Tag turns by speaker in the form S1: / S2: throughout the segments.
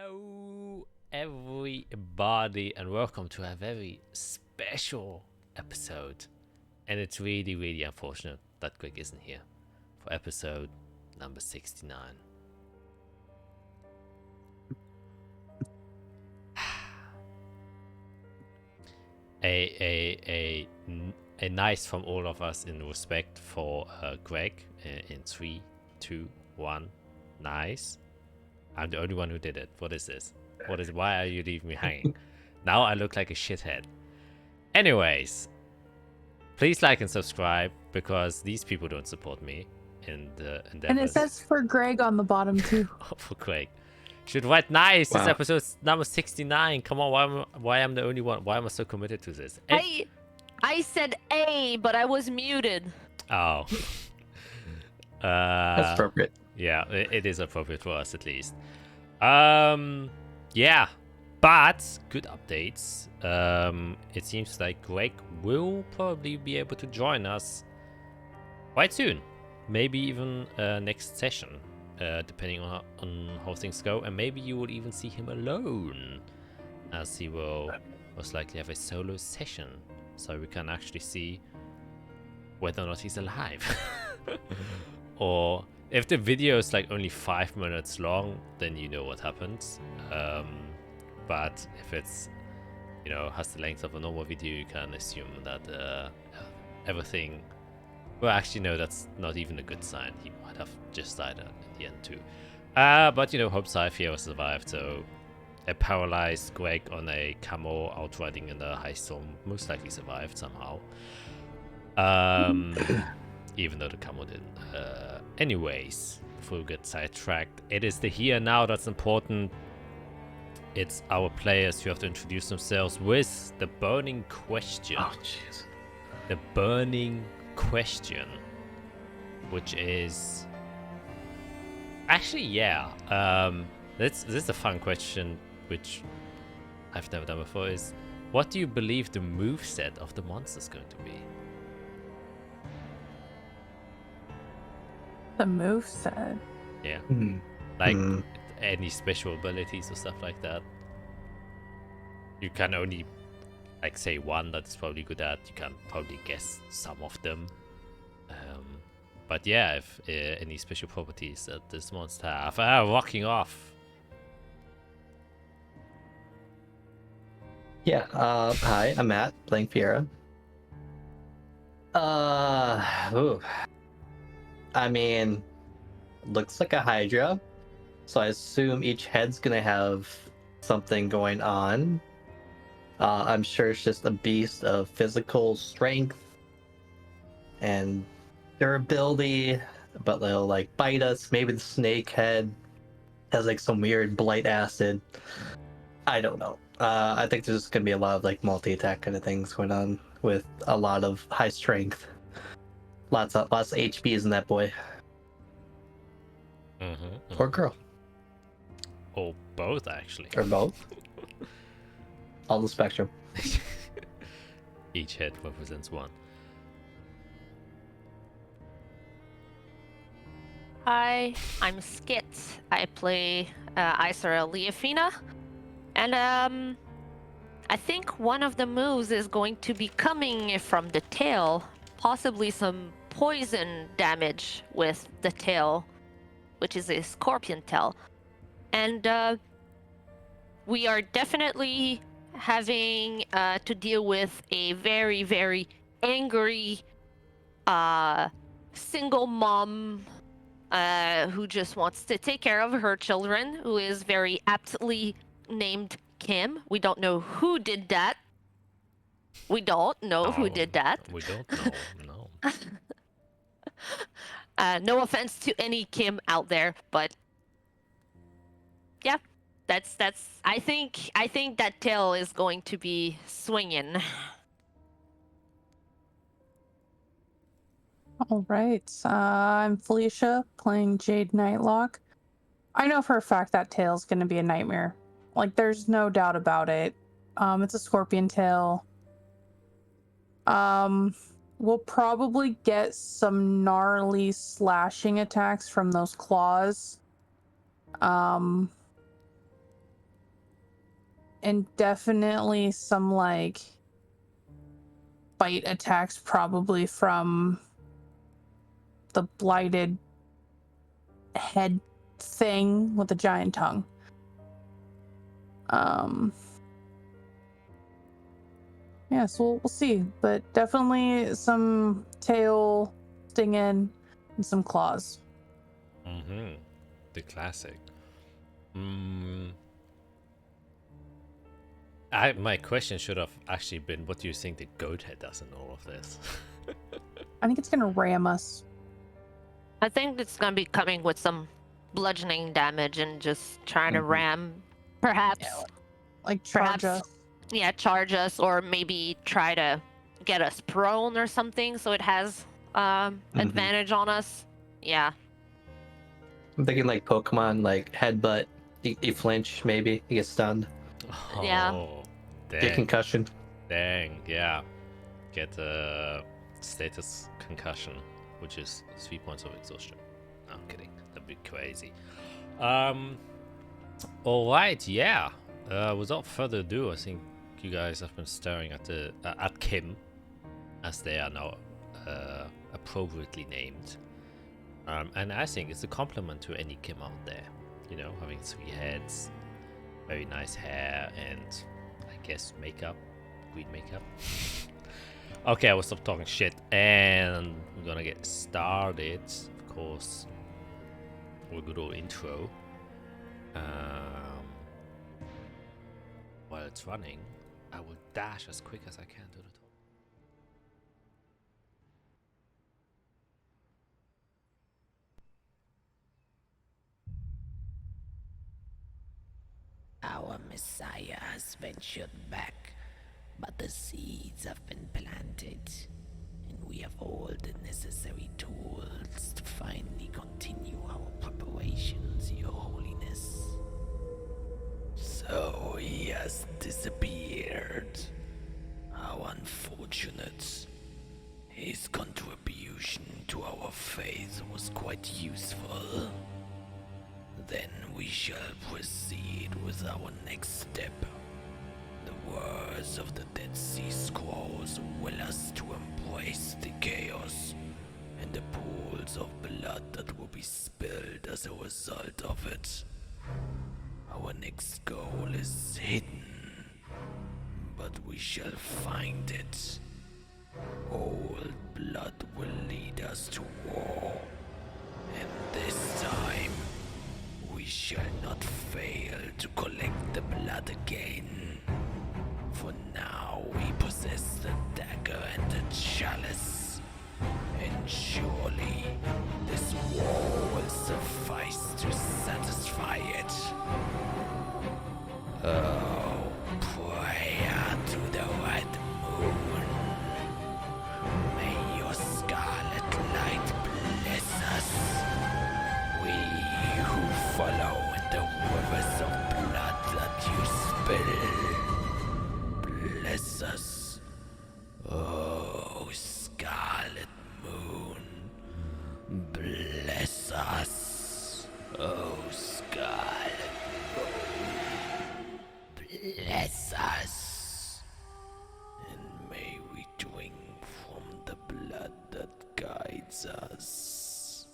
S1: Hello, everybody, and welcome to a very special episode. And it's really, really unfortunate that Greg isn't here for episode number 69. A nice from all of us in respect for Greg in 3, 2, 1. Nice. I'm the only one who did it. What is this? Why are you leaving me hanging? Now I look like a shithead. Anyways, please like and subscribe because these people don't support me in the endeavors.
S2: And it says for Greg on the bottom too.
S1: Oh, for Greg. Should write nice.
S3: Wow.
S1: This episode number 69. Come on, why am I the only one? Why am I so committed to this?
S4: I said A, but I was muted.
S1: Oh.
S3: That's appropriate.
S1: Yeah, it is appropriate for us at least. Yeah, but good updates. It seems like Greg will probably be able to join us quite soon. Maybe even next session, depending on how things go. And maybe you will even see him alone, as he will most likely have a solo session. So we can actually see whether or not he's alive. Or if the video is like only 5 minutes long, then you know what happens. But if it's, has the length of a normal video, you can assume that everything. Well, actually, no, that's not even a good sign. He might have just died in the end too. But hope Saphire survived. So a paralyzed Greg on a camel outriding in a high storm most likely survived somehow. Even though the camel didn't. Anyways, before we get sidetracked, it is the here and now that's important. It's our players who have to introduce themselves with the burning question.
S3: Oh, jeez.
S1: The burning question, which is actually, this is a fun question, which I've never done before. Is what do you believe the moveset of the monster is going to be?
S2: The moveset.
S1: Yeah.
S3: Hmm.
S1: Like any special abilities or stuff like that. You can only say one that's probably good at. You can probably guess some of them. But yeah, if any special properties that this monster have. Rocking off.
S3: Yeah. Hi, I'm Matt, playing Fiera. I mean, looks like a Hydra, so I assume each head's gonna have something going on. I'm sure it's just a beast of physical strength and durability, but they'll bite us. Maybe the snake head has some weird blight acid. I don't know. I think there's just gonna be a lot of multi-attack kind of things going on with a lot of high strength. Lots of HPs in that boy. Or girl.
S1: Or both, actually.
S3: Or both. All the spectrum.
S1: Each head represents one.
S4: Hi, I'm Skit. I play Isra Leafina. And I think one of the moves is going to be coming from the tail. Possibly some poison damage with the tail, which is a scorpion tail. And we are definitely having to deal with a very, very angry single mom who just wants to take care of her children, who is very aptly named Kim. We don't know who did that. We don't know who did that.
S1: We don't know, no.
S4: No offense to any Kim out there, but yeah, that's. I think that tail is going to be swinging.
S2: All right. I'm Felicia, playing Jade Nightlock. I know for a fact that tail's going to be a nightmare. There's no doubt about it. It's a scorpion tail. We'll probably get some gnarly slashing attacks from those claws. and definitely some like bite attacks, probably from the blighted head thing with the giant tongue. Yeah, so we'll see, but definitely some tail stinging and some claws.
S1: Mm-hmm. The classic. My question should have actually been, what do you think the goat head does in all of this?
S2: I think it's gonna ram us.
S4: I think it's gonna be coming with some bludgeoning damage and just trying to ram, perhaps.
S2: Yeah, like charge
S4: perhaps,
S2: us.
S4: yeah, charge us, or maybe try to get us prone or something, so it has advantage on us. Yeah.
S3: I'm thinking like Pokemon, like headbutt, you flinch, maybe you get stunned,
S4: Yeah.
S1: Oh,
S3: get
S1: dang.
S3: concussion.
S1: Dang, yeah. Get a status concussion, which is 3 points of exhaustion. No, I'm kidding. That'd be crazy. Alright, yeah. Without further ado, I think you guys have been staring at the at Kim, as they are now appropriately named. And I think it's a compliment to any Kim out there. You know, having 3 heads, very nice hair, and I guess makeup, green makeup. Okay, I will stop talking shit, and we're gonna get started. Of course, with a good old intro. While it's running, I will dash as quick as I can to the top.
S5: Our Messiah has ventured back, but the seeds have been planted, and we have all the necessary tools to finally continue our preparations, Your Holiness. So he has disappeared. How unfortunate. His contribution to our faith was quite useful. Then we shall proceed with our next step. The words of the Dead Sea Scrolls will us to embrace the chaos and the pools of blood that will be spilled as a result of it. Our next goal is hidden, but we shall find it. Old blood will lead us to war, and this time we shall not fail to collect the blood again. For now we possess the dagger and the chalice, and surely this war will suffice to satisfy it. Oh, prayer to the red moon. May your scarlet light bless us. We who follow in the rivers of blood that you spill. Bless us. Oh, scarlet moon. Bless us. Oh, scarlet moon. Bless us. And may we drink from the blood that guides us.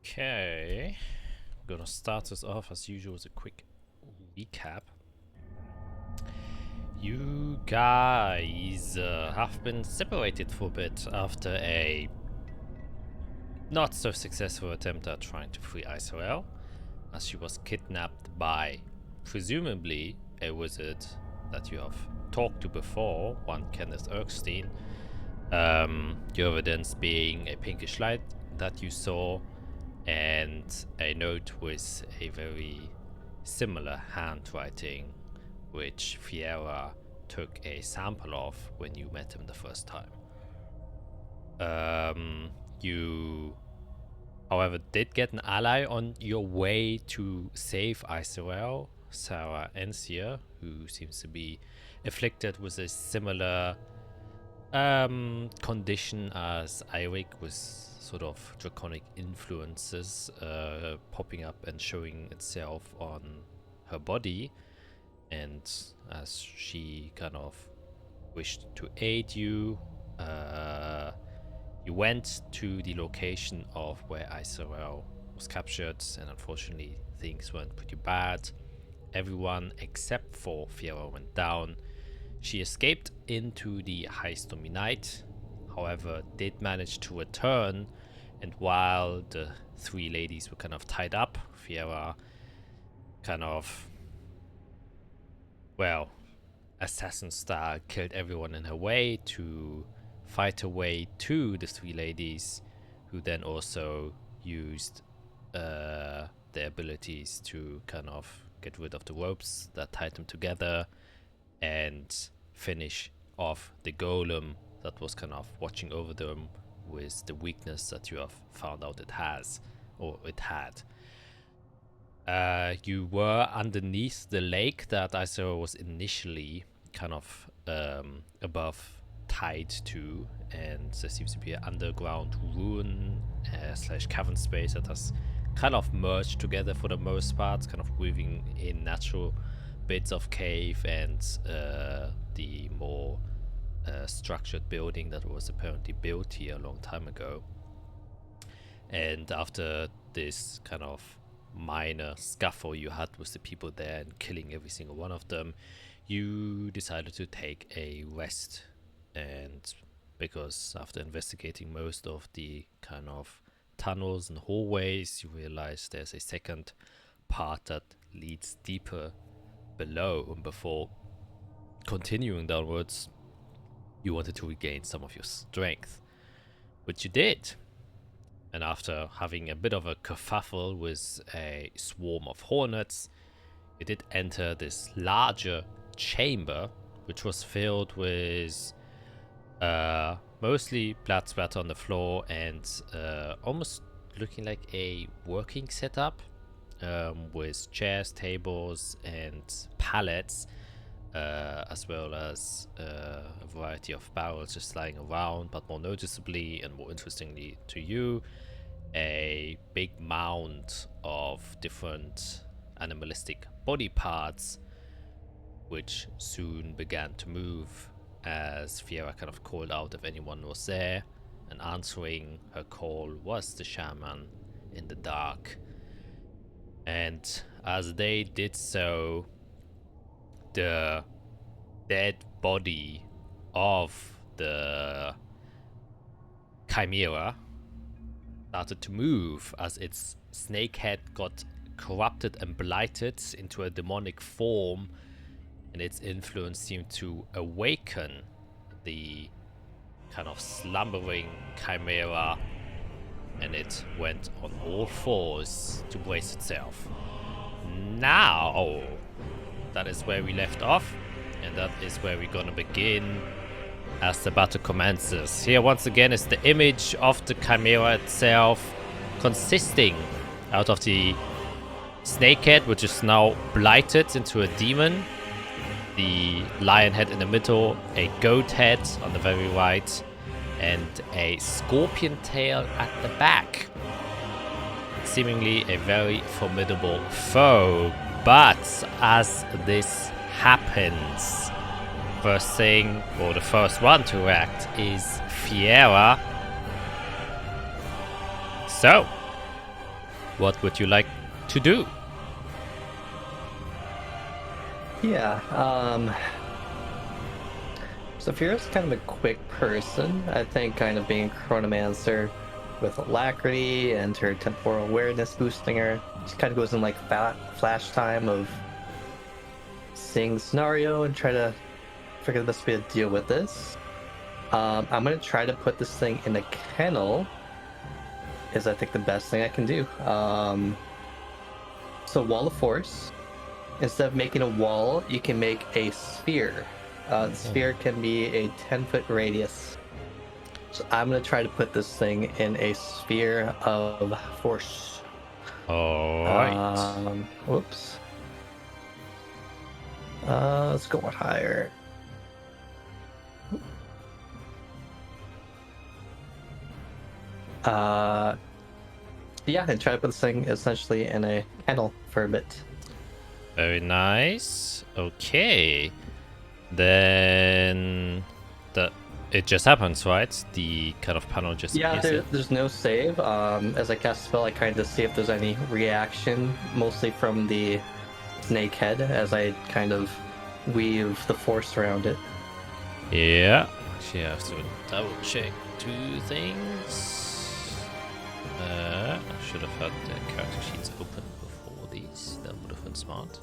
S1: Okay, I'm gonna start this off as usual with a quick recap. You guys have been separated for a bit after a not so successful attempt at trying to free Israel, as she was kidnapped by presumably a wizard that you have talked to before, one Kenneth Erkstein. Your evidence being a pinkish light that you saw, and a note with a very similar handwriting, which Fiera took a sample of when you met him the first time. You, however, did get an ally on your way to save Israel, Sarah Ensia, who seems to be afflicted with a similar condition as Eirik was sort of draconic influences popping up and showing itself on her body. And as she kind of wished to aid you, you went to the location of where Isorel was captured, and unfortunately things went pretty bad. Everyone except for Fiera went down. She escaped into the high stormy night, however did manage to return, and while the three ladies were kind of tied up, Fiera kind of, well, assassin style killed everyone in her way to fight her way to the three ladies, who then also used their abilities to kind of get rid of the ropes that tied them together and finish off the golem that was kind of watching over them with the weakness that you have found out it has, or it had. You were underneath the lake that Iso was initially kind of above tide to, and there seems to be an underground ruin slash cavern space that has kind of merged together for the most part, kind of weaving in natural bits of cave and the more structured building that was apparently built here a long time ago. And after this kind of minor scuffle you had with the people there and killing every single one of them, you decided to take a rest. And because after investigating most of the kind of tunnels and hallways, you realize there's a second part that leads deeper below, and before continuing downwards you wanted to regain some of your strength, which you did. And after having a bit of a kerfuffle with a swarm of hornets, you did enter this larger chamber, which was filled with mostly blood splatter on the floor and almost looking like a working setup with chairs, tables, and pallets, as well as a variety of barrels just lying around, but more noticeably and more interestingly to you, a big mound of different animalistic body parts, which soon began to move as Fiera kind of called out if anyone was there, and answering her call was the shaman in the dark. And as they did so, the dead body of the chimera started to move as its snake head got corrupted and blighted into a demonic form, and its influence seemed to awaken the kind of slumbering chimera, and it went on all fours to brace itself. Now, that is where we left off, and that is where we're gonna begin as the battle commences. Here once again is the image of the chimera itself, consisting out of the snake head, which is now blighted into a demon, the lion head in the middle, a goat head on the very right, and a scorpion tail at the back. Seemingly a very formidable foe. But as this happens, first thing, or the first one to react, is Fiera. So, what would you like to do?
S3: Yeah, so Fiera's kind of a quick person. I think kind of being Chronomancer with alacrity and her temporal awareness boosting her. She kind of goes in like flash time of seeing the scenario and try to figure the best way to deal with this. I'm going to try to put this thing in a kennel, is I think the best thing I can do. So Wall of Force. Instead of making a wall, you can make a sphere. The sphere can be a 10-foot radius. So I'm going to try to put this thing in a sphere of force.
S1: Alright.
S3: Whoops. Let's go one higher. Yeah, and try to put this thing essentially in a kennel for a bit.
S1: Very nice. Okay. Then it just happens, right? The kind of panel just
S3: Yeah,
S1: appears.
S3: there's no save. As I cast a spell, I kind of see if there's any reaction, mostly from the snake head, as I kind of weave the force around it.
S1: Yeah. Actually, I have to double check 2 things. I should have had the character sheets open before these. That would have been smart.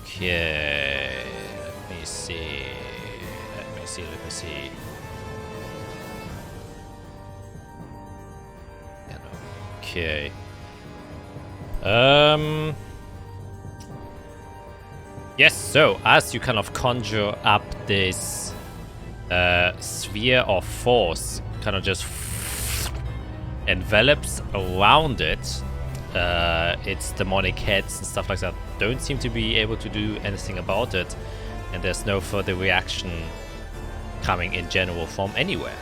S1: Okay. Let me see. Okay. Yes, so as you kind of conjure up this sphere of force, kind of just envelops around it, its demonic heads and stuff like that don't seem to be able to do anything about it, and there's no further reaction coming in general from anywhere.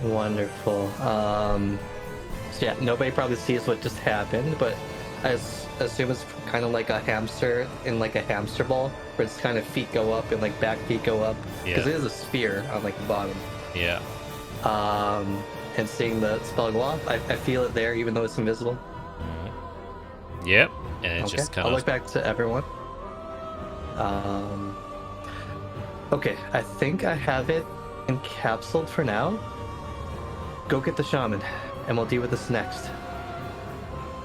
S3: Wonderful. So yeah, nobody probably sees what just happened, but I assume it's kind of like a hamster in like a hamster ball, where its kind of feet go up and like back feet go up, because it is a sphere on like the bottom.
S1: Yeah.
S3: And seeing the spell go off, I feel it there, even though it's invisible.
S1: Yep. And it
S3: Okay,
S1: just kind
S3: I'll
S1: of
S3: look back to everyone. Okay, I think I have it encapsulated for now. Go get the shaman, and we'll deal with this next.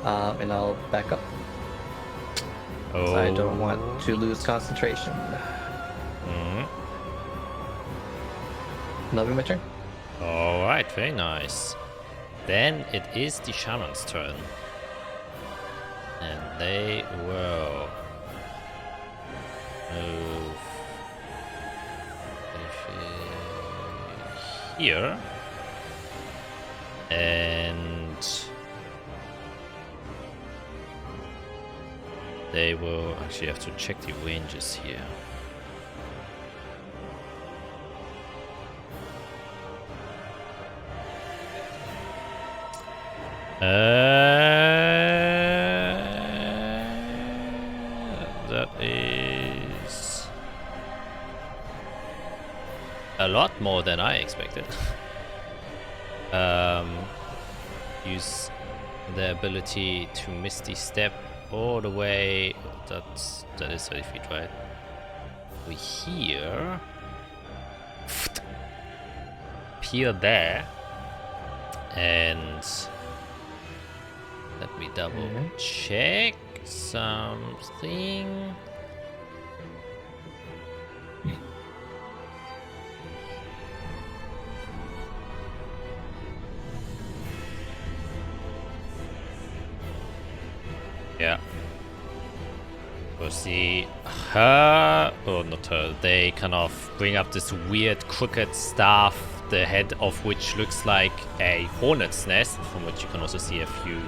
S3: And I'll back up.
S1: Oh.
S3: I don't want to lose concentration. That'll be my turn.
S1: Alright, very nice. Then it is the shaman's turn. And they will move here. And they will actually have to check the ranges here. That is a lot more than I expected. Use the ability to Misty Step all the way. That is 30 feet, right? We're here. Appear there. And let me double check something. Yeah. We'll see her, or not her, they kind of bring up this weird crooked staff, the head of which looks like a hornet's nest, from which you can also see a few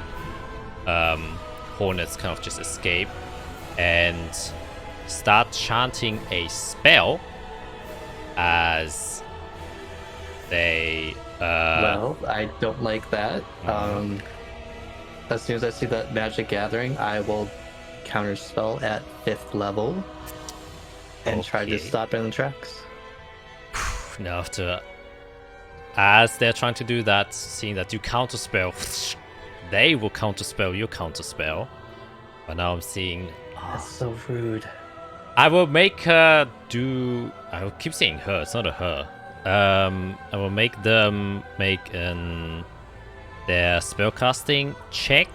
S1: hornets kind of just escape, and start chanting a spell as they...
S3: Well, I don't like that. As soon as I see that magic gathering, I will counterspell at 5th level and try to stop it in the tracks.
S1: Now as they're trying to do that, seeing that you counterspell, they will counterspell your counterspell. But now I'm seeing...
S3: That's so rude.
S1: I will make her do... I will keep saying her, it's not a her. I will make them make their spellcasting check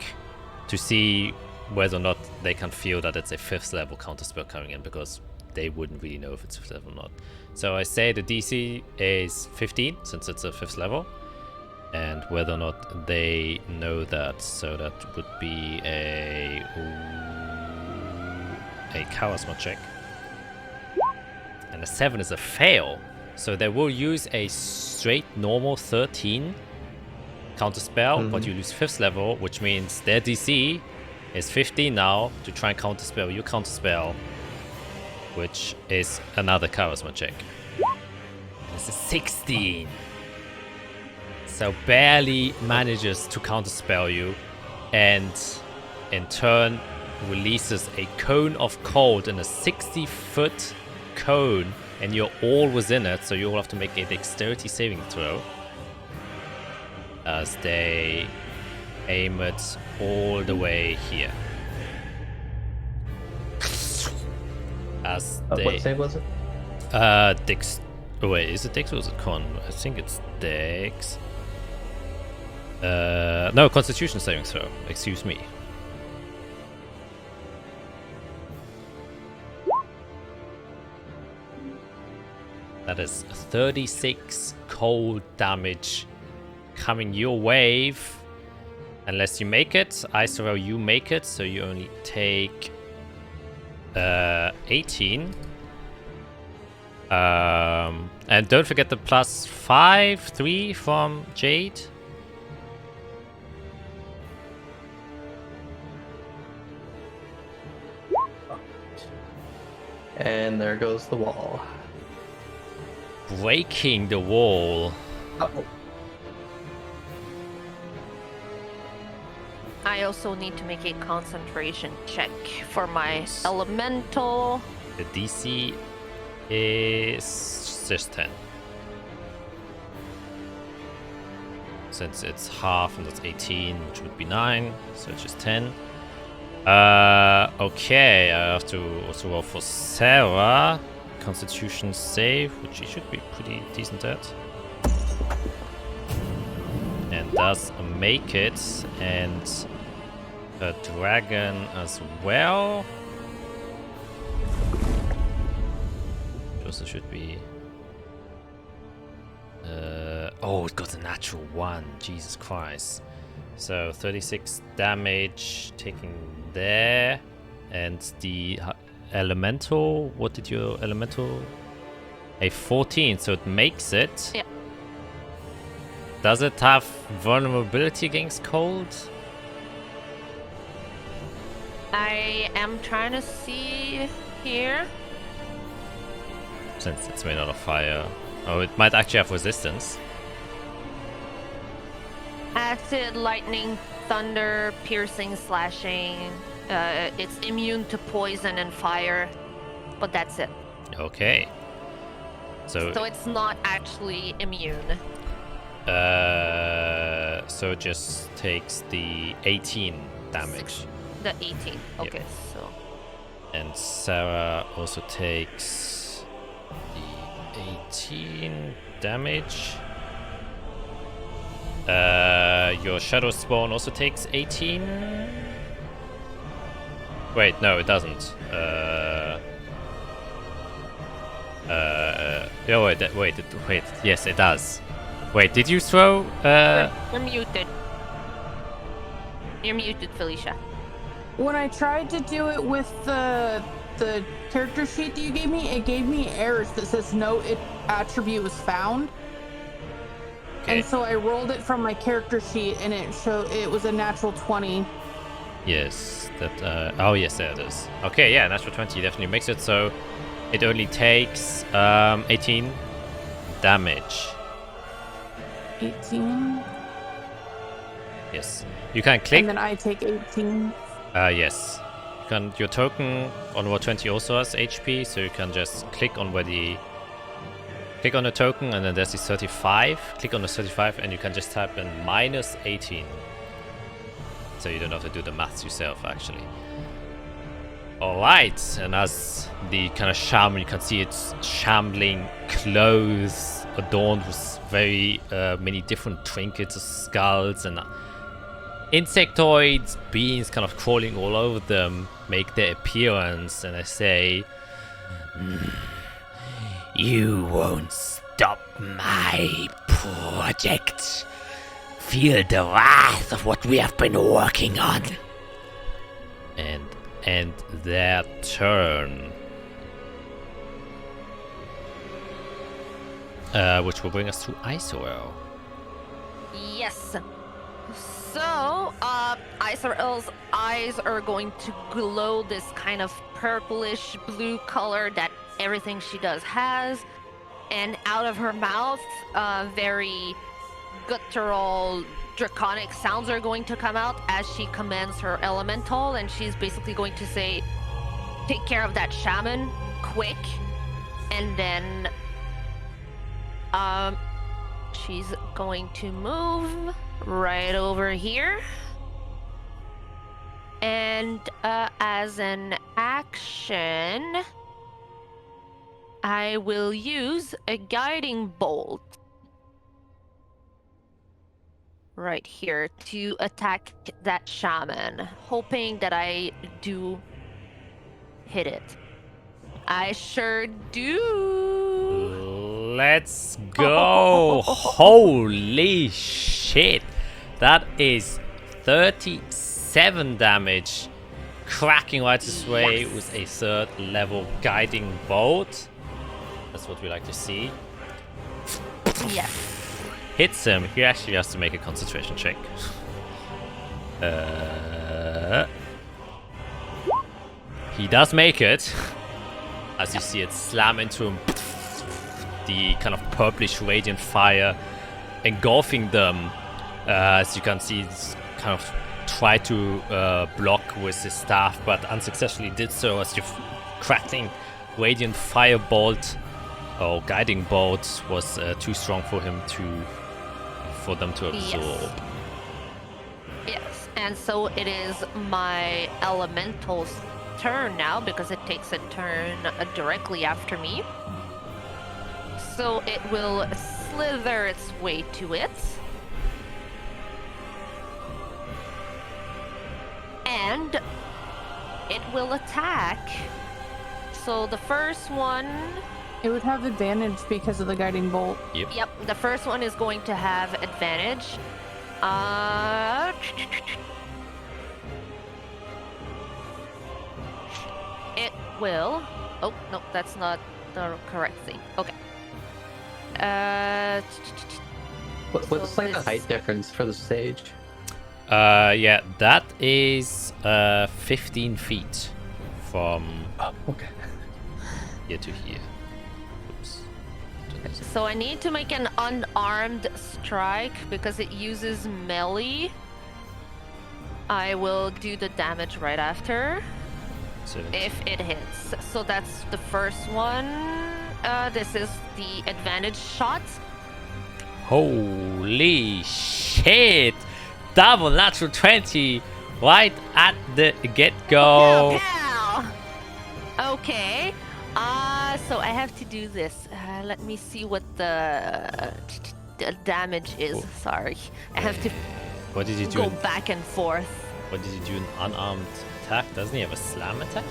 S1: to see whether or not they can feel that it's a 5th level counterspell coming in, because they wouldn't really know if it's 5th level or not. So I say the DC is 15, since it's a 5th level, and whether or not they know that. So that would be a charisma check. And a 7 is a fail. So they will use a straight normal 13 counterspell, but you lose 5th level, which means their DC is 15 now to try and counterspell your counterspell, which is another charisma check. That's a 16. So barely manages to counterspell you, and in turn releases a cone of cold in a 60-foot cone, and you're all within it, so you all have to make a dexterity saving throw as they aim it all the way here. As they
S3: What save was it?
S1: Dex. Oh wait, is it Dex or is it Con? I think it's Dex. No, Constitution saving throw. Excuse me. That is 36 cold damage coming your wave. Unless you make it. Isaro, you make it, so you only take 18. And don't forget the +3 from Jade.
S3: And there goes the wall.
S1: Breaking the wall.
S3: Uh-oh.
S4: I also need to make a concentration check for my elemental.
S1: The DC is just 10. Since it's half and that's 18, which would be 9, so it's just 10. Okay, I have to also roll for Sarah. Constitution save, which she should be pretty decent at. And does make it, and a dragon as well. Also should be. Oh, it got a natural 1. Jesus Christ. So 36 damage taking there, and the elemental. What did your elemental? A 14, so it makes it.
S4: Yeah.
S1: Does it have vulnerability against cold?
S4: I am trying to see here.
S1: Since it's made out of fire. Oh, it might actually have resistance.
S4: Acid, lightning, thunder, piercing, slashing. It's immune to poison and fire, but that's it.
S1: Okay. So
S4: it's not actually immune.
S1: so it just takes the 18 damage.
S4: The 18. Okay, so.
S1: And Sarah also takes the 18 damage. Your Shadow Spawn also takes 18. Wait, no, it doesn't. Wait. Yes, it does. Wait, did you throw?
S4: You're muted. You're muted, Felicia.
S2: When I tried to do it with the character sheet that you gave me, it gave me errors that says no attribute was found.
S1: Okay.
S2: And so I rolled it from my character sheet, and it was a natural 20.
S1: Yes, that. Oh, yes, there it is. Okay, yeah, natural 20 definitely makes it. So it only takes 18 damage.
S2: 18.
S1: Yes, you can click.
S2: And then I take 18.
S1: Yes, you can. Your token on War 20 also has HP, so you can just click on where the. Click on the token, and then there's the 35. Click on the 35, and you can just type in -18. So you don't have to do the maths yourself, actually. Alright, and as the kind of shaman, you can see its shambling clothes adorned with very many different trinkets, skulls, and insectoids, beings kind of crawling all over them, make their appearance, and I say,
S5: You won't stop my project. Feel the wrath of what we have been working on.
S1: and end their turn. Which will bring us to Isarel.
S4: Yes. So, Isarel's eyes are going to glow this kind of purplish blue color that everything she does has. And out of her mouth, very guttural, draconic sounds are going to come out as she commands her elemental, and she's basically going to say, take care of that shaman, quick. And then, she's going to move right over here. And, as an action, I will use a guiding bolt right here to attack that shaman, hoping that I do hit it. I sure do.
S1: Let's go. Holy shit. That is 37 damage. Cracking right this way with a 3rd level guiding bolt. That's what we like to see.
S4: Yes.
S1: Hits him. He actually has to make a concentration check. He does make it. As you see it slam into him. The kind of purplish radiant fire engulfing them. As you can see, it's kind of tried to block with his staff, but unsuccessfully did so as your crackling radiant firebolt or guiding bolt was too strong for them to absorb.
S4: Yes, and so it is my elemental's turn now because it takes a turn directly after me. So it will slither its way to it. And it will attack. So the first one...
S2: It would have advantage because of the guiding bolt.
S4: Yep, the first one is going to have advantage. It will... Oh, no, that's not the correct thing. Okay.
S3: What's like the height difference for the stage?
S1: Yeah, that is 15 feet from here to here. Oops.
S4: So I need to make an unarmed strike because it uses melee. I will do the damage right after.
S1: 17.
S4: If it hits. So that's the first one. This is the advantage shot.
S1: Holy shit! Double natural 20 right at the get-go.
S4: Pow, pow. Okay. So I have to do this. Let me see what the damage is.
S1: Oh.
S4: Sorry. I have to
S1: What did you do?
S4: go back and forth.
S1: What did you do? An unarmed attack? Doesn't he have a slam attack?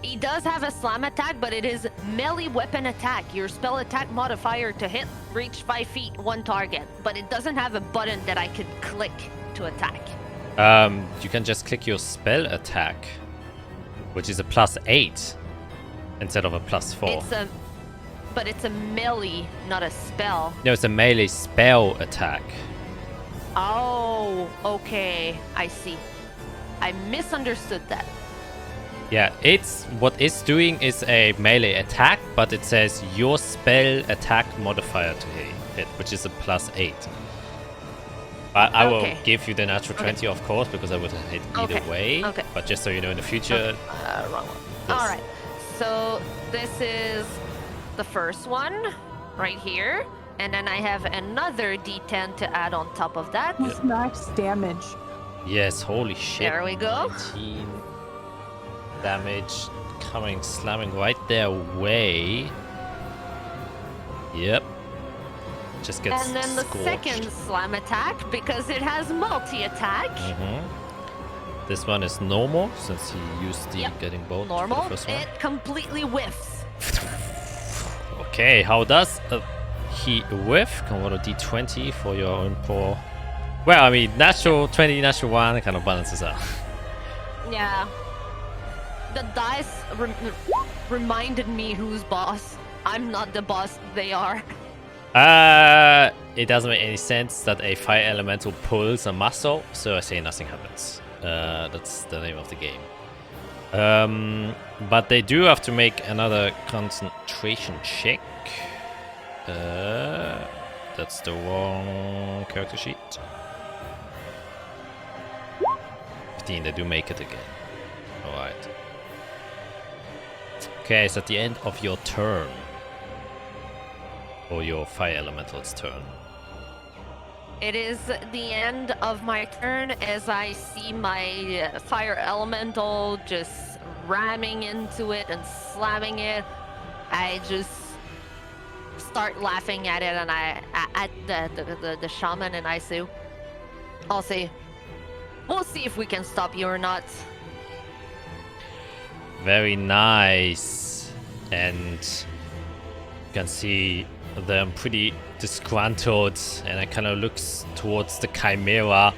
S4: He does have a slam attack, but it is melee weapon attack. Your spell attack modifier to hit, reach 5 feet, one target. But it doesn't have a button that I could click to attack.
S1: You can just click your spell attack, which is a +8 instead of a +4.
S4: But it's a melee, not a spell.
S1: No, it's a melee spell attack.
S4: Oh, okay. I see. I misunderstood that.
S1: Yeah, it's what it's doing is a melee attack, but it says your spell attack modifier to hit, which is a +8. I will give you the natural 20, of course, because I would have hit either way.
S4: Okay.
S1: But just so you know in the future.
S4: Wrong one. All right. So this is the first one right here. And then I have another D10 to add on top of that.
S2: What's max damage?
S1: Yes, holy shit.
S4: There we go.
S1: 19 damage coming, slamming right their way. Yep. Just gets
S4: And then the
S1: scorched.
S4: second slam attack, because it has multi-attack.
S1: This one is normal, since he used the getting bolt
S4: Normal.
S1: for the first one.
S4: It completely whiffs.
S1: Okay, how does he whiff? Can roll a d20 for your own poor... Well, I mean, natural 20, natural 1 kind of balances out.
S4: Yeah. The dice reminded me who's boss. I'm not the boss, they are.
S1: It doesn't make any sense that a fire elemental pulls a muscle, so I say nothing happens. That's the name of the game. But they do have to make another concentration check. That's the wrong character sheet. 15, they do make it again. Alright. Okay, it's at the end of your turn. Or your fire elemental's turn.
S4: It is the end of my turn as I see my fire elemental just ramming into it and slamming it. I just start laughing at it, and at the shaman, and I'll say, we'll see if we can stop you or not.
S1: Very nice. And you can see them pretty disgruntled, and it kind of looks towards the chimera,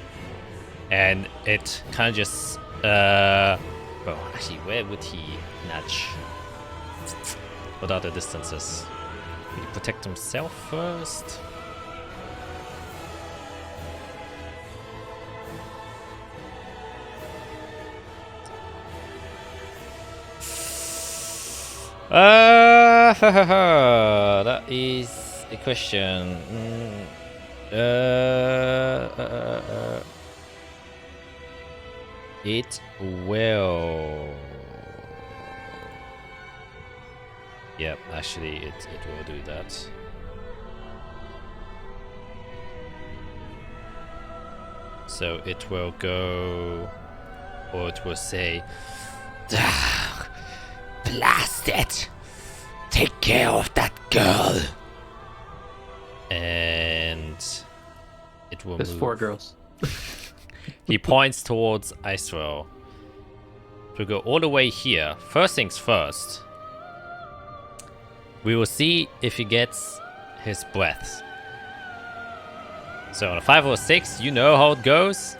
S1: and it kind of just well, actually, where would he nudge? What are the distances? Will he protect himself first? That is a question. It will. Yep, actually, it will do that. So it will go, or it will say,
S5: Blast it! Take care of that girl!
S1: And it will
S3: There's
S1: move.
S3: 4 girls.
S1: He points towards Icewell. We'll go all the way here. First things first. We will see if he gets his breath. So on a 5 or 6, you know how it goes.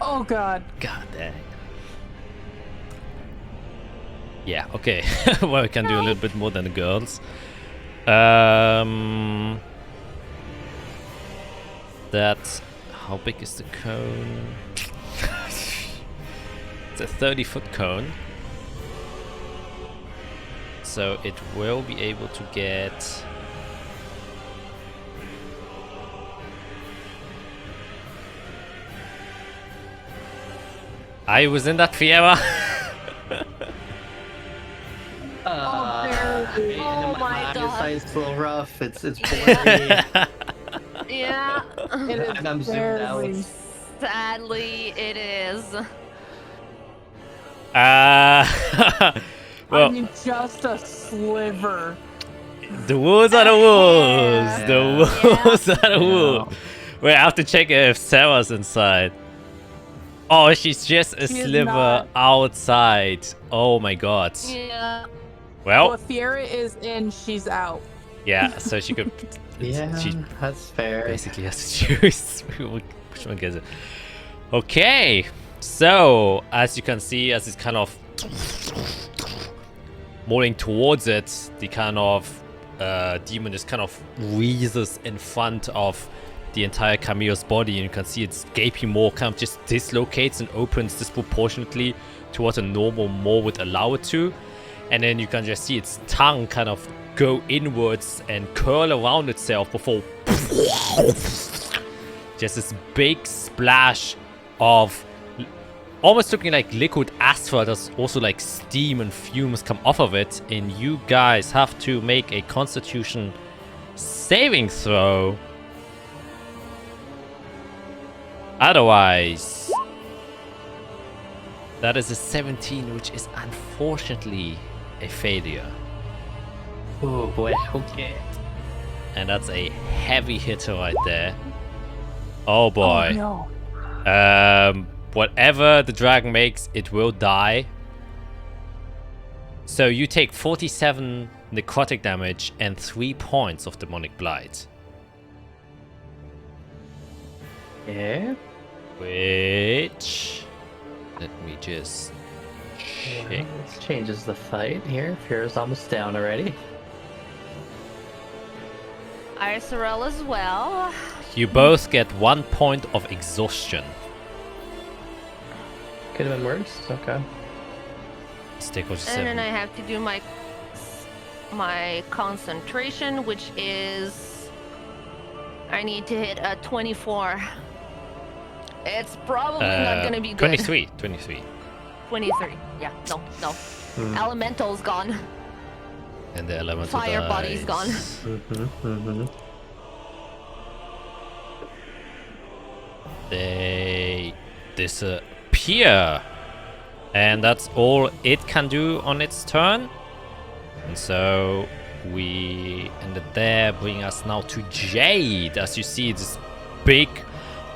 S2: Oh god.
S1: God dang. Yeah, okay. Well, we can do a little bit more than the girls. That's... How big is the cone? It's a 30-foot cone. So it will be able to get... I was in that Fiera.
S2: barely.
S4: Oh my God.
S3: Eyesight's a little rough. It's blurry.
S4: Yeah.
S2: It is
S3: And I'm zoomed out.
S2: barely.
S4: Sadly, it is.
S2: I
S1: Well,
S2: mean, just a sliver.
S1: the wolves are the wolves.
S3: Yeah.
S1: The wolves are the wolves. Wait, I have to check if Sarah's inside. Oh, she's just a
S2: She is
S1: sliver
S2: not.
S1: outside. Oh my god.
S4: Yeah.
S1: Well,
S2: Well, if Fiera is in, she's out.
S1: yeah, so she could...
S3: Yeah,
S1: She
S3: that's fair.
S1: basically has to choose which one gets it. Okay, so as you can see, as it's kind of moving towards it, the kind of demon just kind of wheezes in front of the entire Chimera's body, and you can see its gaping maw kind of just dislocates and opens disproportionately to what a normal maw would allow it to. And then you can just see its tongue kind of go inwards and curl around itself before just this big splash of almost looking like liquid asphalt. There's also like steam and fumes come off of it, and you guys have to make a Constitution saving throw. Otherwise, that is a 17, which is unfortunately a failure.
S3: Oh boy, okay.
S1: And that's a heavy hitter right there. Oh boy.
S2: Oh, no.
S1: Whatever the dragon makes, it will die. So you take 47 necrotic damage and 3 points of demonic blight.
S3: Yeah.
S1: Which... Let me just
S3: Yeah,
S1: check.
S3: this changes the fight here. Fiera's almost down already.
S4: Isorel as well.
S1: You both get 1 point of exhaustion.
S3: Could have been worse. Okay.
S1: Stick with
S4: And then
S1: 7.
S4: I have to do my my concentration, which is... I need to hit a 24. It's probably not gonna be good.
S1: 23.
S4: 23. Yeah, no.
S3: Hmm.
S4: Elemental's gone.
S1: And the elemental
S4: Fire body's gone.
S1: They disappear. And that's all it can do on its turn. And so we ended there, bringing us now to Jade. As you see, this big,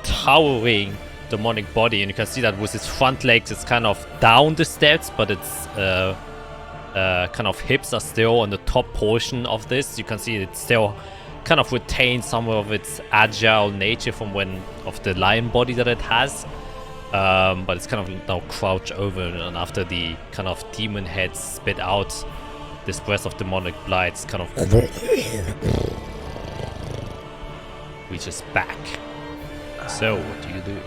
S1: towering demonic body. And you can see that with its front legs, it's kind of down the steps, but its kind of hips are still on the top portion of this. You can see it still kind of retains some of its agile nature from of the lion body that it has. But it's kind of now crouched over, and after the kind of demon head spit out this breath of demonic blight, it's kind of reaches back. So, what do you do?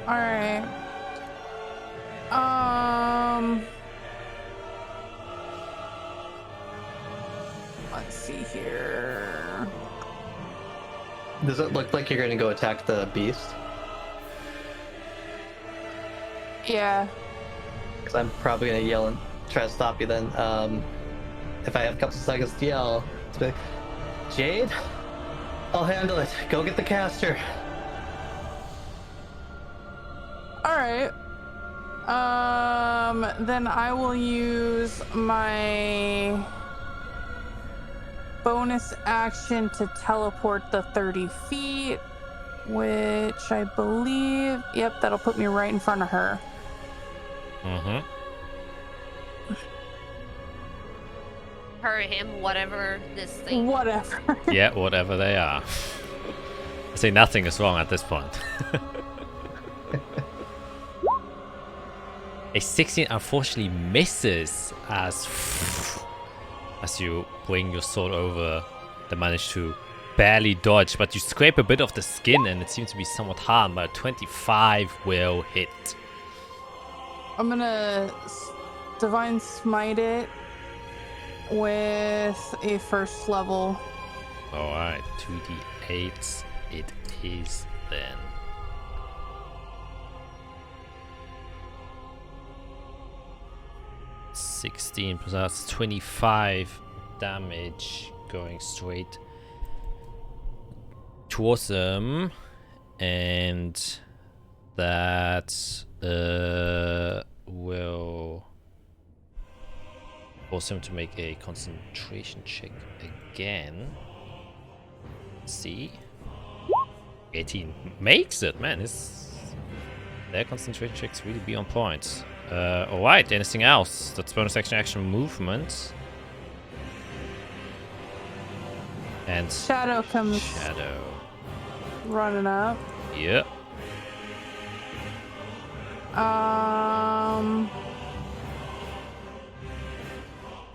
S2: Alright. Let's see here.
S3: Does it look like you're gonna go attack the beast?
S2: Yeah.
S3: Because I'm probably gonna yell and try to stop you then. If I have a couple seconds to yell, it's like, Jade, I'll handle it. Go get the caster.
S2: Alright. Then I will use my bonus action to teleport the 30 feet, which I believe, yep, that'll put me right in front of her.
S1: Mm-hmm.
S4: Her, him, whatever this thing.
S2: Whatever.
S1: Yeah, whatever they are. I say nothing is wrong at this point. A 16 unfortunately misses as you bring your sword over. They manage to barely dodge, but you scrape a bit of the skin and it seems to be somewhat harmed, but 25 will hit.
S2: I'm gonna divine smite it with a first level.
S1: Alright, 2d8 it is then. 16 plus that's 25 damage going straight towards them, and that will force him to make a concentration check again. See, 18 makes it, man. Their concentration checks really be on point. Alright, anything else? That's bonus action movement. And
S2: Shadow comes
S1: Shadow.
S2: running up.
S1: Yep.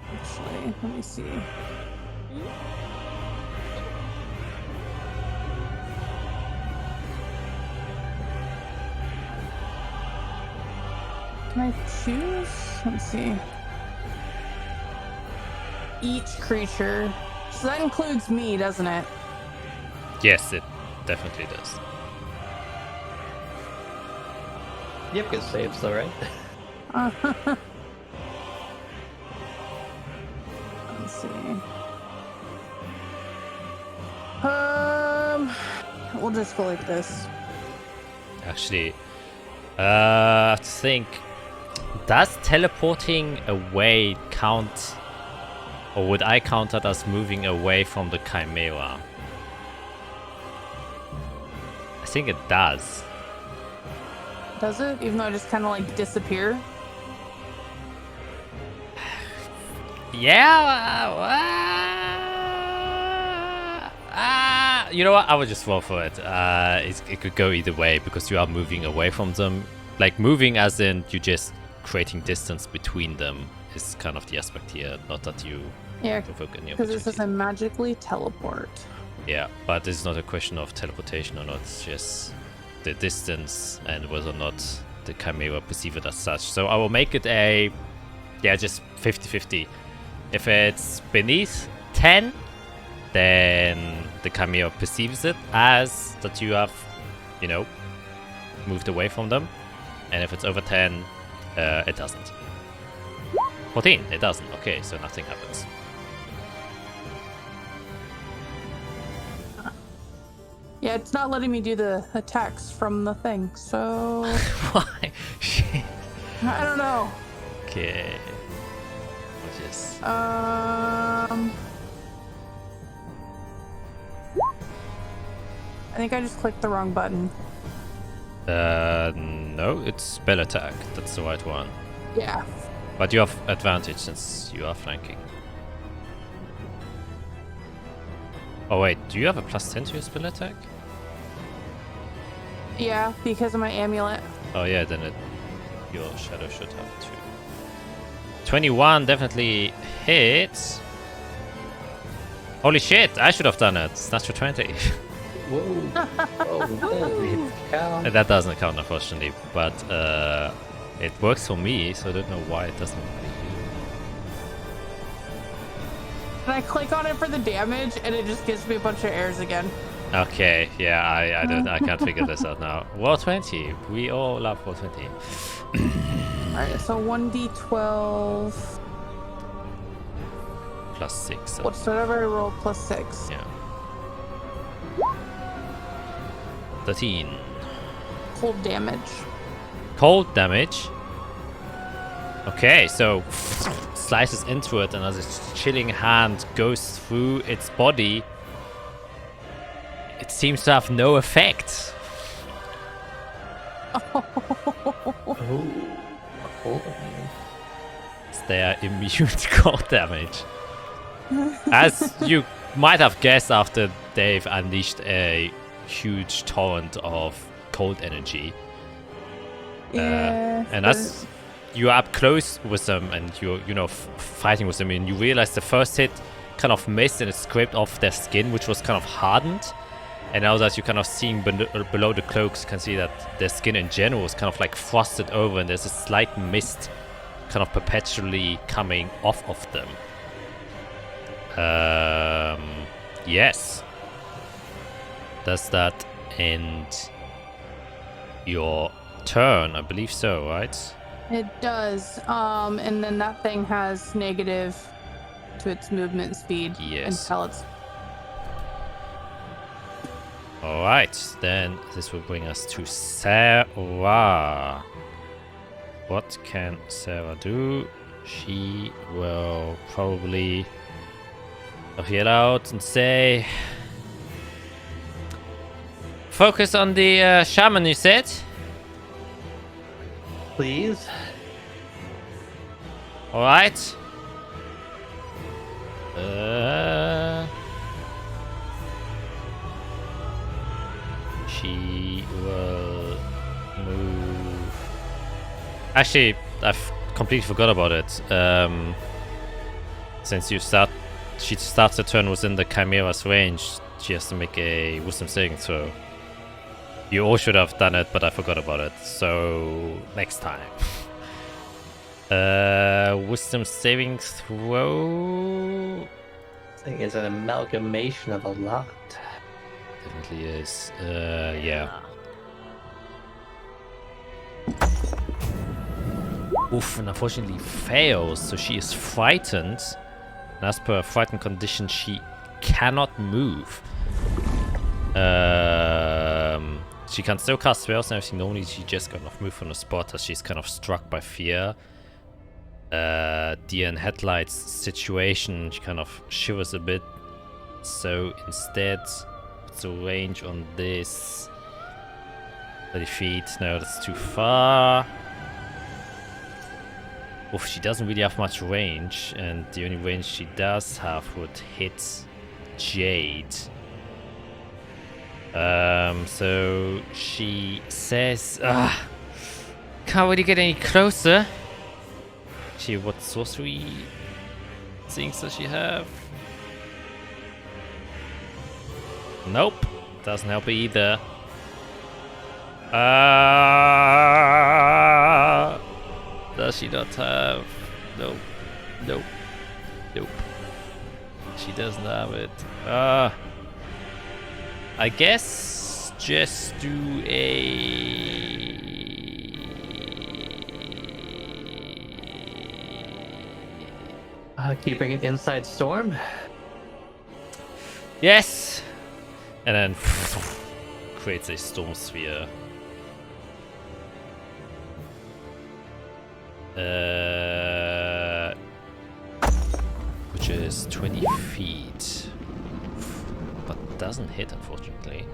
S2: Actually, let me see. Can I choose? Let's see. Each creature. So that includes me, doesn't it?
S1: Yes, it definitely does.
S3: You have good saves though, right?
S2: Let's see. We'll just go like this.
S1: Actually, I think, does teleporting away count, or would I count that as moving away from the Chimera? I think it does.
S2: Does it? Even though I just kind of like disappear?
S1: Yeah. You know what? I would just roll for it. It could go either way because you are moving away from them. Like moving as in you just creating distance between them is kind of the aspect here. Not that you provoke any
S2: because it says
S1: opportunity.
S2: I magically teleport.
S1: Yeah, but this is not a question of teleportation or not. It's just the distance and whether or not the Chimera perceive it as such. So I will make it a Yeah, just 50-50. If it's beneath 10, then the Chimera perceives it as that you have, you know, moved away from them. And if it's over 10, it doesn't. 14, it doesn't. Okay, so nothing happens.
S2: Yeah, it's not letting me do the attacks from the thing, so...
S1: Why? Shit.
S2: I don't know.
S1: Okay. What is...
S2: I think I just clicked the wrong button.
S1: No, it's spell attack. That's the right one.
S2: Yeah.
S1: But you have advantage since you are flanking. Oh wait, do you have a +10 to your spell attack?
S2: Yeah, because of my amulet.
S1: Oh yeah, then your shadow should have too. 21 definitely hits. Holy shit, I should have done it. It's natural 20.
S3: Whoa. Whoa. Count.
S1: That doesn't count, unfortunately, but it works for me, so I don't know why it doesn't work for you.
S2: And I click on it for the damage, and it just gives me a bunch of errors again.
S1: Okay, yeah, I can't figure this out now. Roll 20. We all love roll 20.
S2: Alright, so 1d12
S1: +6.
S2: what's whatever I roll +6.
S1: Yeah. 13.
S2: Cold damage.
S1: Cold damage. Okay, so slices into it, and as its chilling hand goes through its body, it seems to have no effect. They are immune to cold damage. As you might have guessed after they've unleashed a huge torrent of cold energy.
S2: Yeah.
S1: And as you're up close with them and you're, you know, fighting with them, and you realize the first hit kind of missed and it scraped off their skin, which was kind of hardened. And now that you're kind of seeing below the cloaks, you can see that their skin in general is kind of like frosted over, and there's a slight mist kind of perpetually coming off of them. Yes. Does that end your turn? I believe so, right?
S2: It does. And then that thing has negative to its movement speed.
S1: Yes.
S2: Until it's...
S1: Alright, then this will bring us to Sarah. What can Sarah do? She will probably yell out and say, focus on the shaman, you said?
S3: Please.
S1: Alright. She will move. Actually, I've completely forgot about it. Since she starts the turn within the Chimera's range, she has to make a wisdom saving throw. You all should have done it, but I forgot about it. So next time. Wisdom saving throw.
S3: I think it's an amalgamation of a lot.
S1: Definitely is. Yeah. Oof, and unfortunately fails, so she is frightened. And as per a frightened condition, she cannot move. She can still cast spells and everything, only she just got enough move from the spot as she's kind of struck by fear. Deer in headlights situation, she kind of shivers a bit. So instead, what's the range on this? 30 feet, no, that's too far. Oof, she doesn't really have much range, and the only range she does have would hit Jade. So she says, can't really get any closer. Actually, what sorcery things does she have? Nope, doesn't help either. Does she not have? No. Nope. Nope. She doesn't have it. I guess just do a...
S3: Keeping an inside storm.
S1: Yes! And then creates a storm sphere. Which is 20 feet. But doesn't hit, unfortunately.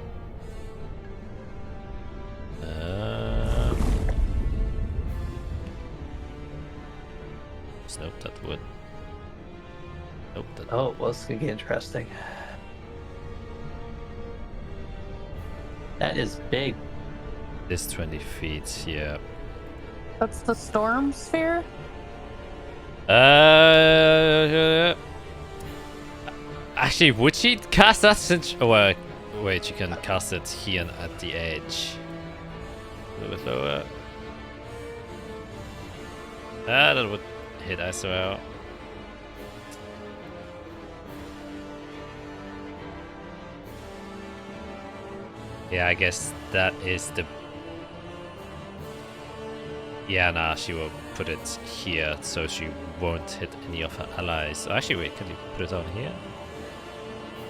S1: Nope, that would. Nope, that.
S3: Oh, well, it's gonna get interesting. That is big.
S1: This 20 feet, yeah.
S2: That's the storm sphere?
S1: Actually, would she cast that since... Oh, wait, she can cast it here at the edge. A little bit lower. That would hit as well. Yeah, I guess that is the... Yeah, nah, she will put it here so she won't hit any of her allies. Actually, wait, can you put it on here?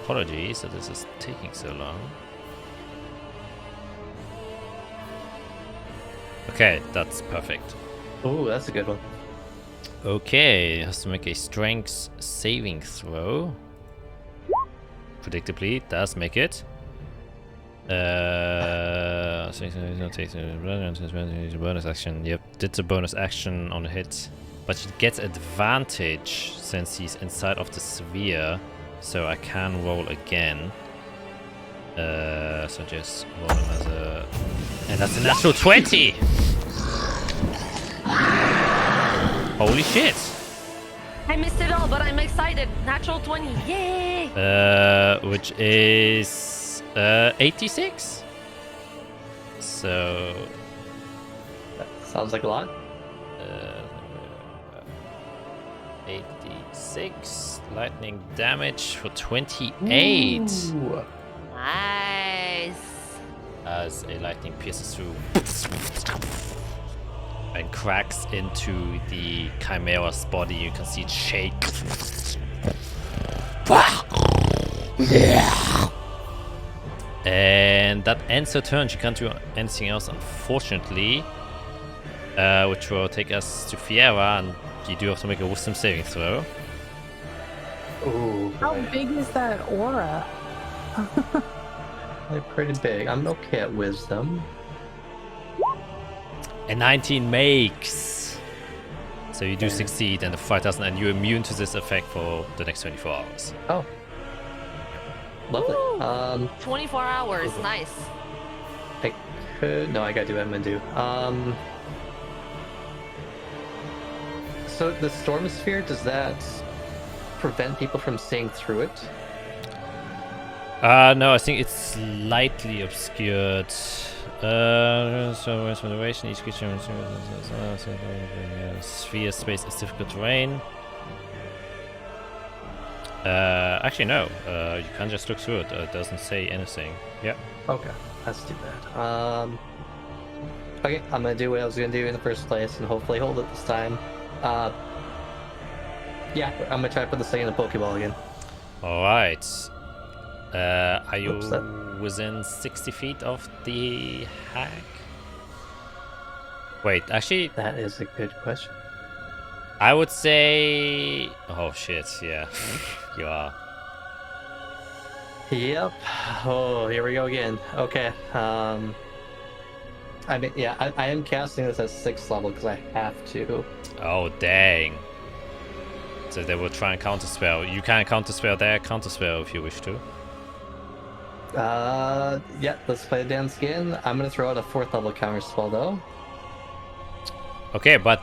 S1: Apologies that this is taking so long. Okay, that's perfect.
S3: Oh, that's a good one.
S1: Okay, has to make a strength saving throw. Predictably, does make it. Bonus action. Yep, did the bonus action on a hit, but she gets advantage since he's inside of the sphere, so I can roll again. So just roll him as a, and that's a natural 20. Holy shit!
S4: I missed it all, but I'm excited. Natural 20, yay!
S1: Which is 86. So
S3: That sounds like a lot.
S1: 86 lightning damage for 28.
S3: Ooh.
S4: Nice.
S1: As a lightning pierces through and cracks into the chimera's body. You can see it shake. And that ends her turn. She can't do anything else, unfortunately. Which will take us to Fiera, and you do have to make a wisdom saving throw.
S3: Ooh.
S2: How
S3: boy.
S2: big is that aura?
S3: They're pretty big. I'm okay at wisdom.
S1: A 19 makes. So you do succeed, and the 5,000, and you're immune to this effect for the next 24 hours.
S3: Oh. Lovely.
S4: Woo. 24 hours, nice.
S3: I could... No, I gotta do what I'm gonna do. So the storm sphere, does that prevent people from seeing through it?
S1: No, I think it's slightly obscured. So where's moderation? Each creature sphere space is difficult terrain. Actually no. You can just look through it. It doesn't say anything. Yeah.
S3: Okay, let's do that. Okay, I'm gonna do what I was gonna do in the first place and hopefully hold it this time. Yeah, I'm gonna try to put this thing in a Pokeball again.
S1: Alright. Are you
S3: Oops,
S1: within 60 feet of the hag? Wait, actually,
S3: That is a good question.
S1: I would say... Oh shit, yeah. You are.
S3: Yep. Oh, here we go again. Okay. I mean, yeah, I am casting this at 6th level because I have to.
S1: Oh, dang. So they will try and counterspell. You can counterspell their counterspell if you wish to.
S3: Yeah, let's play the dance again. I'm gonna throw out a 4th level counter spell though.
S1: Okay, but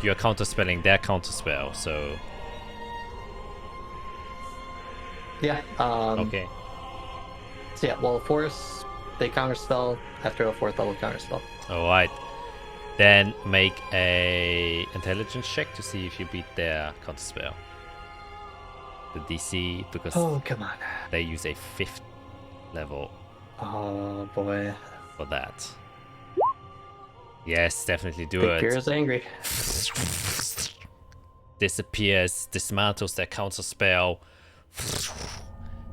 S1: you're counterspelling their counterspell, so...
S3: Yeah.
S1: Okay.
S3: So yeah, well, force they counterspell after a 4th level counterspell.
S1: Alright. Then make a intelligence check to see if you beat their counter spell. The DC, because
S3: Oh, come on.
S1: they use a 5th level
S3: Oh, boy.
S1: for that. Yes, definitely do
S3: Big
S1: it.
S3: Bear is angry.
S1: Disappears, dismantles their counter spell.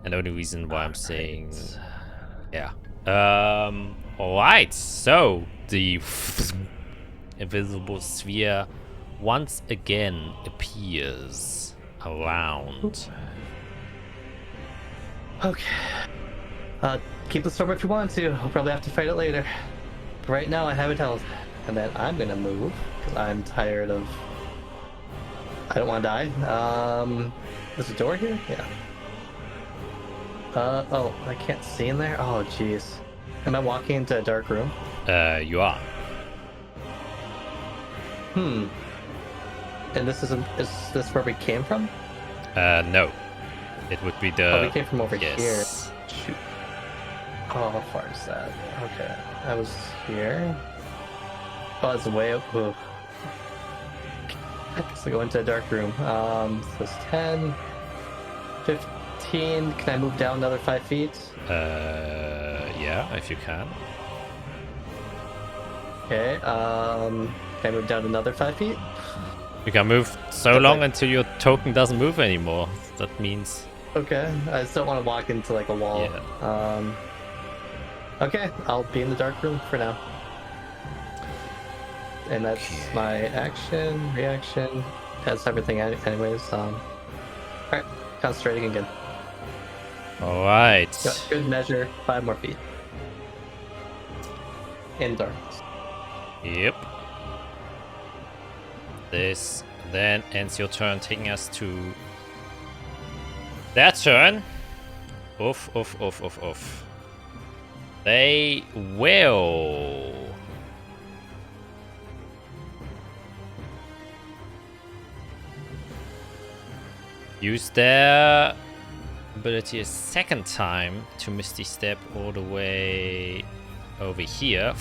S1: And the only reason why I'm saying... Yeah. Alright, so the invisible sphere once again appears around.
S3: Okay. Keep the storm if you want to. I'll probably have to fight it later. But right now I have it held. And then I'm gonna move, because I'm tired of... I don't want to die. There's a door here? Yeah. Oh, I can't see in there? Oh, jeez. Am I walking into a dark room?
S1: You are.
S3: And this is this where we came from?
S1: No. It would be the...
S3: Oh, we came from over
S1: yes.
S3: here. Shoot. Oh, how far is that? Okay. I was here. Oh, it's way up. Ugh. So go into a dark room. So it's 10, 15. Can I move down another 5 feet?
S1: Yeah, if you can.
S3: Okay. Can I move down another 5 feet?
S1: You can move so long until your token doesn't move anymore. That means...
S3: Okay. I just don't want to walk into like a wall.
S1: Yeah.
S3: Okay, I'll be in the dark room for now. And that's my action, reaction. That's everything anyways. Alright, concentrating again.
S1: Alright.
S3: Got good measure, 5 more feet. In darkness.
S1: Yep. This then ends your turn, taking us to their turn. Oof, oof, oof, oof, oof. They will... use their ability a second time to Misty Step all the way over here.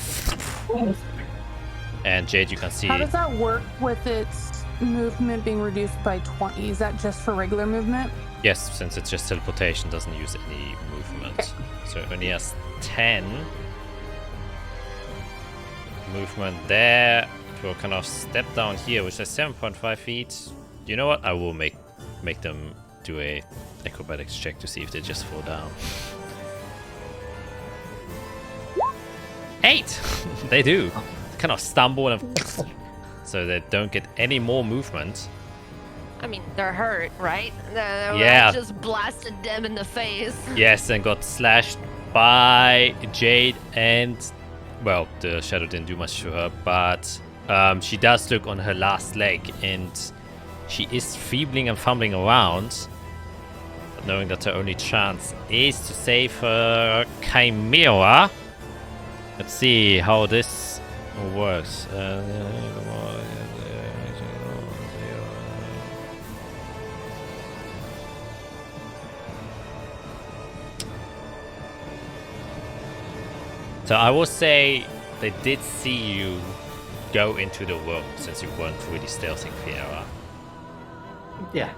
S1: And Jade, you can see...
S2: How does that work with its movement being reduced by 20? Is that just for regular movement?
S1: Yes, since it's just teleportation, doesn't use any movement.
S2: Okay.
S1: So it only has 10 movement there. It will kind of step down here, which is 7.5 feet. You know what? I will make them do a acrobatics check to see if they just fall down. 8! They do. Kind of stumble and so they don't get any more movement.
S4: I mean, they're hurt, right?
S1: Yeah.
S4: Just blasted them in the face.
S1: Yes, and got slashed by Jade, and well, the shadow didn't do much to her, but she does look on her last leg, and she is feebling and fumbling around, but knowing that her only chance is to save her Chimera. Let's see how this works. So I will say they did see you go into the room since you weren't really stealthing Fiera.
S3: Yeah.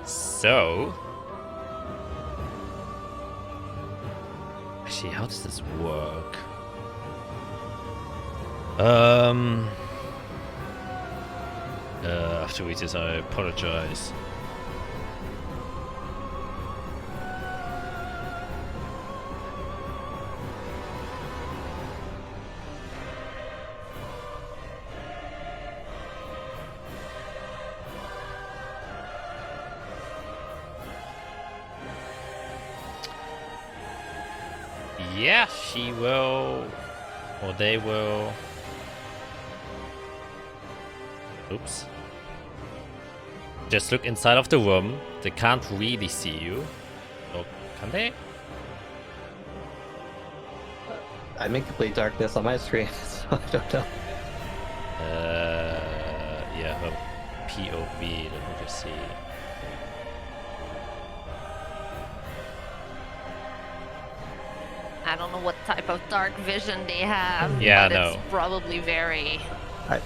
S1: So... actually, how does this work? After we just, I apologize. Yeah, she will, or they will. Oops. Just look inside of the room. They can't really see you. Or can they?
S3: I'm in complete darkness on my screen, so I don't know.
S1: Yeah, her POV, let me just see.
S4: I don't know what type of dark vision they have.
S1: Yeah,
S4: but
S1: no.
S4: It's probably very.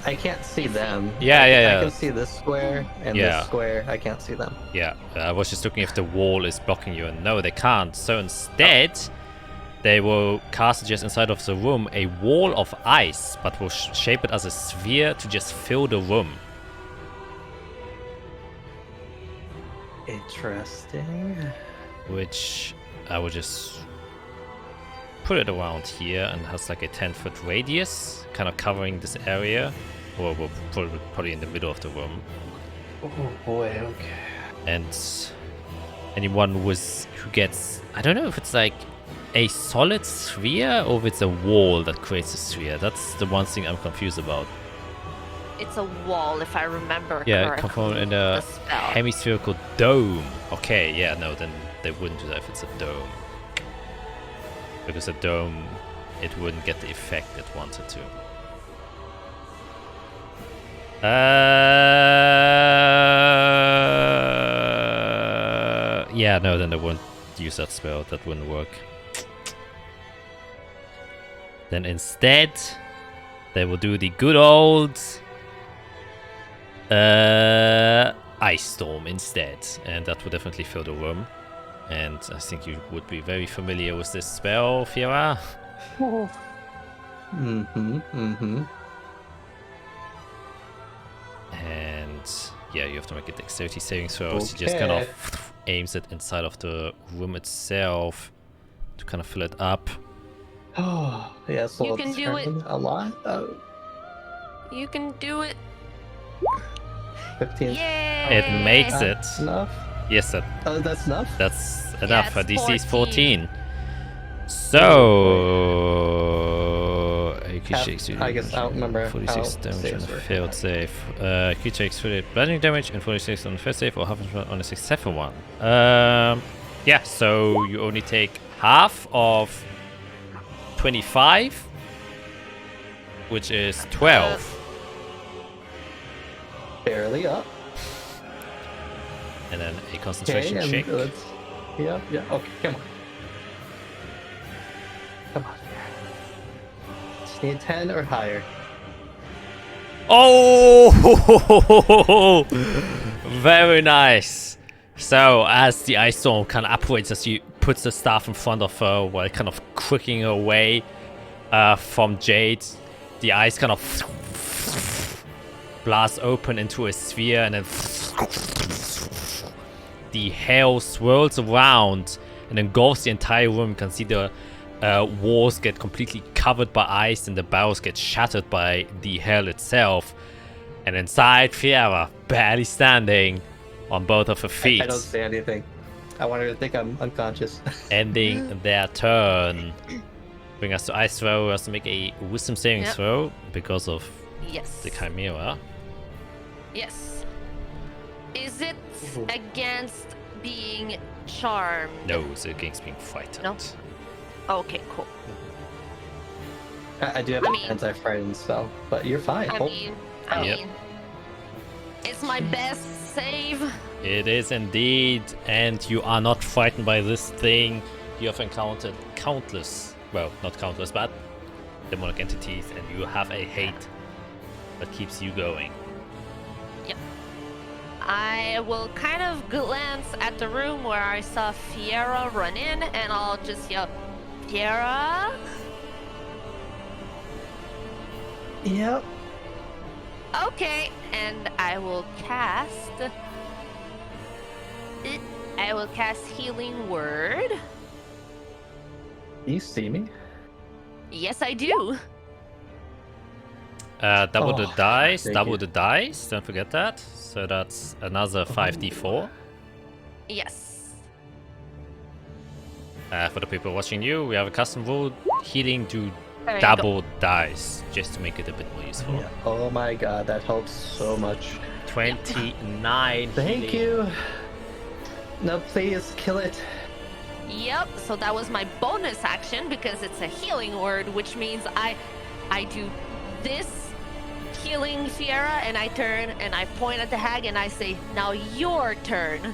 S3: I can't see them.
S1: Yeah, yeah.
S3: I can see this square and
S1: Yeah.
S3: this square. I can't see them.
S1: Yeah, I was just looking if the wall is blocking you, and no, they can't. So instead, they will cast just inside of the room a wall of ice, but will shape it as a sphere to just fill the room.
S3: Interesting.
S1: Which I will just put it around here and has like a 10-foot radius, kind of covering this area, or we'll put it probably in the middle of the room.
S3: Oh boy, okay.
S1: And anyone who gets, I don't know if it's like a solid sphere or if it's a wall that creates a sphere. That's the one thing I'm confused about.
S4: It's a wall, if I remember
S1: Yeah, it
S4: correctly.
S1: comes from in
S4: the
S1: a
S4: spell.
S1: hemispherical dome. Okay, yeah, no, then they wouldn't do that if it's a dome. Because a dome, it wouldn't get the effect it wanted to. Yeah, no, then they won't use that spell. That wouldn't work. Then instead, they will do the good old Ice Storm instead. And that would definitely fill the room. And I think you would be very familiar with this spell, Fiora.
S2: Oh,
S3: Mm-hmm.
S1: And yeah, you have to make a dexterity saving throw. So you just kind of aims it inside of the room itself to kind of fill it up.
S3: Oh, yeah, so
S4: You can do it.
S3: a lot.
S4: You can do it.
S3: 15.
S4: Yay!
S1: It makes it.
S3: That's enough.
S1: Yes,
S3: That's enough.
S1: that's enough.
S4: it's
S1: DC is
S4: 14.
S1: 14. So
S3: I guess I don't remember
S1: 46
S3: how
S1: damage on
S3: saves
S1: a
S3: work.
S1: failed save. Q takes 30 bludgeoning damage and 46 on the first save, or half on a successful one. Yeah, so you only take half of 25, which is 12.
S3: Barely up.
S1: And then a concentration
S3: Okay,
S1: check.
S3: and yeah. Okay, come on. Come on. Just need 10 or higher.
S1: Oh, very nice. So as the ice storm kind of operates, as you put the staff in front of her while kind of crooking away from Jade, the ice kind of blasts open into a sphere, and then the hail swirls around and engulfs the entire room. You can see the walls get completely covered by ice, and the barrels get shattered by the hail itself. And inside, Fiora, barely standing on both of her feet,
S3: I don't say anything. I want her to think I'm unconscious.
S1: ending their turn. Bring us to Ice Throw. We have to make a Wisdom saving
S4: Yep.
S1: throw because of
S4: Yes.
S1: the Chimera.
S4: Yes. Is it
S3: Ooh.
S4: against being charmed?
S1: No, it's against being frightened.
S4: No. Okay, cool.
S3: I do have
S4: I
S3: an
S4: mean-
S3: anti-frightened spell, but you're fine.
S4: I mean,
S1: Yep.
S4: it's my best save.
S1: It is indeed, and you are not frightened by this thing. You have encountered countless, well, not countless, but demonic entities, and you have a hate that keeps you going.
S4: I will kind of glance at the room where I saw Fiora run in, and I'll just yell, Fiora?
S3: Yep.
S4: Okay, and I will cast. Healing Word.
S3: You see me?
S4: Yes, I do.
S1: Double the
S3: Oh,
S1: dice,
S3: thank
S1: double
S3: you.
S1: the dice, don't forget that. So that's another 5d4.
S4: Yes.
S1: For the people watching you, we have a custom rule, healing to
S4: There you go.
S1: double dice, just to make it a bit more useful.
S3: Yeah. Oh my god, that helps so much.
S1: 29
S3: Thank
S1: healing.
S3: you. No, please kill it.
S4: Yep. So that was my bonus action because it's a healing word, which means I do this healing Fiora, and I turn and I point at the hag and I say, "Now your turn,"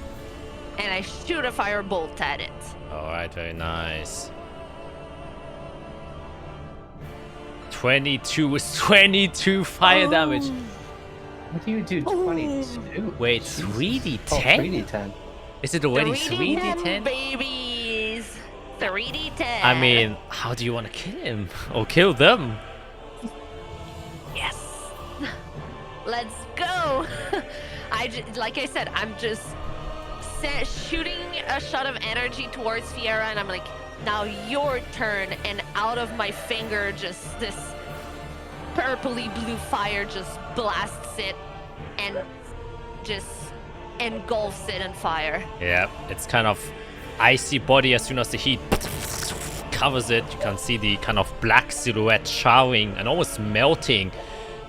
S4: and I shoot a firebolt at it.
S1: Alright, very nice. 22 with 22 fire damage.
S3: What do you do? 22?
S1: Wait,
S3: Jesus.
S1: 3d10?
S3: Oh, 3d10.
S1: Is it already
S4: 3d10,
S1: 3d10?
S4: babies. 3d10.
S1: I mean, how do you want to kill him? Or kill them?
S4: Yes. Let's go. Like I said, I'm just shooting a shot of energy towards Fiera, and I'm like, now your turn. And out of my finger, just this purpley blue fire just blasts it and just engulfs it in fire.
S1: Yeah, it's kind of icy body. As soon as the heat covers it, you can see the kind of black silhouette showering and almost melting.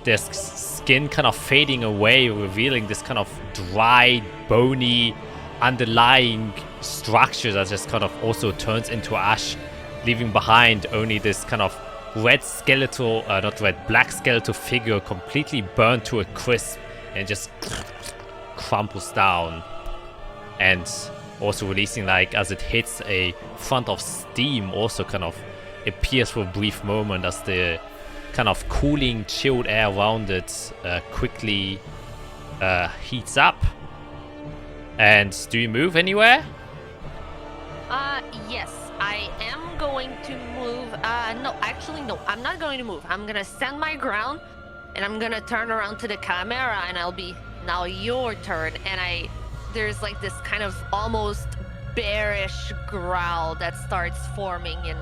S1: There's skin kind of fading away, revealing this kind of dry, bony, underlying structure that just kind of also turns into ash, leaving behind only this kind of black skeletal figure completely burned to a crisp and just crumples down, and also releasing, like, as it hits a front of steam, also kind of appears for a brief moment as the kind of cooling, chilled air around it quickly heats up. And do you move anywhere?
S4: Yes, I am going to move. No, actually, no, I'm not going to move. I'm gonna stand my ground, and I'm gonna turn around to the camera, and I'll be, now your turn. And there's like this kind of almost bearish growl that starts forming in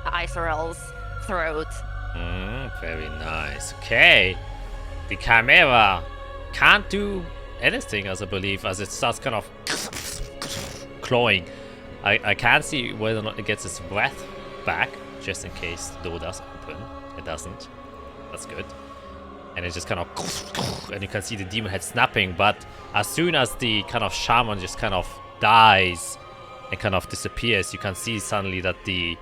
S4: Isorel's throat.
S1: Very nice. Okay. The Chimera can't do anything, as I believe, as it starts kind of clawing. I can't see whether or not it gets its breath back, just in case the door does open. It doesn't. That's good. And it just kind of, and you can see the demon head snapping, but as soon as the kind of shaman just kind of dies and kind of disappears, you can see suddenly that the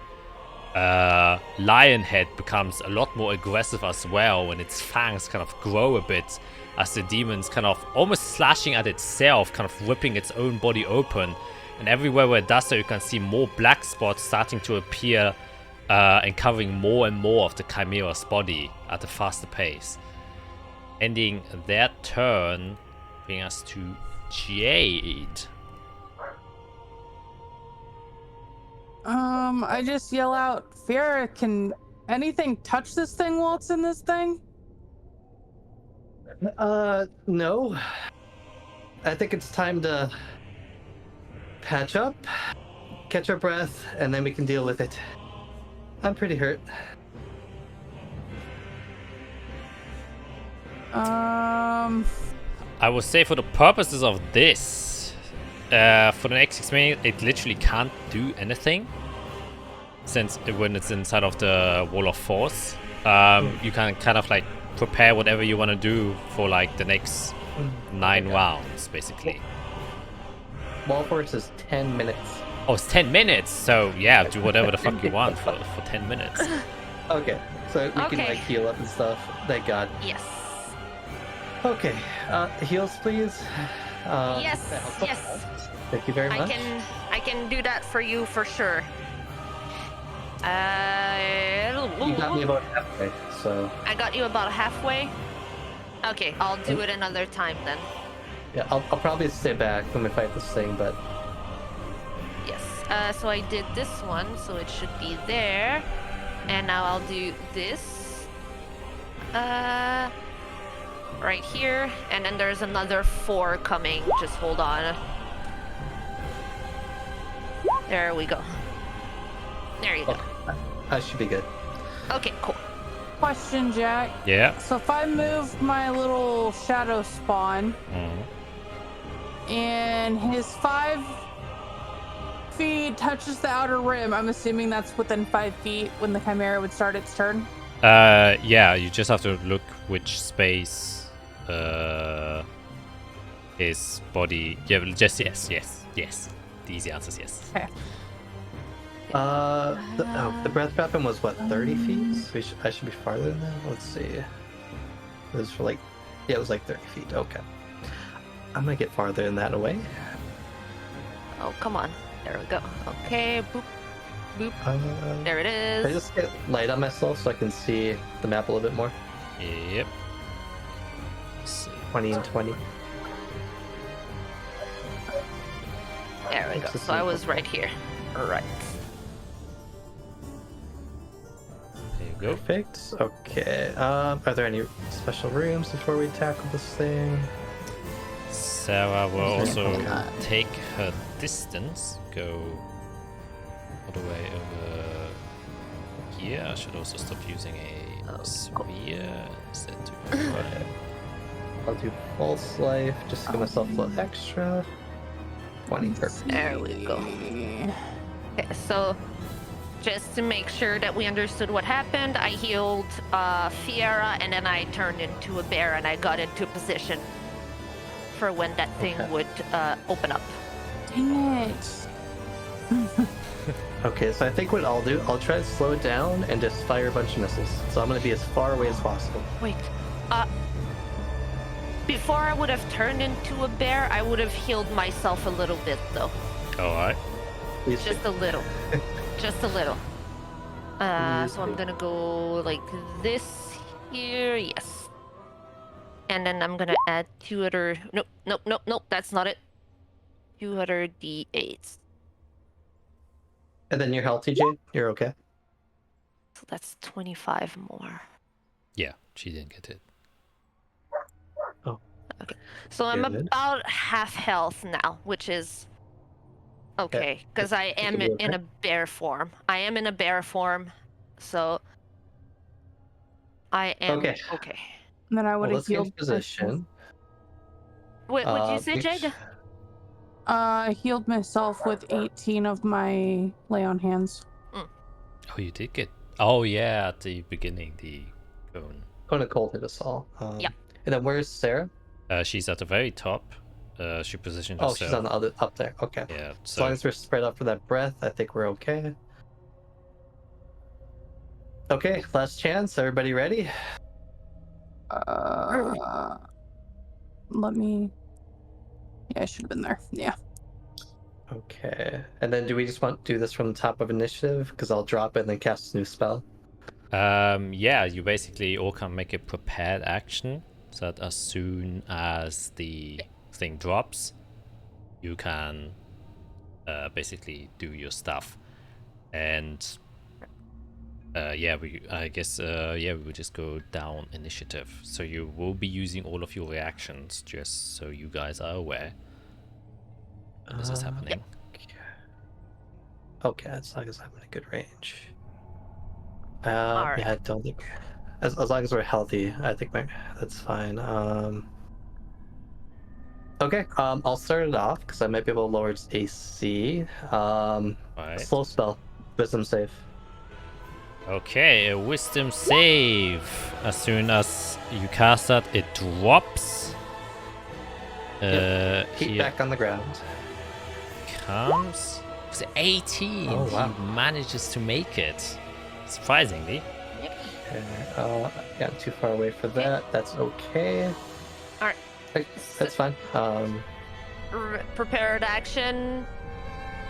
S1: lion head becomes a lot more aggressive as well, and its fangs kind of grow a bit as the demon's kind of almost slashing at itself, kind of ripping its own body open. And everywhere where it does so, you can see more black spots starting to appear and covering more and more of the Chimera's body at a faster pace. Ending their turn, bringing us to Jade.
S2: I just yell out, Fiera, can anything touch this thing while it's in this thing?
S3: No. I think it's time to patch up, catch our breath, and then we can deal with it. I'm pretty hurt.
S1: I would say for the purposes of this, for the next 6 minutes, it literally can't do anything. Since when it's inside of the Wall of Force, you can kind of like prepare whatever you want to do for like the next 9 rounds, basically.
S3: Wall Force is 10 minutes.
S1: Oh, it's 10 minutes, so yeah, do whatever the fuck you want for 10 minutes.
S3: Okay, so we can
S4: Okay.
S3: like heal up and stuff. Thank God.
S4: Yes.
S3: Okay, heals please.
S4: Yes,
S3: helps.
S4: yes.
S3: Thank you very much.
S4: I can do that for you for sure.
S3: You got me about halfway, so
S4: I got you about halfway. Okay, I'll do it another time then.
S3: yeah, I'll probably stay back when we fight this thing, but
S4: Yes. So I did this one, so it should be there. And now I'll do this. Right here. And then there's another 4 coming. Just hold on. There we go. There you go.
S3: okay, I should be good.
S4: Okay, cool.
S2: Question, Jack.
S1: Yeah.
S2: So if I move my little shadow spawn and his 5 feet touches the outer rim, I'm assuming that's within 5 feet when the Chimera would start its turn?
S1: Yeah, you just have to look which space his body. Yeah, just yes. The easy answer is yes.
S2: Okay.
S3: The breath weapon was what, 30 feet? So I should be farther than that. Let's see. It was for like, yeah, it was like 30 feet. Okay, I'm gonna get farther than that away.
S4: Oh, come on. There we go. Okay, boop. Boop.
S3: Uh,
S4: There it
S3: Can I
S4: is.
S3: just get light on myself so I can see the map a little bit more?
S1: Yep. So,
S3: 20 and 20.
S4: There we go.
S3: This
S4: So I
S3: is
S4: was right here. Right.
S1: there you go.
S3: Perfect. Okay. Are there any special rooms before we tackle this thing?
S1: Sarah will
S2: Yeah,
S1: also
S2: God.
S1: take her distance, go all the way over here. I should also stop using a sphere instead to
S3: Okay. I'll do false life, just to give myself a little extra. 20 perfect.
S4: There we go. Okay, so just to make sure that we understood what happened, I healed Fiera and then I turned into a bear and I got into position for when that thing
S3: Okay.
S4: would open up.
S2: Dang it.
S3: Okay, so I think what I'll do, I'll try to slow it down and just fire a bunch of missiles. So I'm gonna be as far away as possible.
S4: Wait, before I would have turned into a bear, I would have healed myself a little bit though.
S1: Alright.
S3: Please
S4: Just a little. Just a little. So I'm gonna go like this here, yes. And then I'm gonna add 2 other, nope, that's not it. 2 other D8s.
S3: And then you're healthy, Jade? You're okay?
S4: So that's 25 more.
S1: Yeah, she didn't get it.
S4: So I'm
S3: Good.
S4: about half health now, which is okay, because I am
S3: can be
S4: in
S3: okay.
S4: a bear form. I am in a bear form, so I am
S3: Okay.
S4: okay.
S2: And then I would
S3: Well,
S2: have
S3: let's get
S2: healed
S3: into position.
S4: Wait, what'd you say,
S3: make
S4: Jade?
S2: I healed myself with 18 of my lay on hands.
S1: Oh, you did get. Oh, yeah, at the beginning, the cone.
S3: Gonna cold hit us all.
S4: Yep.
S3: And then where's Sarah?
S1: She's at the very top. She positioned
S3: Oh,
S1: herself.
S3: she's on the other up there. Okay.
S1: Yeah,
S3: As long
S1: so
S3: as we're spread out for that breath, I think we're okay. Okay, last chance. Everybody ready?
S2: Let me. Yeah, I should have been there. Yeah.
S3: Okay. And then do we just want to do this from the top of initiative? Because I'll drop it and then cast a new spell.
S1: yeah, you basically all can make a prepared action so that as soon as the thing drops, you can basically do your stuff. And yeah, I guess we will just go down initiative. So you will be using all of your reactions, just so you guys are aware. This is happening.
S3: Okay, as long as I'm in a good range.
S4: Alright.
S3: Yeah, I don't think. As long as we're healthy, I think that's fine. Okay, I'll start it off because I might be able to lower its AC.
S1: Right.
S3: Slow spell, wisdom save.
S1: Okay, a wisdom save. As soon as you cast that, it drops.
S3: Keep
S1: Here
S3: back on the ground.
S1: comes. It's 18.
S3: Oh, wow.
S1: He manages to make it. Surprisingly.
S3: Okay, yeah, I'm too far away for that. That's okay.
S4: Alright.
S3: That's fine.
S4: Prepared action.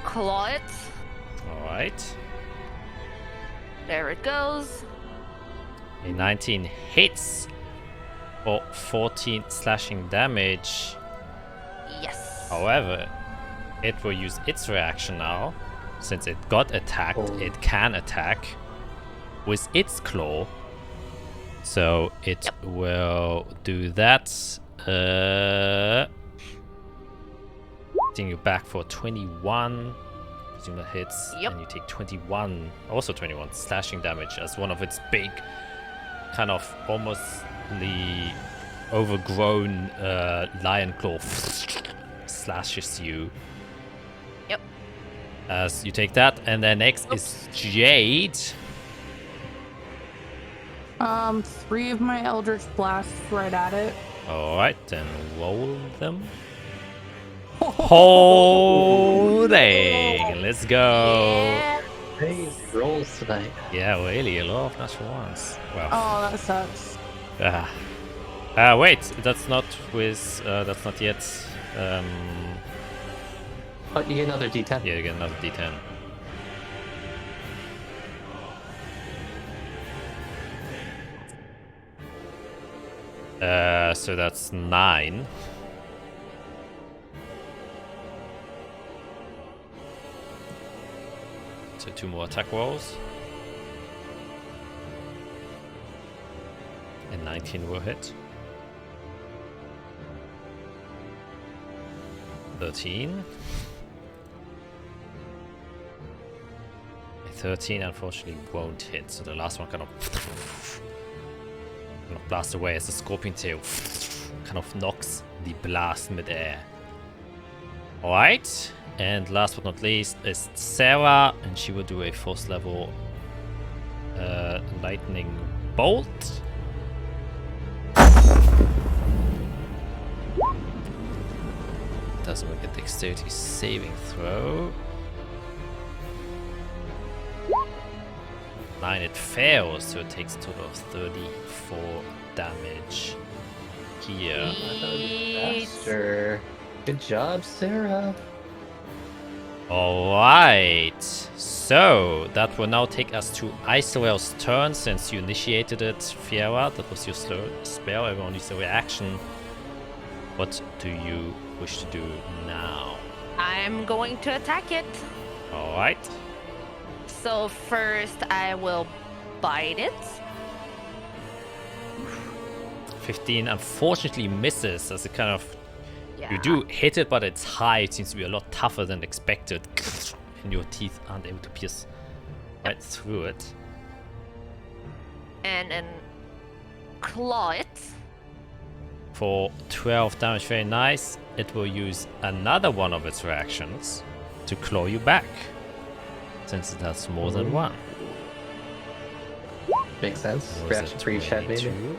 S4: Claw it.
S1: Alright.
S4: There it goes.
S1: A 19 hits for 14 slashing damage.
S4: Yes.
S1: However, it will use its reaction now. Since it got attacked,
S3: Oh.
S1: it can attack with its claw. So it will do that. Getting you back for 21. Presume that hits.
S4: Yep.
S1: And you take 21, also 21 slashing damage as one of its big, kind of almost the overgrown lion claw slashes you.
S4: Yep.
S1: As you take that, and then next is Jade.
S2: 3 of my Eldritch Blasts right at it.
S1: Alright, then roll them. Holding! Let's go!
S4: Yeah.
S3: Crazy rolls tonight.
S1: Yeah, really, a lot of natural ones. Wow.
S2: Oh, that sucks.
S1: Wait, that's not with, that's not yet,
S3: Oh, you get another D10.
S1: yeah, you get another D10. So that's 9. So 2 more attack rolls. And 19 will hit. 13. A 13 unfortunately won't hit, so the last one kind of blasts away as the scorpion tail kind of knocks the blast mid-air. Alright, and last but not least is Sarah, and she will do a 4th level lightning bolt. Doesn't make a dexterity saving throw. 9, it fails, so it takes a total of 34 damage here.
S3: Faster. Good job, Sarah.
S1: Alright, so that will now take us to Isolel's turn since you initiated it, Fiera. That was your spell, everyone needs a reaction. What do you wish to do now?
S4: I'm going to attack it.
S1: Alright.
S4: So first I will bite it.
S1: 15 unfortunately misses as it kind of...
S4: Yeah.
S1: You do hit it, but it's high. It seems to be a lot tougher than expected. And your teeth aren't able to pierce right through it.
S4: And then claw it.
S1: For 12 damage, very nice. It will use another one of its reactions to claw you back, since it has more than one.
S3: Makes sense.
S1: What was
S3: Reaction
S1: it,
S3: 3 chat, maybe.
S1: 22?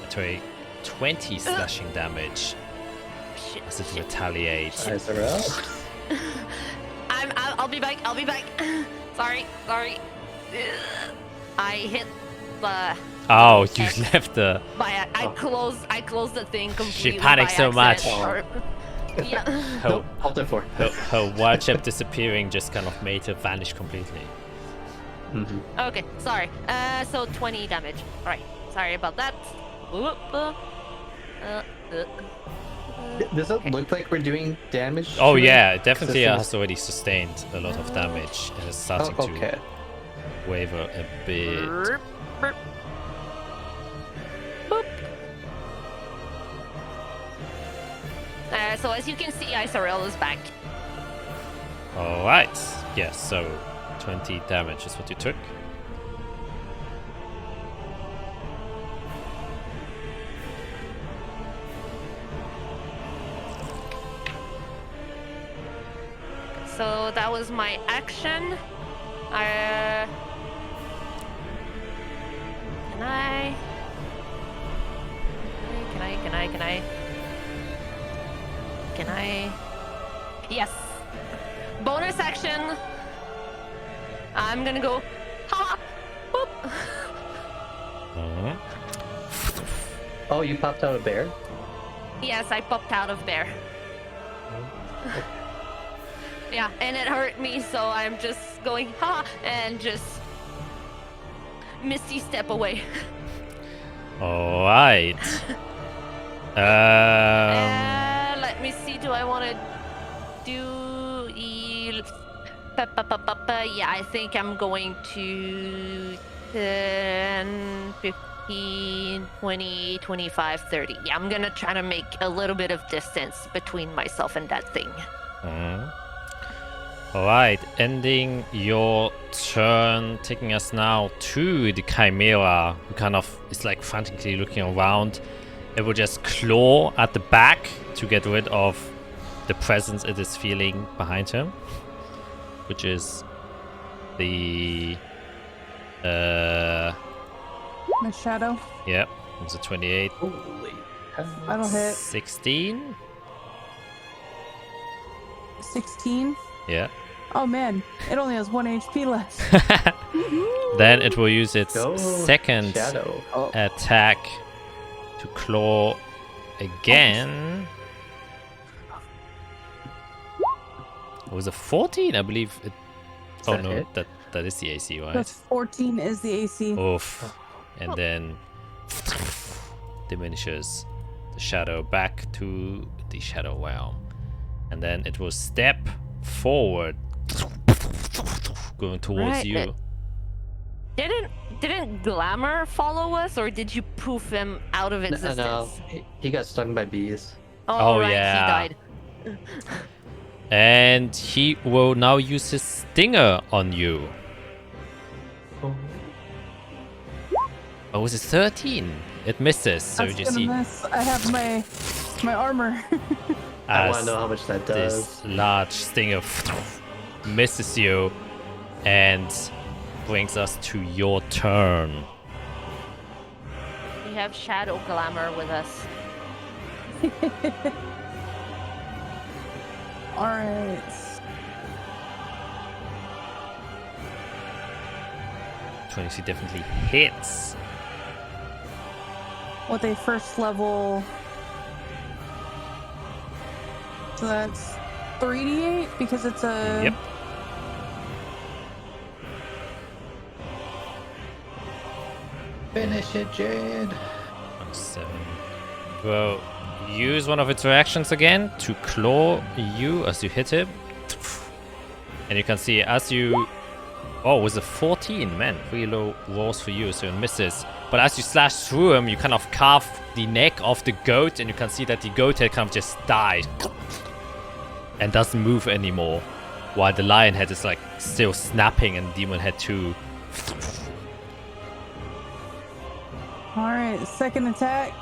S1: To a 20 slashing damage
S4: Shit.
S1: as it retaliates.
S3: Azrael.
S4: I'll be back. I'll be back. Sorry. I hit the.
S1: Oh, you left the...
S4: I closed the thing completely.
S1: She panicked
S4: by
S1: so much.
S4: accident, yeah.
S3: Nope, Alt F4.
S1: Her wild shape disappearing just kind of made her vanish completely.
S4: Okay, sorry. So 20 damage. Alright, sorry about that.
S3: Does it look like we're doing damage?
S1: Oh
S3: to it?
S1: yeah, it definitely
S3: System-
S1: has already sustained a lot of damage and is starting
S3: Oh, okay.
S1: to waver a bit.
S4: Boop. So as you can see, Isarel is back.
S1: Alright, yes, so 20 damage is what you took.
S4: So that was my action. Can I? Yes. Bonus action. I'm gonna go. Ha! Boop.
S3: Oh, you popped out a bear?
S4: Yes, I popped out of bear. Yeah, and it hurt me, so I'm just going ha and just misty step away.
S1: Alright.
S4: Let me see, do I want to do... Yeah, I think I'm going to 10, 15, 20, 25, 30. Yeah, I'm going to try to make a little bit of distance between myself and that thing.
S1: Alright, ending your turn, taking us now to the Chimera, who kind of is like frantically looking around. It will just claw at the back to get rid of the presence it is feeling behind him, which is the
S2: My shadow.
S1: yeah, it's a 28.
S3: Holy hell.
S2: That'll hit.
S1: 16.
S2: 16.
S1: Yeah.
S2: Oh man, it only has 1 HP left.
S1: Then it will use its
S3: Go
S1: second
S3: Shadow. Oh,
S1: attack to claw again. It was a 14, I believe. Oh
S3: that
S1: no,
S3: hit?
S1: that is the AC, right?
S2: The 14 is the AC.
S1: Oof. And then diminishes the shadow back to the shadow realm. And then it will step forward, going towards
S4: Right,
S1: you.
S4: Didn't Glamour follow us, or did you poof him out of existence?
S3: No, he got stung by bees.
S1: Oh,
S4: right,
S1: yeah.
S4: he died.
S1: And he will now use his stinger on you. Oh, is it 13? It misses, so
S2: That's
S1: you
S2: gonna
S1: see
S2: miss. I have my armor.
S3: I want
S1: as
S3: to know how much that does.
S1: this large stinger misses you and brings us to your turn.
S4: We have Shadow Glamour with us.
S2: Alright.
S1: Twenty definitely hits.
S2: With a first level. So that's 3d8 because it's a.
S1: Yep.
S3: Finish it, Jade.
S1: 7. Will use one of its reactions again to claw you as you hit him. And you can see as you... Oh, it was a 14, man. Really low rolls for you, so it misses. But as you slash through him, you kind of carve the neck of the goat, and you can see that the goat head kind of just died. And doesn't move anymore. While the lion head is like still snapping, and demon head too.
S2: Alright, second attack.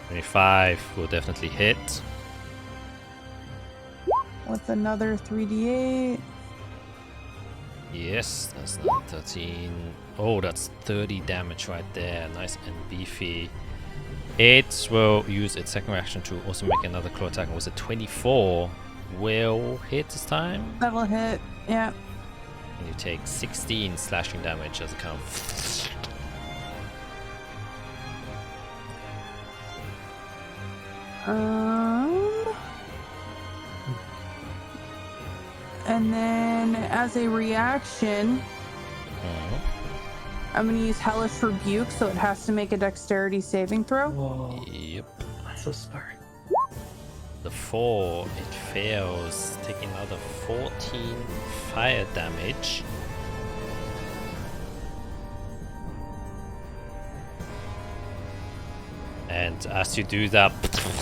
S1: 25 will definitely hit.
S2: With another 3d8.
S1: Yes, that's not 13. Oh, that's 30 damage right there. Nice and beefy. It will use its second reaction to also make another claw attack. And was it 24? Will hit this time.
S2: That'll hit. Yeah.
S1: And you take 16 slashing damage as a kind of...
S2: And then as a reaction, I'm gonna use Hellish Rebuke, so it has to make a dexterity saving throw.
S3: Whoa,
S1: Yep.
S3: that's so smart.
S1: The 4, it fails, taking another 14 fire damage. And as you do that,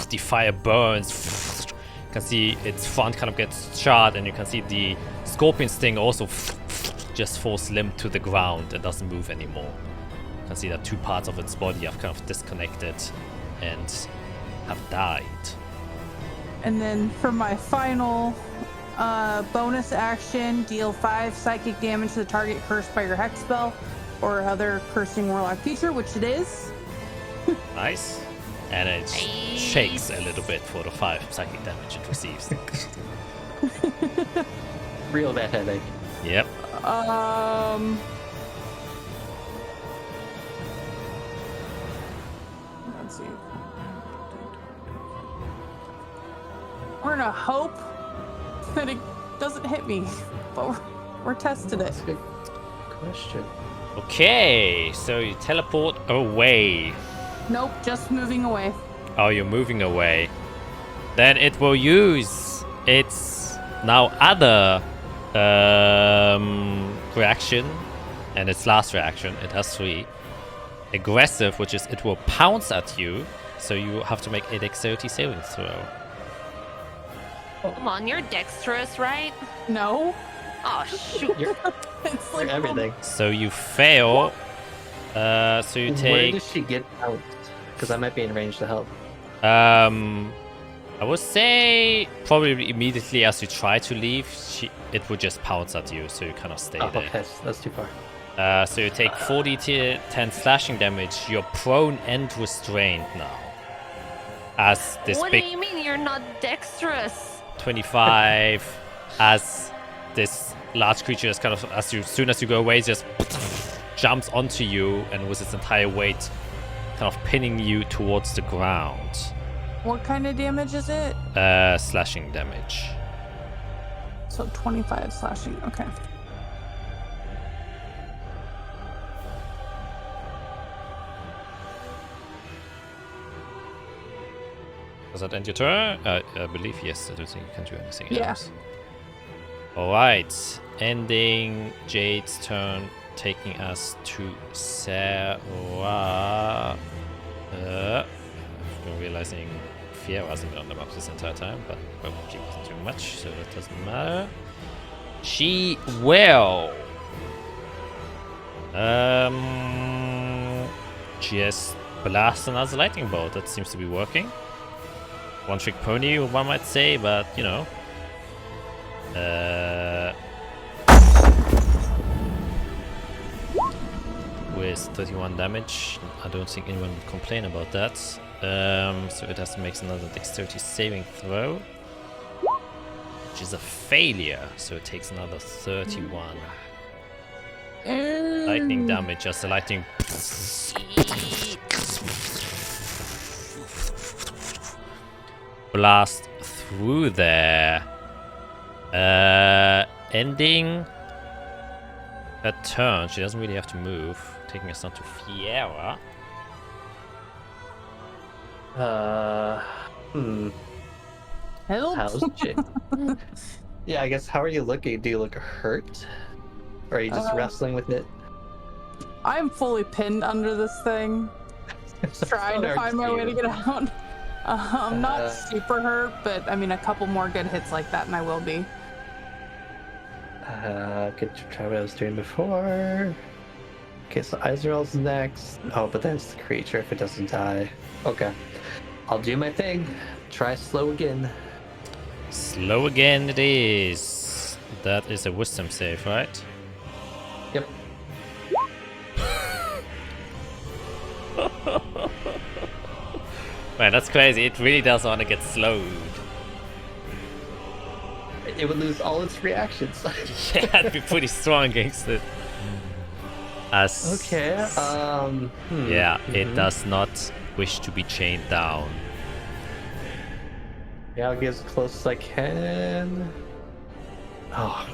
S1: the fire burns. You can see its front kind of gets charred, and you can see the scorpion sting also just falls limp to the ground and doesn't move anymore. You can see that 2 parts of its body have kind of disconnected and have died.
S2: And then for my final bonus action, deal 5 psychic damage to the target cursed by your hex spell or other cursing warlock feature, which it is.
S1: Nice. And it shakes a little bit for the 5 psychic damage it receives.
S3: Real bad headache.
S1: Yep.
S2: Let's see. We're gonna hope that it doesn't hit me, but we're testing it.
S3: That's a good question.
S1: Okay, so you teleport away.
S2: Nope, just moving away.
S1: Oh, you're moving away. Then it will use its now other reaction and its last reaction. It has 3. Aggressive, which is it will pounce at you, so you have to make a dexterity saving throw.
S4: Come on, you're dexterous, right?
S2: No.
S4: Oh, shoot.
S2: It's like
S3: Everything.
S1: So you fail. So you
S3: Where
S1: take.
S3: does she get out? Because I might be in range to help.
S1: I would say probably immediately as you try to leave, it would just pounce at you, so you kind of stay
S3: Oh,
S1: there.
S3: okay, that's too far.
S1: So you take 40 to 10 slashing damage. You're prone and restrained now. As this
S4: What
S1: big
S4: do you mean you're not dexterous?
S1: 25, as this large creature is kind of, soon as you go away, just jumps onto you and with its entire weight kind of pinning you towards the ground.
S2: What kind of damage is it?
S1: Slashing damage.
S2: So 25 slashing. Okay.
S1: Does that end your turn? I believe yes. I don't think you can do anything
S2: Yeah.
S1: else. Alright. Ending Jade's turn, taking us to Sarah. I'm realizing Fiera hasn't been on the map this entire time, but well, she wasn't doing much, so that doesn't matter. She will just blast another lightning bolt. That seems to be working. One trick pony, one might say, but you know. With 31 damage, I don't think anyone would complain about that. So it has to make another dexterity saving throw, which is a failure. So it takes another 31 lightning damage. Just the lightning blast through there, ending her turn. She doesn't really have to move, taking us down to Fiera.
S2: Help.
S3: How's Jade? Yeah, I guess. How are you looking? Do you look hurt, or are you just wrestling with it?
S2: I'm fully pinned under this thing, trying to find my way to get out. I'm not super hurt, but I mean, a couple more good hits like that, and I will be.
S3: Could try what I was doing before. Okay, so Izrael's next. Oh, but then it's the creature if it doesn't die. Okay. I'll do my thing. Try slow again.
S1: Slow again it is. That is a wisdom save, right?
S3: Yep.
S1: Man, that's crazy. It really does want to get slowed.
S3: It would lose all its reactions.
S1: Yeah, it'd be pretty strong against it.
S3: Okay.
S1: Yeah, it does not wish to be chained down.
S3: Yeah, I'll get as close as I can. Oh,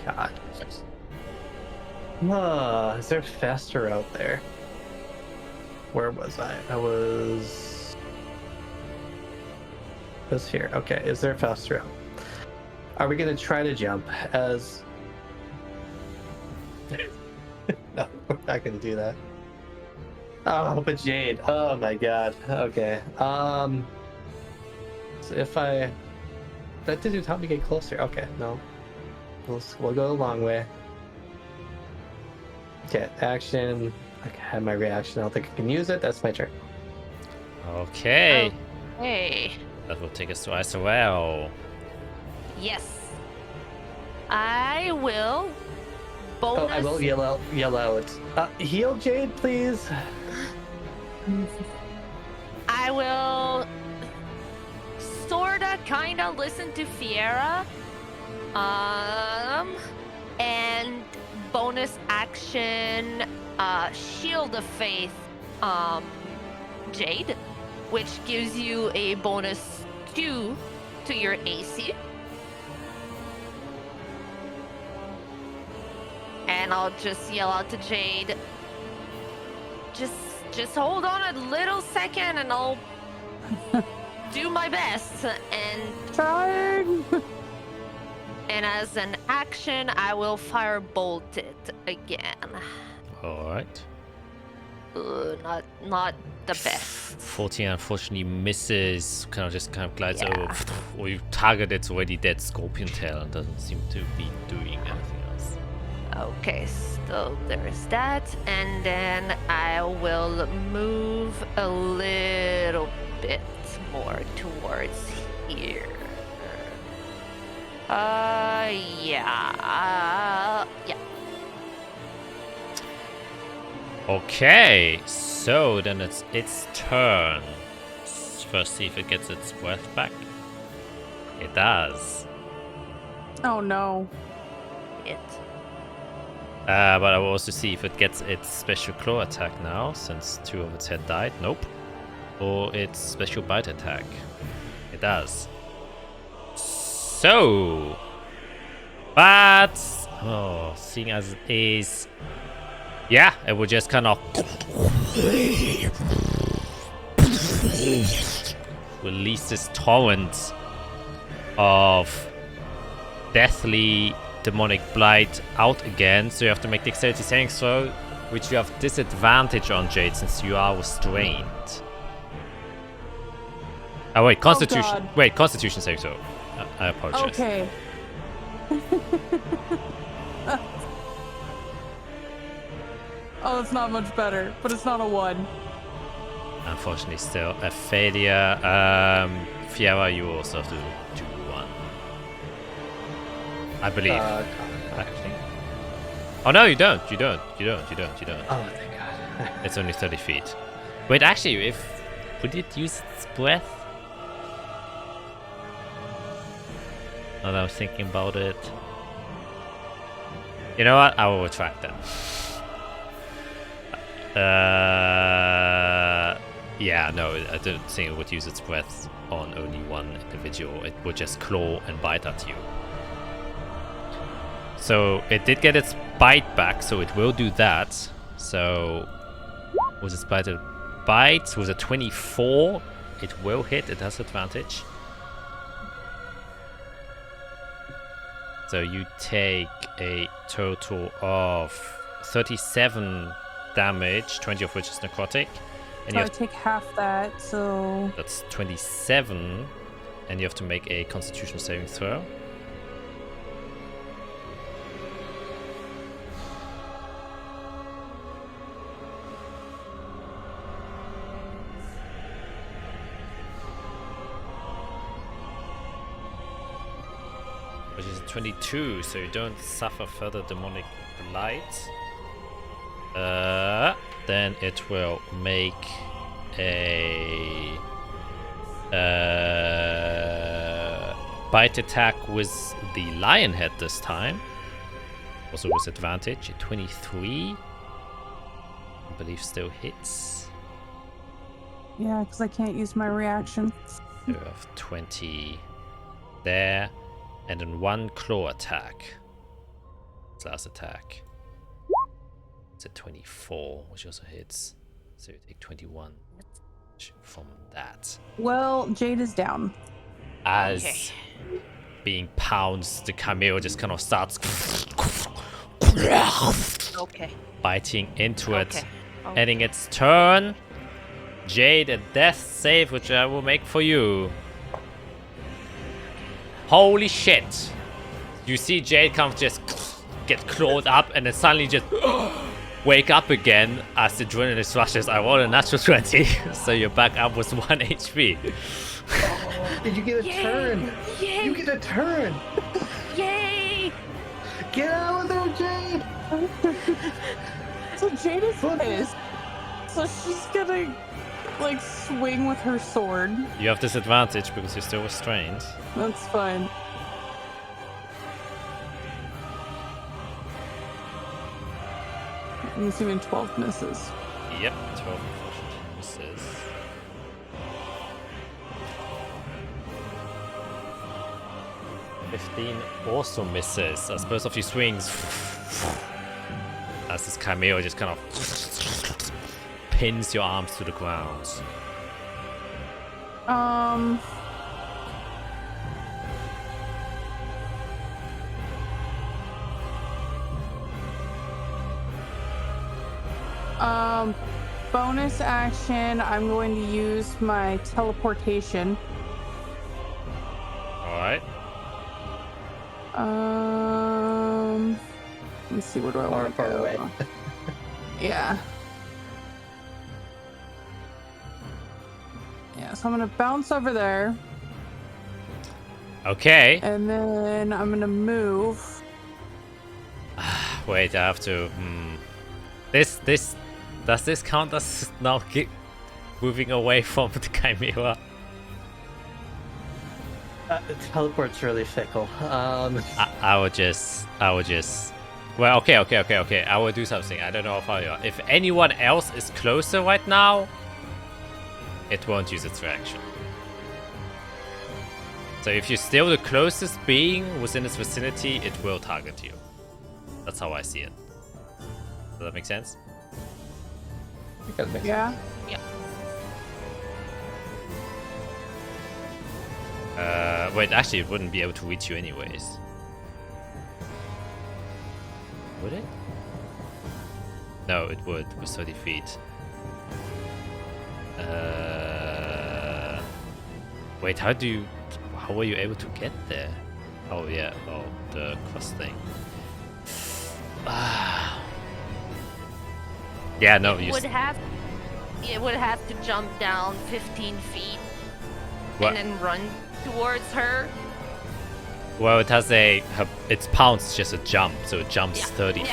S3: God. Is there faster out there? Where was I? I was here. Okay, is there faster out? Are we gonna try to jump as... No, we're not gonna do that. Oh, but Jade. Oh my God. Okay. So if I... That didn't help me get closer. Okay, no. We'll go the long way. Okay, action. Okay, I have my reaction. I don't think I can use it. That's my turn.
S1: Okay.
S4: Hey.
S1: That will take us to Izrael.
S4: Yes. I will bonus.
S3: Oh, I will yell out. Heal Jade, please.
S4: I will sorta kinda listen to Fiera. And bonus action Shield of Faith Jade, which gives you a bonus 2 to your AC. And I'll just yell out to Jade, just hold on a little second and I'll do my best. And
S2: Trying.
S4: And as an action, I will firebolt it again.
S1: Alright.
S4: Not the best.
S1: 14 unfortunately misses, kind of glides
S4: Yeah.
S1: over, or you target its already dead scorpion tail and doesn't seem to be doing anything else.
S4: Okay, so there's that. And then I will move a little bit more towards here. Yeah.
S1: Okay, so then it's its turn. First, see if it gets its breath back. It does.
S2: Oh no.
S1: But I will also see if it gets its special claw attack now, since 2 of its head died. Nope. Or its special bite attack. It does. So, but seeing as it is, yeah, it will just kind of release this torrent of deathly demonic blight out again. So you have to make dexterity saving throw, which you have disadvantage on, Jade, since you are restrained. Oh wait, Constitution. Wait, Constitution saving throw. I apologize.
S2: Okay. Oh, it's not much better, but it's not a 1.
S1: Unfortunately, still a failure. Fiera, you also have to do 1. I believe. Actually. Oh no, you don't. You don't.
S3: Oh, thank God.
S1: It's only 30 feet. Wait, actually, would it use its breath? Now that I was thinking about it. You know what? I will retract that. Yeah, no, I don't think it would use its breath on only one individual. It would just claw and bite at you. So it did get its bite back, so it will do that. So was its bite a bite? Was a 24? It will hit. It has advantage. So you take a total of 37 damage, 20 of which is necrotic. And
S2: So
S1: you
S2: I take half that, so...
S1: That's 27. And you have to make a Constitution saving throw. Which is a 22, so you don't suffer further demonic blight. Then it will make a bite attack with the lion head this time. Also with advantage. A 23. I believe still hits.
S2: Yeah, because I can't use my reaction.
S1: So you have 20 there. And then 1 claw attack. Its last attack. It's a 24, which also hits. So you take 21 from that.
S2: Well, Jade is down.
S1: As being pounced, the cameo just kind of starts biting into it. Ending its turn. Jade, a death save, which I will make for you. Holy shit! You see Jade kind of just get clawed up and then suddenly just wake up again as the adrenaline rushes. I rolled a natural 20, so you're back up with 1 HP.
S3: Oh, did you get a turn?
S4: Yay!
S3: You get a turn!
S4: Yay!
S3: Get out of there, Jade!
S2: So Jade is pissed. So she's gonna, like, swing with her sword.
S1: You have disadvantage because you're still restrained.
S2: That's fine. I'm assuming 12 misses.
S1: Yep, 12 unfortunately misses. Also misses as both of you swings as this cameo just kind of pins your arms to the ground.
S2: Bonus action, I'm going to use my teleportation.
S1: Alright.
S2: Let's see, where do I want to
S3: Far
S2: go?
S3: away.
S2: Yeah. Yeah, so I'm gonna bounce over there,
S1: Okay.
S2: and then I'm gonna move.
S1: Wait, I have to. Does this count as now moving away from the Chimera?
S3: Teleport's really fickle.
S1: I would just. Well, okay. I will do something. I don't know how you are. If anyone else is closer right now, it won't use its reaction. So if you're still the closest being within its vicinity, it will target you. That's how I see it. Does that make sense?
S2: Yeah.
S1: Wait, actually, it wouldn't be able to reach you anyways. Would it? No, it would. It was 30 feet. Wait, how were you able to get there? Oh yeah, the cross thing. Yeah, no,
S4: It would have to jump down 15 feet
S1: What?
S4: and then run towards her.
S1: Well, it has its pounce just a jump, so it jumps 30 feet.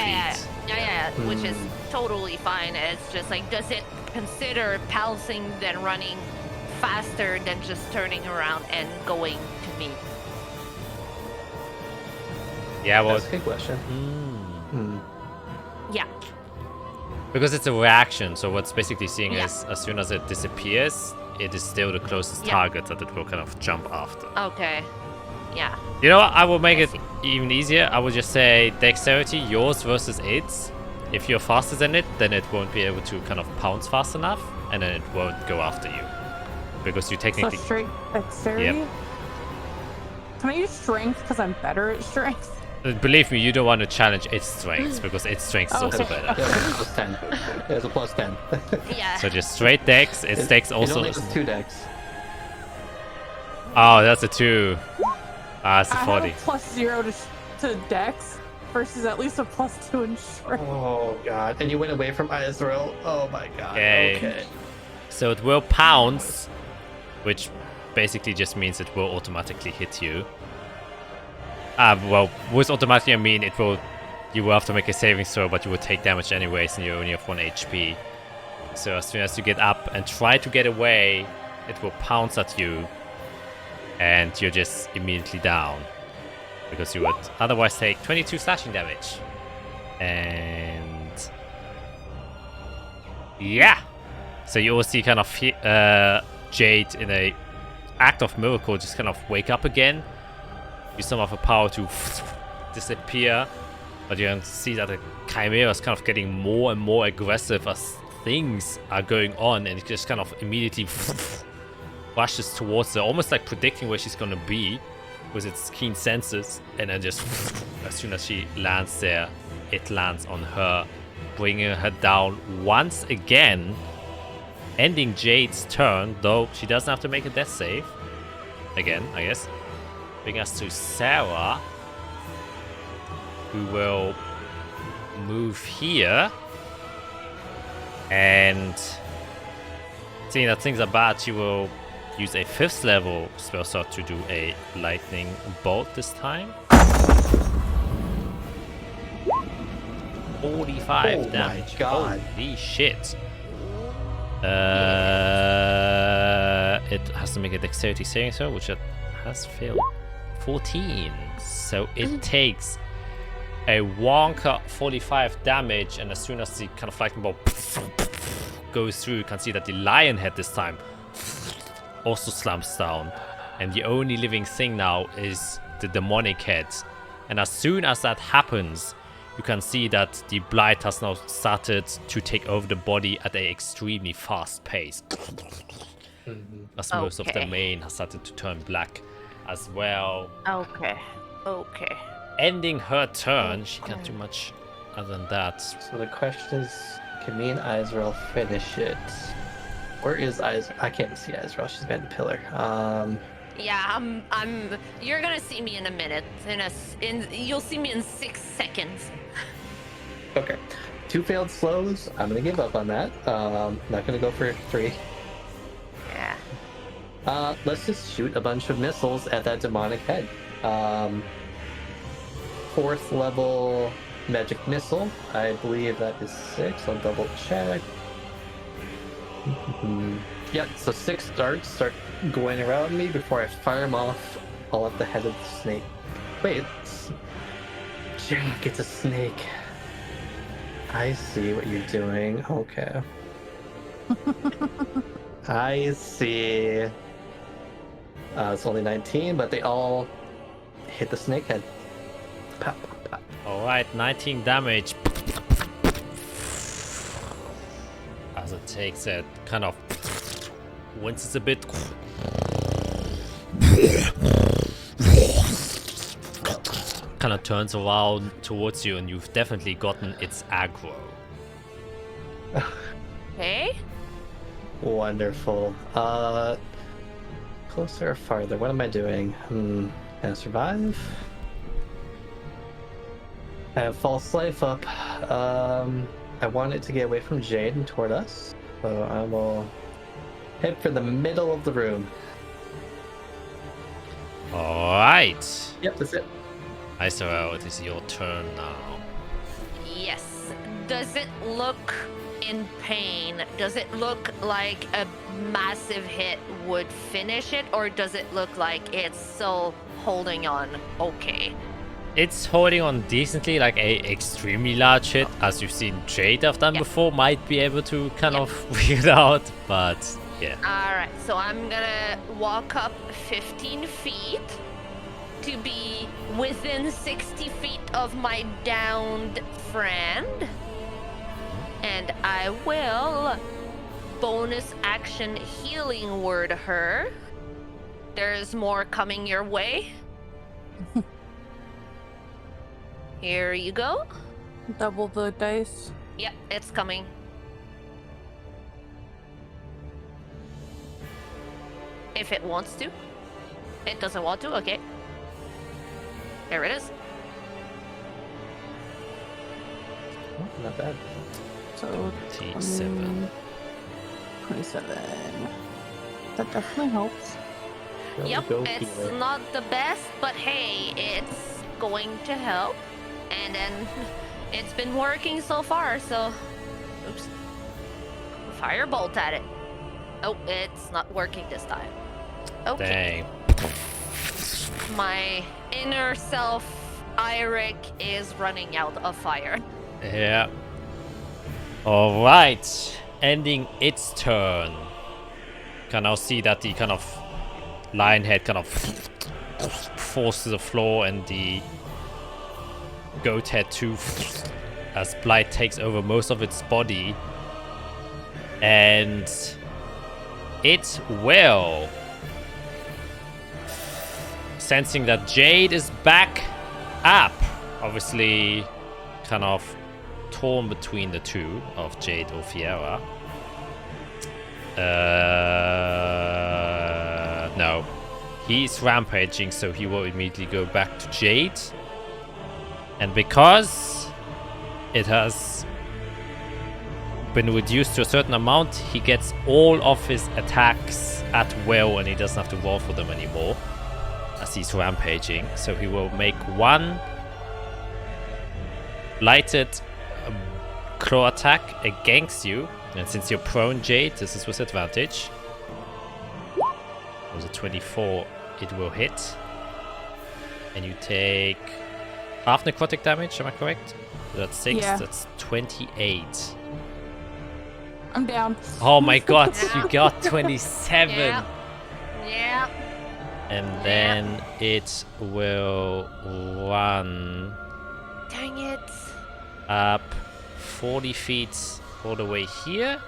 S4: Yeah, which is totally fine. It's just like, does it consider pouncing then running faster than just turning around and going to me?
S1: Yeah, well,
S3: That's a good question.
S4: Yeah.
S1: because it's a reaction, so what's basically seeing
S4: Yeah.
S1: is as soon as it disappears, it is still the closest
S4: Yeah.
S1: target that it will kind of jump after.
S4: Okay. Yeah.
S1: You know what? I will make
S4: I
S1: it
S4: see.
S1: even easier. I will just say dexterity, yours versus its. If you're faster than it, then it won't be able to kind of pounce fast enough, and then it won't go after you. Because you
S2: So
S1: technically...
S2: straight dexterity.
S1: Yep.
S2: Can I use strength because I'm better at strength?
S1: Believe me, you don't want to challenge its strength, because its strength is also
S2: Okay.
S1: better.
S3: Yeah, it's plus 10. There's a plus 10.
S4: Yeah.
S1: So just straight dex, its dex
S3: It
S1: also...
S3: only has 2 decks.
S1: Oh, that's a 2. Ah, it's a
S2: I have
S1: 40.
S2: a plus 0 to dex versus at least a plus 2 in strength.
S3: Oh god. And you went away from Israel. Oh my god.
S1: Okay.
S3: Okay.
S1: So it will pounce, which basically just means it will automatically hit you. Well, with automatically I mean you will have to make a saving throw, but you will take damage anyways, and you only have 1 HP. So as soon as you get up and try to get away, it will pounce at you, and you're just immediately down, because you would otherwise take 22 slashing damage. And yeah, so you will see kind of Jade in a act of miracle just kind of wake up again, use some of her power to disappear, but you can see that the Chimera is kind of getting more and more aggressive as things are going on, and it just kind of immediately rushes towards her, almost like predicting where she's gonna be with its keen senses, and then just as soon as she lands there, it lands on her, bringing her down once again, ending Jade's turn, though she doesn't have to make a death save again, I guess. Bring us to Sarah, who will move here, and seeing that things are bad, she will use a 5th level spell slot to do a lightning bolt this time. 45
S3: Oh my
S1: damage.
S3: God.
S1: Holy shit. It has to make a dexterity saving throw, which it has failed. 14. So it takes a wonka 45 damage, and as soon as the kind of lightning bolt goes through, you can see that the lion head this time also slumps down, and the only living thing now is the demonic head. And as soon as that happens, you can see that the blight has now started to take over the body at an extremely fast pace. As most of the
S4: Okay.
S1: mane has started to turn black as well.
S4: Okay.
S1: Ending her turn, she can't do much other than that.
S3: So the question is, can me and Israel finish it? Where is Israel? I can't see Israel. She's behind the pillar.
S4: Yeah, I'm. You're gonna see me in a minute. You'll see me in 6 seconds.
S3: Okay. 2 failed slows. I'm gonna give up on that. Not gonna go for 3.
S4: Yeah.
S3: Let's just shoot a bunch of missiles at that demonic head. 4th level magic missile. I believe that is 6. I'll double check. Yep, so 6 darts start going around me before I fire them off all at the head of the snake. Wait, Jack, it's a snake. I see what you're doing. Okay. I see. It's only 19, but they all hit the snake head. Pop, pop, pop.
S1: Alright, 19 damage. As it takes it, kind of winces a bit. kind of turns around towards you, and you've definitely gotten its aggro.
S4: Okay.
S3: Wonderful. Closer or farther? What am I doing? Can I survive? I have false life up. I want it to get away from Jade and toward us, so I will head for the middle of the room.
S1: Alright.
S3: Yep, that's it.
S1: Isarel, it is your turn now.
S4: Yes. Does it look in pain? Does it look like a massive hit would finish it, or does it look like it's still holding on okay?
S1: It's holding on decently, like a extremely large hit, as you've seen Jade have done before, might be able to kind of figure it out, but yeah.
S4: Alright, so I'm gonna walk up 15 feet to be within 60 feet of my downed friend. And I will bonus action healing word her. There's more coming your way. Here you go.
S2: Double the dice.
S4: Yep, it's coming. If it wants to. It doesn't want to, okay. There it is.
S3: Oh, not bad.
S2: So
S1: 27.
S2: 27. That definitely helps.
S3: There we
S4: Yep,
S3: go,
S4: it's
S3: healer.
S4: not the best, but hey, it's going to help. And then it's been working so far, so oops. Firebolt at it. Oh, it's not working this time. Okay.
S1: Dang.
S4: My inner self, Eirik, is running out of fire.
S1: Yeah. Alright. Ending its turn. Can now see that the kind of lion head kind of falls to the floor, and the goat head too, as blight takes over most of its body. And it will, sensing that Jade is back up, obviously kind of torn between the two of Jade or Fiera. No, he's rampaging, so he will immediately go back to Jade. And because it has been reduced to a certain amount, he gets all of his attacks at will, and he doesn't have to roll for them anymore as he's rampaging. So he will make one blighted claw attack against you, and since you're prone, Jade, this is with advantage. It was a 24, it will hit, and you take half necrotic damage, am I correct? That's 6,
S2: Yeah.
S1: that's 28.
S2: I'm down.
S1: Oh my god, you got 27!
S4: Yeah. Yeah.
S1: And then it will run
S4: Dang it.
S1: up 40 feet all the way here.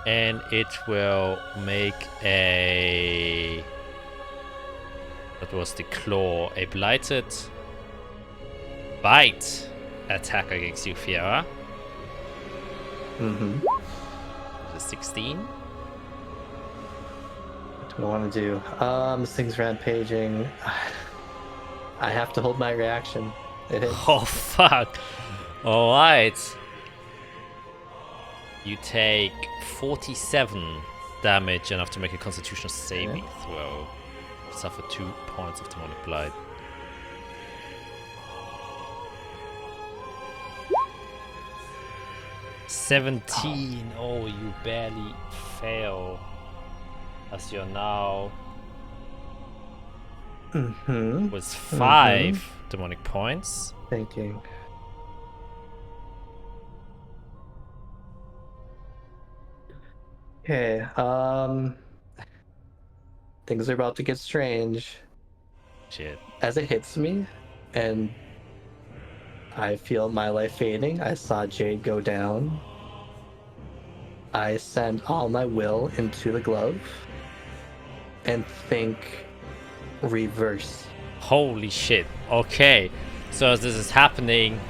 S1: And it will make a... That was the claw. A blighted bite attack against you, Fiera.
S3: Mm-hmm.
S1: The 16.
S3: What do I want to do? This thing's rampaging. I have to hold my reaction. It hits.
S1: Oh, fuck. Alright. You take 47 damage and have to make a constitution saving throw. Suffer 2 points of demonic blight. "17. Oh, you barely fail. As you're now
S3: Mm-hmm.
S1: with 5 demonic points.
S3: Thinking. Okay, things are about to get strange.
S1: Shit.
S3: As it hits me, and I feel my life fading, I saw Jade go down. I send all my will into the glove, and think reverse.
S1: Holy shit. Okay. So as this is happening,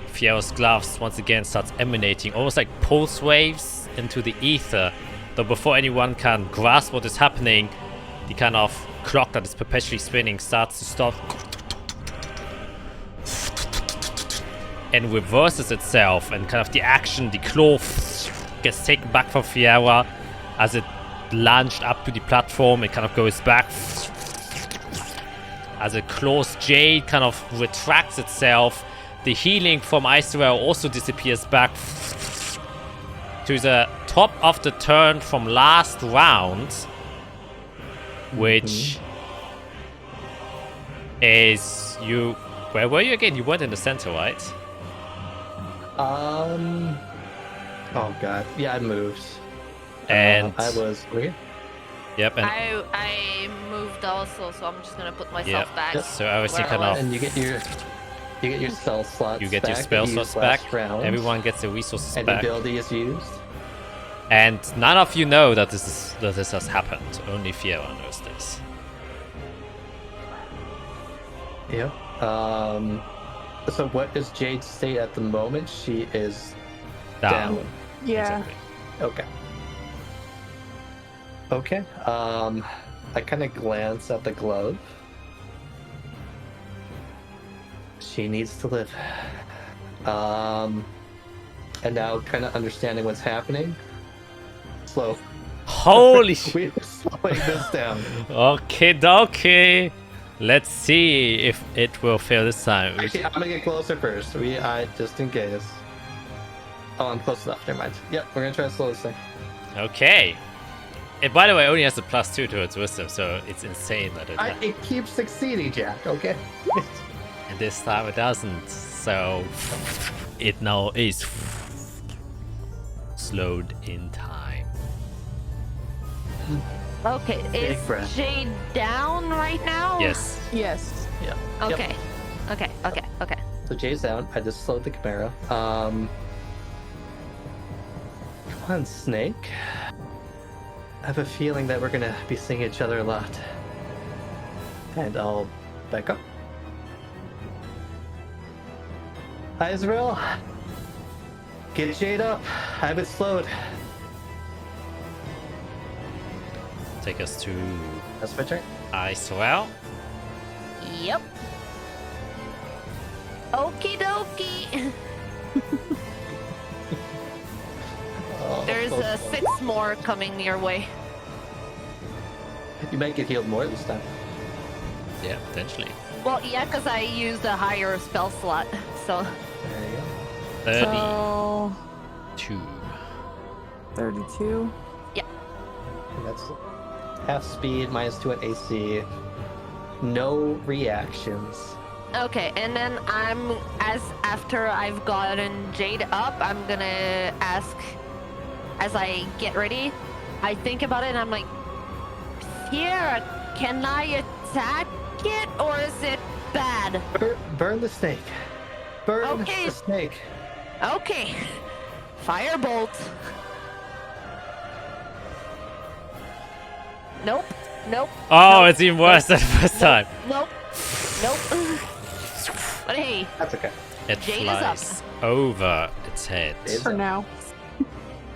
S1: Fiero's gloves once again starts emanating, almost like pulse waves into the ether. Though before anyone can grasp what is happening, the kind of clock that is perpetually spinning starts to stop and reverses itself, and kind of the action, the claw gets taken back from Fiera as it lunged up to the platform. It kind of goes back as it claws Jade, kind of retracts itself. The healing from Icewear also disappears back to the top of the turn from last round, which is you. Where were you again? You weren't in the center, right?
S3: Oh god. Yeah, I moved.
S1: And
S3: I was over here.
S1: Yep, and
S4: I moved also, so I'm just gonna put myself back.
S3: Yep.
S1: so I was
S4: Where
S1: kind
S4: I
S1: of
S3: And you get your spell slots.
S1: you get your
S3: back
S1: spell
S3: that you
S1: slots
S3: used last
S1: back.
S3: round,
S1: Everyone gets their resources
S3: and
S1: back,
S3: ability is used.
S1: and none of you know that this has happened. Only Fiera knows this.
S3: Yep. So what is Jade's state at the moment? She is down.
S2: Yeah.
S1: Exactly.
S3: Okay. Okay. I kind of glance at the glove. She needs to live. And now kind of understanding what's happening. Slow.
S1: Holy shit.
S3: We're slowing this down.
S1: Okay, dokie. Let's see if it will fail this time.
S3: Actually, I'm gonna get closer first. Just in case. Oh, I'm close enough. Never mind. Yep, we're gonna try to slow this thing.
S1: Okay. It, by the way, only has a +2 to its wisdom, so it's insane that
S3: It keeps succeeding, Jack. Okay.
S1: and this time it doesn't. So it now is slowed in time.
S4: Okay,
S3: Big
S4: is
S3: breath.
S4: Jade down right now?
S1: Yes.
S2: Yes.
S3: Yeah.
S4: Okay. Okay.
S3: So Jay's down. I just slowed the Chimera. Come on, Snake. I have a feeling that we're gonna be seeing each other a lot. And I'll back up. Hi, Israel. Get Jade up. I have it slowed.
S1: Take us to
S3: That's my turn.
S1: Icewell.
S4: Yep. Okie dokie.
S3: Oh,
S4: There's
S3: close one.
S4: 6 more coming your way.
S3: You might get healed more this time.
S1: Yeah, potentially.
S4: Well, yeah, because I used a higher spell slot, so.
S3: There you go.
S1: 32.
S2: So 32.
S3: And that's half speed, -2 at AC. No reactions.
S4: Okay, and then after I've gotten Jade up, I'm gonna ask as I get ready. I think about it and I'm like, Sierra, can I attack it or is it bad?
S3: Burn the snake. Burn
S4: Okay.
S3: the snake.
S4: Okay, firebolt. Nope.
S1: Oh,
S4: Nope.
S1: it's even worse than the first time.
S4: Nope. But hey,
S3: That's okay.
S1: It
S4: Jade is up.
S1: flies over its head.
S3: Jade's
S2: For
S3: up.
S2: now.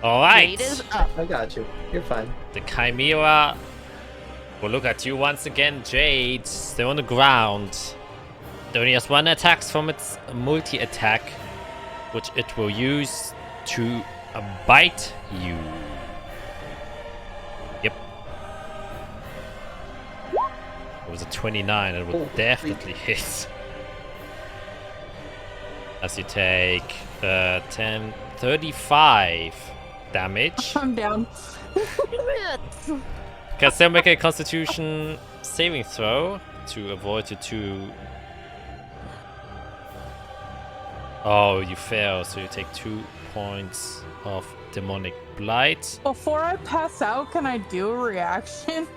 S1: All right.
S4: Jade is up.
S3: I got you. You're fine.
S1: The Chimera will look at you once again, Jade. Still on the ground. It only has 1 attack from its multi-attack, which it will use to bite you. Yep. It was a 29. It will
S3: Oh,
S1: definitely hit. As you take 35 damage.
S2: I'm down.
S1: Can still make a Constitution saving throw to avoid the 2. Oh, you fail, so you take 2 points of demonic blight.
S2: Before I pass out, can I do a reaction?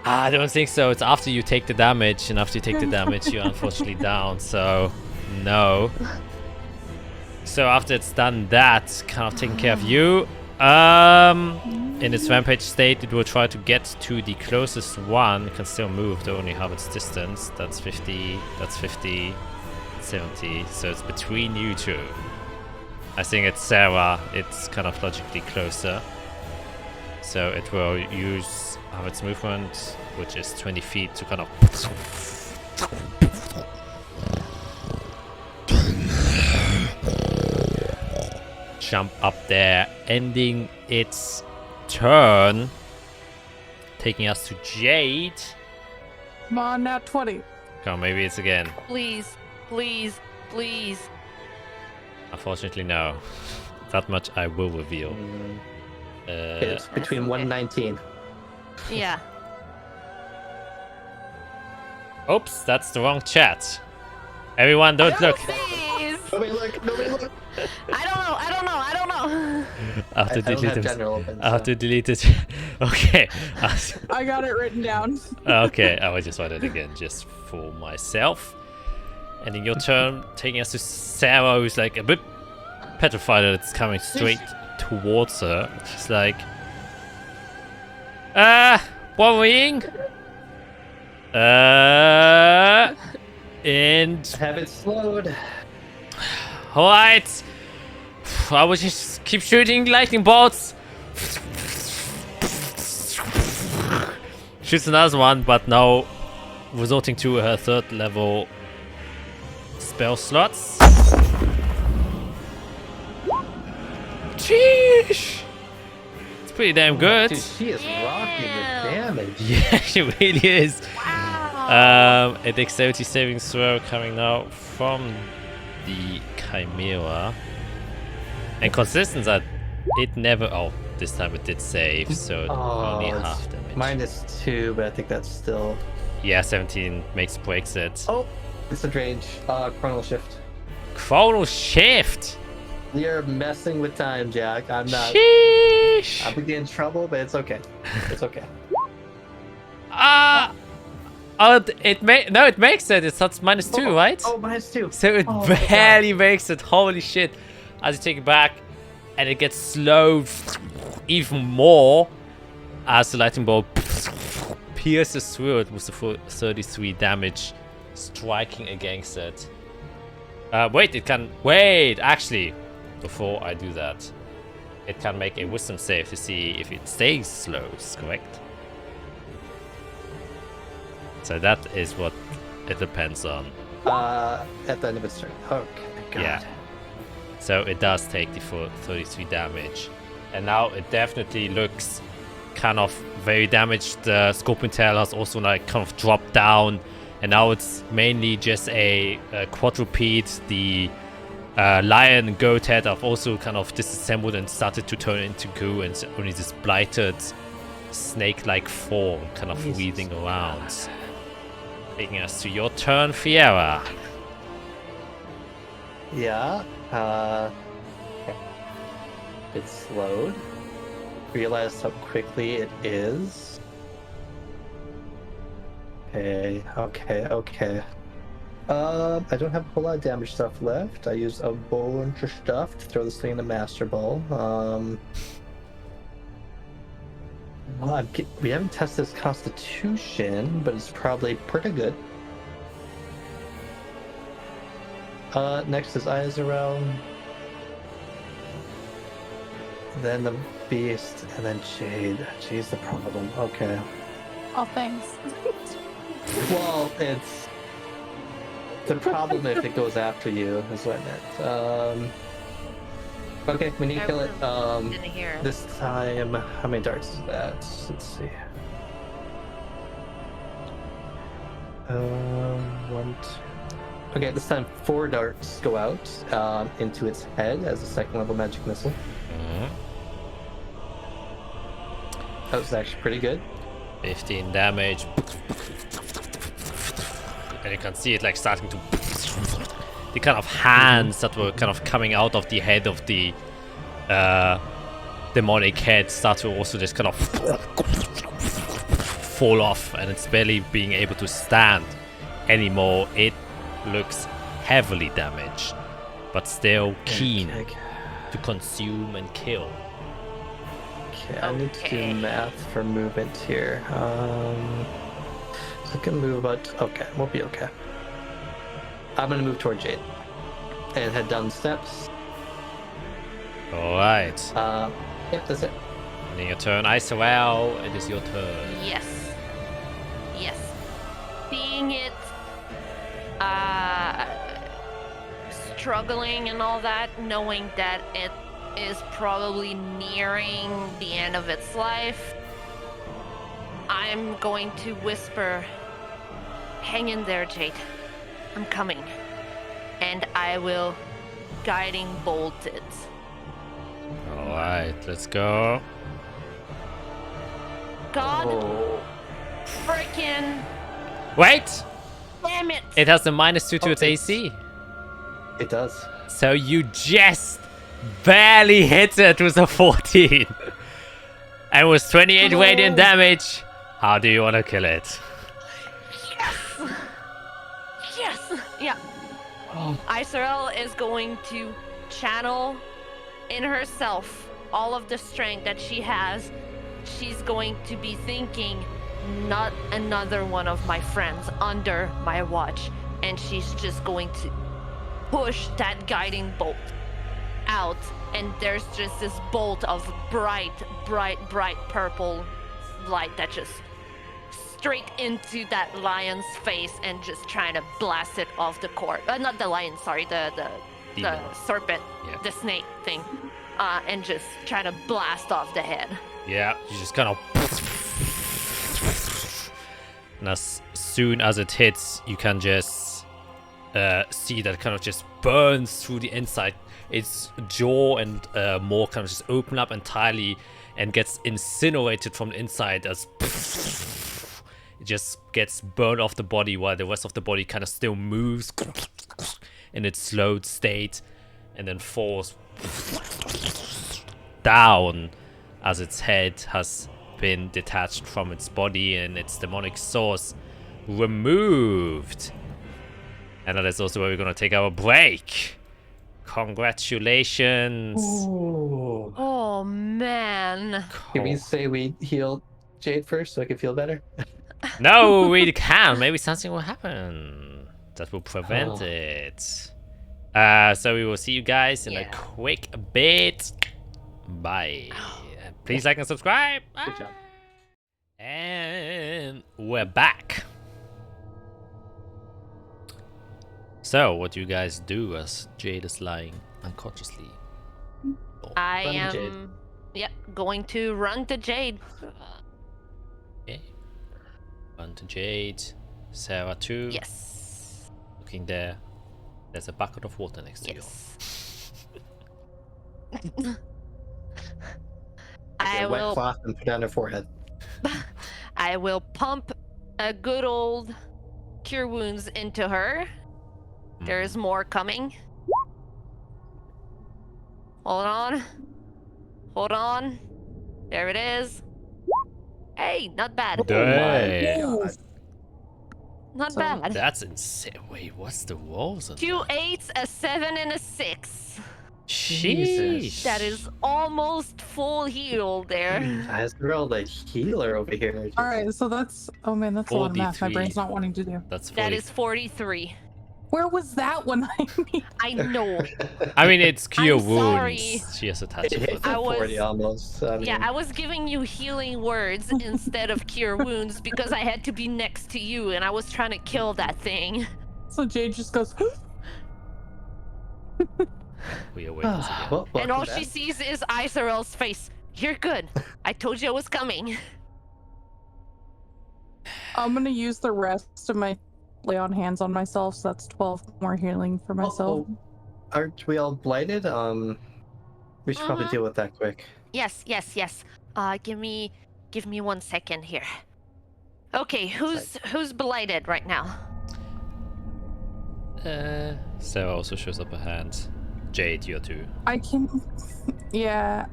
S1: I don't think so. It's after you take the damage, and after you take the damage, you're unfortunately down. So, no. So after it's done that, kind of taking care of you, In its rampage state, it will try to get to the closest one. It can still move, though only half its distance. That's 50, that's 50, 70. So it's between you two. I think it's Sarah. It's kind of logically closer. So it will use half its movement, which is 20 feet, to kind of jump up there, ending its turn, taking us to Jade.
S2: Come on, nat 20.
S1: Come on, maybe it's again.
S4: Please, please, please.
S1: Unfortunately, no. That much I will reveal.
S3: It's between 1 and 19.
S4: Yeah.
S1: Oops, that's the wrong chat. Everyone, don't look.
S4: Please.
S3: Nobody look! Nobody look!
S4: I don't know.
S1: I have to
S3: I don't
S1: delete
S3: have
S1: it.
S3: general open,
S1: I have
S3: so-
S1: to delete it. Okay.
S2: I got it written down.
S1: Okay, I will just write it again, just for myself. Ending your turn, taking us to Sarah, who's like a bit petrified that it's coming straight towards her. She's like, worrying. And
S3: Have it slowed.
S1: alright. I will just keep shooting lightning bolts. Shoots another one, but now resorting to her 3rd level spell slots. Sheesh! It's pretty damn good.
S3: Dude, she is rocking the damage.
S1: Yeah, she really is.
S4: Wow.
S1: A dexterity saving throw coming now from the Chimera. And consistency, it never. Oh, this time it did save, so only
S3: it's
S1: half damage.
S3: -2, but I think that's still.
S1: Yeah, 17 breaks it.
S3: Oh, it's a Drage. Chronal Shift.
S1: Chronal Shift!
S3: You're messing with time, Jack. I'm not.
S1: Sheesh!
S3: I'm gonna get in trouble, but it's okay. It's okay.
S1: It makes it. It's that's -2, right?
S3: Oh, -2.
S1: So it
S3: Oh my
S1: barely makes it. Holy shit! As you take it back, and it gets slowed even more as the lightning bolt pierces through it with the full 33 damage, striking against it. Wait, it can. Wait, actually, before I do that, it can make a wisdom save to see if it stays slow, correct? So that is what it depends on.
S3: At the end of its turn. Okay, God.
S1: Yeah. So it does take the full 33 damage. And now it definitely looks kind of very damaged. The Scorpion Tail has also like kind of dropped down. And now it's mainly just a quadruped. The lion and goat head have also kind of disassembled and started to turn into goo. And it's only this blighted snake-like form kind of weaving around. Taking us to your turn, Fiera.
S3: Yeah. It's slowed. Realized how quickly it is. Okay. I don't have a whole lot of damage stuff left. I used a bunch of stuff to throw this thing in the Master Ball. We haven't tested its Constitution, but it's probably pretty good. Next is Azathia. Then the Beast, and then Jade. Jade's the problem. Okay.
S2: Oh, thanks.
S3: Well, it's the problem if it goes after you, is what I meant. Okay, we need to kill it.
S4: Didn't hear it.
S3: This time, how many darts is that? Let's see. 1, 2. Okay, this time 4 darts go out into its head as a 2nd level magic missile. That was actually pretty good.
S1: 15 damage. And you can see it like starting to. The kind of hands that were kind of coming out of the head of the demonic head start to also just kind of fall off, and it's barely being able to stand anymore. It looks heavily damaged, but still keen
S3: Okay.
S1: to consume and kill.
S3: Okay, I need to
S4: Okay.
S3: do math for movement here. So I can move out. Okay, we'll be okay. I'm gonna move toward Jade and head down the steps.
S1: Alright.
S3: Yep, that's it.
S1: And your turn. Isorel, it is your turn.
S4: Yes. Yes. Seeing it struggling and all that, knowing that it is probably nearing the end of its life, I'm going to whisper, "Hang in there, Jade. I'm coming." And I will guiding bolt it.
S1: Alright, let's go.
S4: God
S3: Oh,
S4: freaking
S1: Wait!
S4: damn it!
S1: It has a -2 to its
S3: Okay.
S1: AC.
S3: it does.
S1: So you just barely hit it with a 14. And with 28 radiant damage, how do you want to kill it?
S4: Yes! Yes! Yeah.
S3: Oh,
S4: Isorel is going to channel in herself all of the strength that she has. She's going to be thinking, not another one of my friends under my watch. And she's just going to push that guiding bolt out. And there's just this bolt of bright purple light that just straight into that lion's face and just trying to blast it off the court. Not the lion, sorry, the
S1: Demon.
S4: serpent,
S1: Yeah.
S4: the snake thing, and just trying to blast off the head.
S1: Yeah, you just kind of... And as soon as it hits, you can just see that it kind of just burns through the inside. Its jaw and more kind of just open up entirely and gets incinerated from the inside as it just gets burned off the body while the rest of the body kind of still moves in its slowed state and then falls down as its head has been detached from its body and its demonic source removed. And that is also where we're going to take our break. Congratulations.
S3: Ooh.
S4: Oh man.
S3: Can we say we heal Jade first so I can feel better?
S1: No, we can. Maybe something will happen that will prevent
S3: Oh.
S1: it. So we will see you guys in a
S4: Yeah.
S1: quick bit. Bye. Please like and subscribe.
S3: Good job.
S1: And we're back. So, what do you guys do as Jade is lying unconsciously?
S4: I
S3: Run to
S4: am
S3: Jade.
S4: Yep, going to run to Jade.
S1: Okay. Run to Jade. Sarah too.
S4: Yes.
S1: Looking there. There's a bucket of water next to you.
S4: Yes.
S3: Get
S4: I
S3: a wet
S4: will
S3: cloth and put it on her forehead.
S4: I will pump a good old cure wounds into her. There's more coming. Hold on. Hold on. There it is. Hey, not bad.
S1: Dang.
S3: Oh my God.
S4: Not
S2: So-
S4: bad.
S1: That's insane. Wait, what's the rolls on
S4: 2 8s, a 7, and a 6.
S1: Sheesh.
S4: That is almost full heal there.
S3: As girl, the healer over here.
S2: All right, so that's a lot of math. My
S1: 43.
S2: brain's not wanting to do.
S1: That's
S4: That
S1: 40.
S4: is 43.
S2: Where was that when I mean?
S4: I know.
S1: I mean, it's cure
S4: I'm sorry.
S1: wounds. She has attached
S3: It
S1: it.
S3: hit
S1: for
S4: I
S3: for
S4: was-
S3: 40 almost. I mean,
S4: Yeah, I was giving you healing words instead of cure wounds because I had to be next to you and I was trying to kill that thing.
S2: So Jade just goes,
S1: We are waiting again.
S3: well,
S4: And all
S3: welcome
S4: she
S3: back.
S4: sees is Isorel's face. You're good. I told you I was coming.
S2: I'm gonna use the rest of my lay on hands on myself, so that's 12 more healing for myself.
S3: Oh, aren't we all blighted? We should probably
S4: Mhm.
S3: deal with that quick.
S4: Yes. Give me 1 second here. Okay, who's blighted right now?
S1: Sarah also shows up a hand. Jade, you too.
S2: I can, yeah.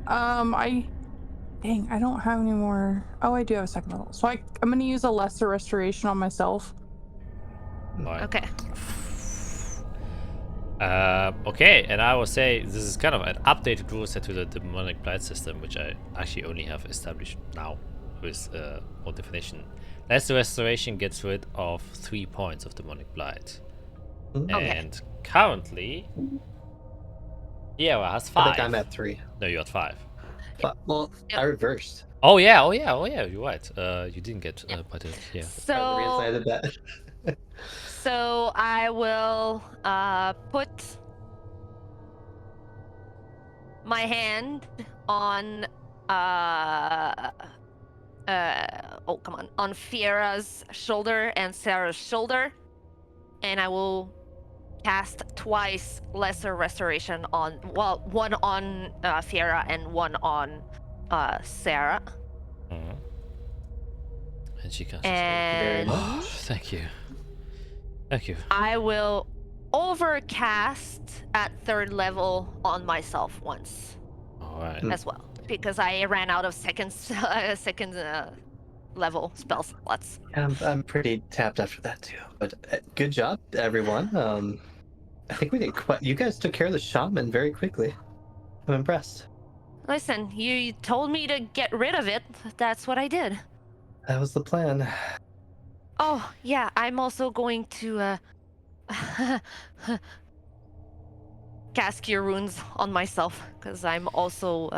S2: Dang, I don't have any more. Oh, I do have a second level. So I'm gonna use a lesser restoration on myself.
S1: Right.
S4: Okay.
S1: Okay, and I will say this is kind of an updated rule set to the demonic blight system, which I actually only have established now with more definition. Last restoration gets rid of 3 points of demonic blight.
S3: Okay.
S1: And currently, Sierra has
S3: I
S1: 5.
S3: think I'm at 3.
S1: No, you're at 5.
S3: But, well,
S4: Yep.
S3: I reversed.
S1: Oh yeah, you're right. You didn't get but yeah.
S3: Part of the reason I
S4: So,
S3: did that.
S4: so I will put my hand on oh come on Fiera's shoulder and Sarah's shoulder, and I will cast twice lesser restoration on one on Fiera and one on Sarah.
S1: Mhm. And she casts.
S4: And
S1: Thank you. Thank you.
S4: I will overcast at 3rd level on myself once
S1: All right.
S4: as well, because I ran out of second level spell slots.
S3: I'm pretty tapped after that too. But good job, everyone. I think we did quite. You guys took care of the shaman very quickly. I'm impressed.
S4: Listen, you told me to get rid of it. That's what I did.
S3: That was the plan.
S4: Oh, yeah, I'm also going to cast Cure Wounds on myself, because I'm also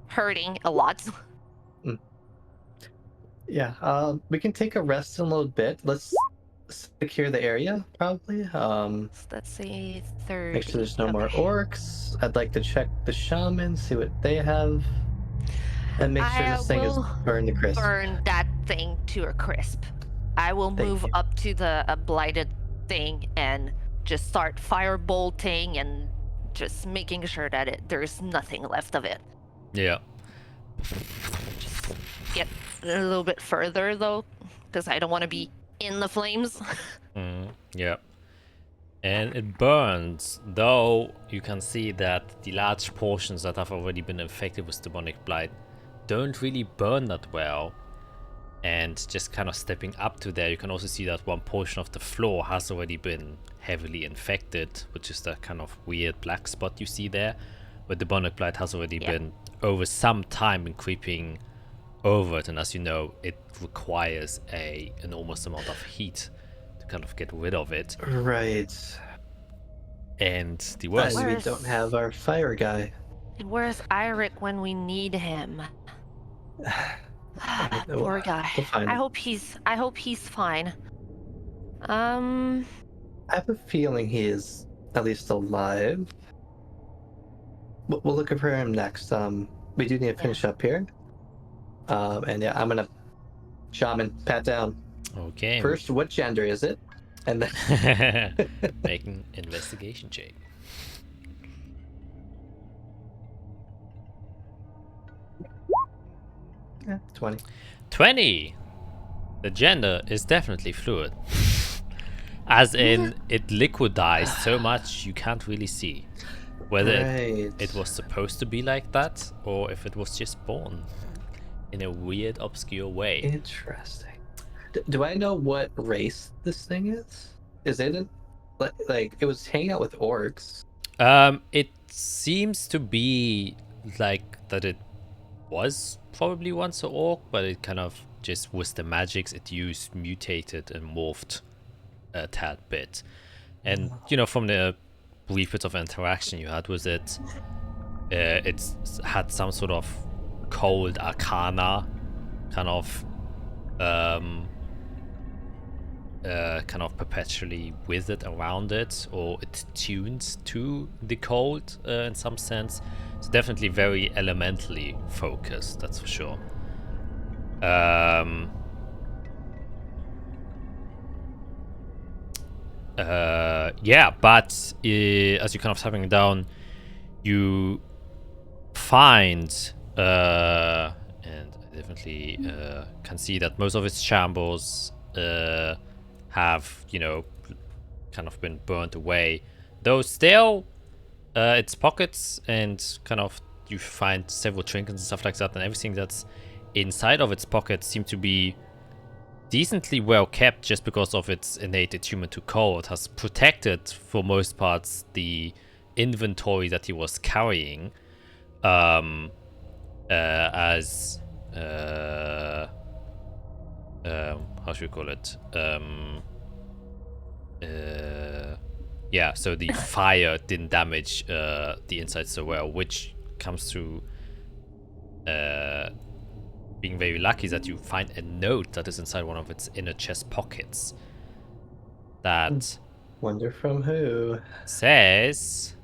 S4: hurting a lot.
S3: Yeah. We can take a rest in a little bit. Let's secure the area, probably.
S4: So let's see, 30.
S3: Make sure there's no more
S4: Okay.
S3: orcs. I'd like to check the shaman, see what they have, and make sure
S4: I
S3: this thing is
S4: will
S3: burned to crisp.
S4: Burn that thing to a crisp. I will
S3: Thank
S4: move
S3: you.
S4: up to the blighted thing and just start firebolting and just making sure that there's nothing left of it.
S1: Yeah.
S4: Get a little bit further though, because I don't want to be in the flames.
S1: Yeah. And it burns, though you can see that the large portions that have already been infected with demonic blight don't really burn that well. And just kind of stepping up to there, you can also see that one portion of the floor has already been heavily infected, which is the kind of weird black spot you see there, where the demonic blight has already been over some time been creeping over it. And as you know, it requires an enormous amount of heat to kind of get rid of it.
S3: Right.
S1: And the worst.
S3: And we don't have our fire guy.
S4: Where's Eirik when we need him? Poor guy.
S3: We'll find
S4: I
S3: him.
S4: hope he's fine.
S3: I have a feeling he is at least alive. We'll look for him next. We do need to finish up here. And yeah, I'm gonna shaman pat down.
S1: Okay.
S3: First, what gender is it? And then
S1: Make an investigation check.
S3: yeah, 20.
S1: 20. The gender is definitely fluid. As in, it liquidized so much you can't really see whether it was supposed to be like that or if it was just born in a weird, obscure way.
S3: Interesting. Do I know what race this thing is? Is it like it was hanging out with orcs?
S1: It seems to be like that it was probably once an orc, but it kind of just with the magics it used mutated and morphed a tad bit. And you know, from the brief bits of interaction you had with it, it's had some sort of cold arcana kind of perpetually with it, around it, or it tunes to the cold in some sense. It's definitely very elementally focused, that's for sure. Yeah, but as you're kind of tapping down, you find, and I definitely can see that most of its chambers have, you know, kind of been burnt away. Though still, its pockets and kind of you find several trinkets and stuff like that, and everything that's inside of its pockets seem to be decently well kept just because of its innate attunement to cold, has protected for most parts the inventory that he was carrying as how should we call it? Yeah, so the fire didn't damage the inside so well, which comes through being very lucky that you find a note that is inside one of its inner chest pockets that
S3: Wonder from who?
S1: says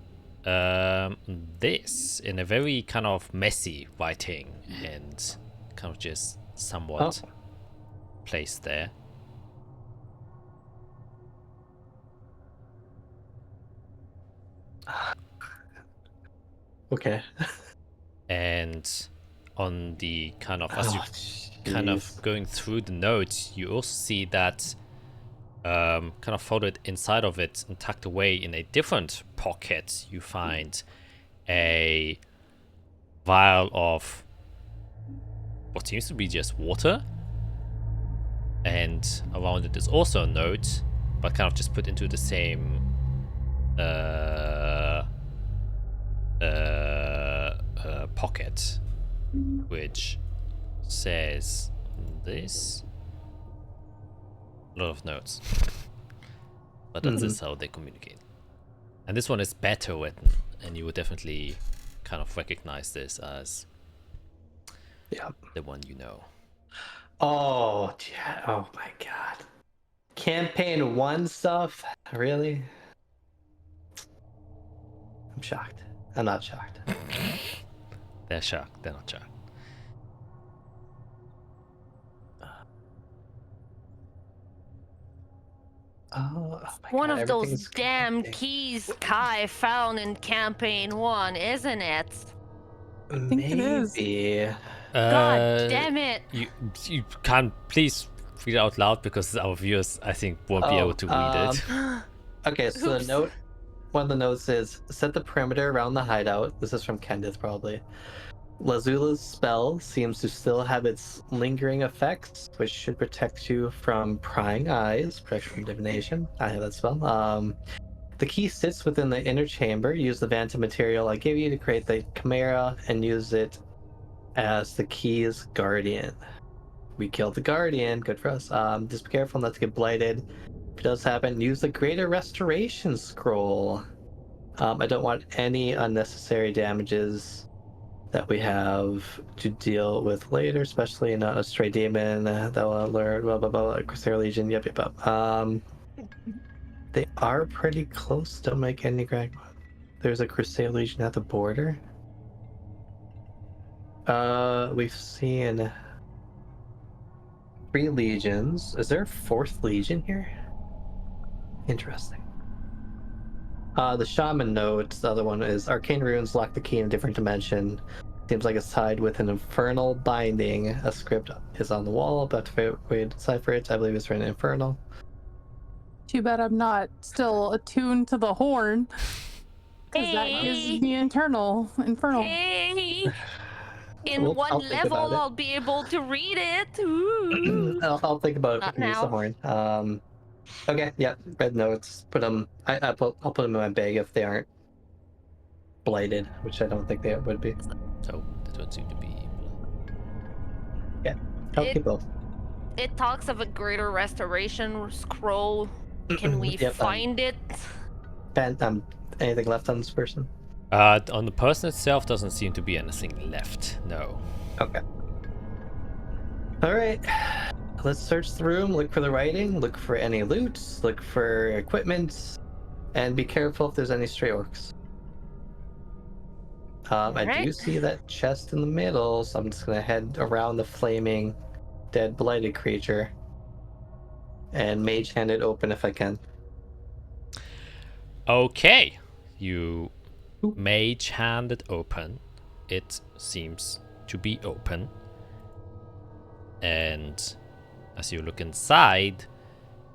S1: this in a very kind of messy writing and kind of just somewhat placed there.
S3: Okay.
S1: And on the kind of as you kind
S3: jeez.
S1: of going through the notes, you also see that kind of folded inside of it and tucked away in a different pocket, you find a vial of what seems to be just water, and around it is also a note, but kind of just put into the same pocket, which says this. A lot of notes, but that's just how they communicate. And this one is better written, and you would definitely kind of recognize this as the one you know.
S3: Oh, yeah. Oh my god. Campaign 1 stuff? Really? I'm shocked. I'm not shocked.
S1: They're shocked. They're not shocked.
S3: Oh my
S4: One
S3: god,
S4: of those
S3: everything's
S4: damn
S3: connecting.
S4: keys Kai found in campaign 1, isn't it?
S2: think it is.
S3: Maybe.
S4: God damn it!
S1: You can't please read it out loud because our viewers, I think, won't be able to read it.
S3: Okay, so
S4: Oops.
S3: the note, one of the notes is, set the perimeter around the hideout. This is from Kenneth, probably. Lazula's spell seems to still have its lingering effects, which should protect you from prying eyes, protection from divination. I have that spell. The key sits within the inner chamber. Use the Vanta material I gave you to create the Chimera and use it as the key's guardian. We killed the guardian. Good for us. Just be careful not to get blighted. If it does happen, use the Greater Restoration Scroll. I don't want any unnecessary damages that we have to deal with later, especially not a stray demon that will alert, blah, blah, blah, Crusader Legion, yep. They are pretty close, don't make any crack. There's a Crusader Legion at the border. We've seen 3 legions. Is there a 4th legion here? Interesting. The Shaman note, the other one is Arcane Runes lock the key in a different dimension. Seems like it's tied with an infernal binding. A script is on the wall, about to decipher it. I believe it's written infernal.
S2: Too bad I'm not still attuned to the horn. Because that gives me infernal.
S4: Hey! In
S3: Well,
S4: one
S3: I'll think
S4: level,
S3: about it.
S4: I'll be able to read it. Ooh.
S3: I'll think about it
S4: Not
S3: if I use the
S4: now.
S3: horn. Okay, yeah, red notes. Put them. I'll put them in my bag if they aren't blighted, which I don't think they would be.
S1: So they don't seem to be.
S3: Yeah, I'll keep both.
S4: It talks of a greater restoration scroll. Can we
S3: Yep,
S4: find it?
S3: Ben, anything left on this person?
S1: On the person itself, doesn't seem to be anything left. No.
S3: Okay. All right. Let's search the room. Look for the writing. Look for any loot. Look for equipment, and be careful if there's any stray orcs. I do
S4: Alright.
S3: see that chest in the middle, so I'm just gonna head around the flaming, dead, blighted creature, and mage hand it open if I can.
S1: Okay. You mage hand it open. It seems to be open. And as you look inside,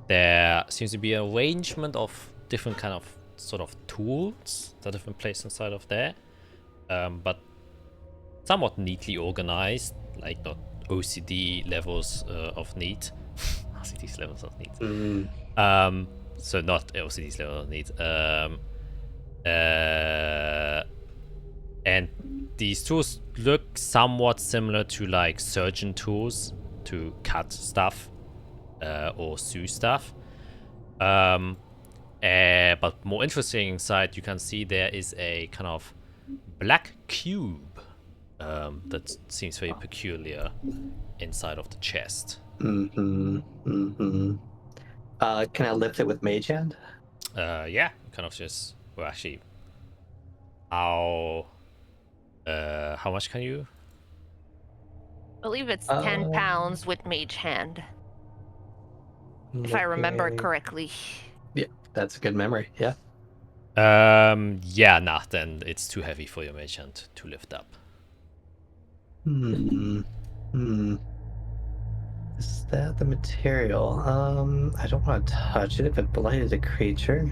S1: there seems to be an arrangement of different kind of sort of tools that have been placed inside of there. But somewhat neatly organized, like not OCD levels of neat. OCD's levels of need.
S3: Mm.
S1: So not OCD's level of need. And these tools look somewhat similar to like surgeon tools to cut stuff or sew stuff. But more interesting inside, you can see there is a kind of black cube that seems very peculiar inside of the chest.
S3: Mm-hmm. Mm-hmm. Can I lift it with Mage Hand?
S1: Yeah, kind of just. Well, actually, how much can you?
S4: I believe it's 10 pounds with Mage Hand, if I remember correctly.
S3: Yeah, that's a good memory. Yeah.
S1: Yeah, nah, then it's too heavy for your mage hand to lift up.
S3: Is that the material? I don't want to touch it if it blighted a creature.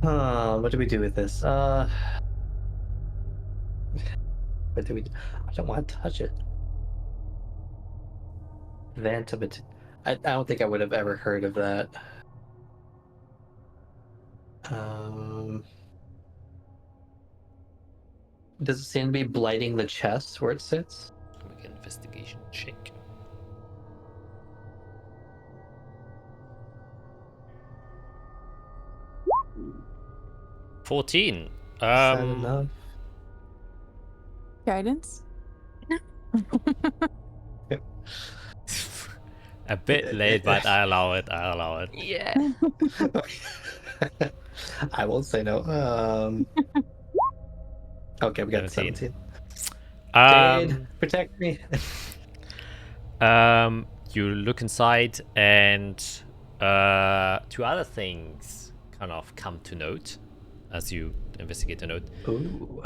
S3: What do we do with this? What do we do? I don't want to touch it. Vantabit. I don't think I would have ever heard of that. Does it seem to be blighting the chest where it sits?
S1: Make an investigation check. $14.
S3: Is that enough?
S2: Guidance?
S1: A bit late, but I allow it. I allow it.
S4: Yeah.
S3: I won't say no. Okay, we got 17. Jade, protect me.
S1: You look inside, and two other things kind of come to note as you investigate the note.
S3: Ooh.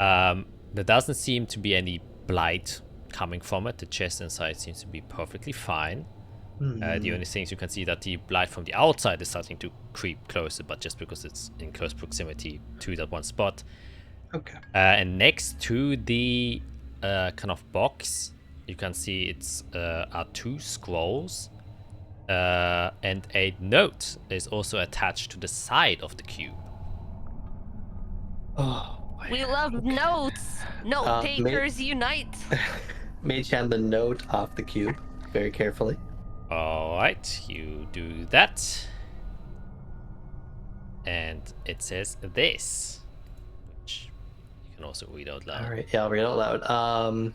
S1: There doesn't seem to be any blight coming from it. The chest inside seems to be perfectly fine. The only things you can see that the blight from the outside is starting to creep closer, but just because it's in close proximity to that one spot.
S3: Okay.
S1: And next to the kind of box, you can see it's are two scrolls, and a note is also attached to the side of the cube.
S3: Oh.
S4: We love notes. Note takers unite.
S3: Mage hand the note off the cube very carefully.
S1: All right, you do that, and it says this, which you can also read out loud.
S3: All right, yeah, I'll read it out loud.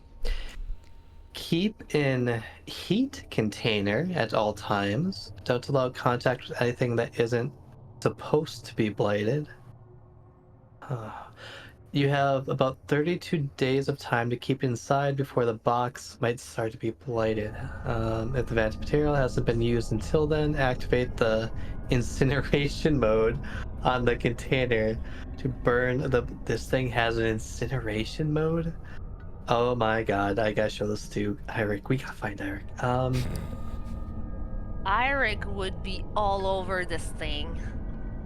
S3: Keep in heat container at all times. Don't allow contact with anything that isn't supposed to be blighted. You have about 32 days of time to keep inside before the box might start to be blighted. If the vent material hasn't been used until then, activate the incineration mode on the container to burn this thing has an incineration mode? Oh my god, I gotta show this to Eirik. We gotta find Eirik.
S4: Eirik would be all over this thing.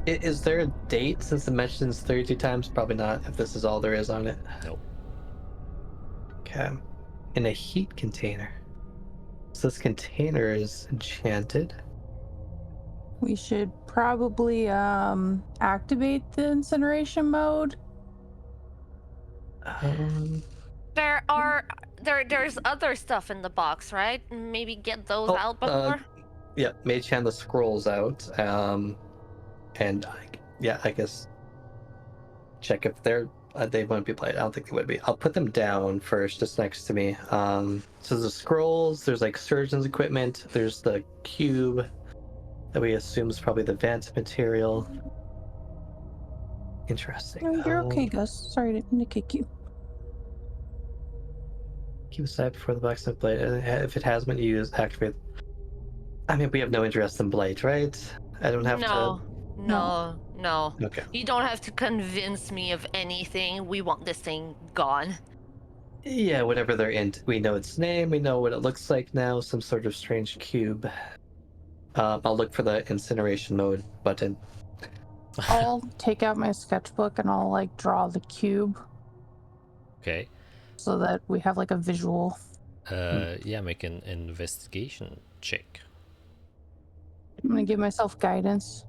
S3: Is there a date since it mentions 32 times? Probably not, if this is all there is on it.
S1: Nope.
S3: Okay. In a heat container. So this container is enchanted.
S2: We should probably activate the incineration mode.
S4: There's other stuff in the box, right? Maybe get those out before.
S3: Yeah, Mage hand the scrolls out. And I guess check if they wouldn't be played. I don't think they would be. I'll put them down first, just next to me. So the scrolls, there's like surgeon's equipment, there's the cube that we assume is probably the vent material. Interesting.
S2: No, you're okay, Gus. Sorry, I didn't mean to kick you.
S3: Keep aside before the box of blight. If it has been used, activate. I mean, we have no interest in blight, right? I don't have to.
S4: No.
S3: Okay.
S4: You don't have to convince me of anything. We want this thing gone.
S3: Yeah, whatever they're in. We know its name. We know what it looks like now. Some sort of strange cube. I'll look for the incineration mode button.
S2: I'll take out my sketchbook and I'll like draw the cube.
S1: Okay.
S2: So that we have like a visual.
S1: Yeah, make an investigation check.
S2: I'm gonna give myself guidance.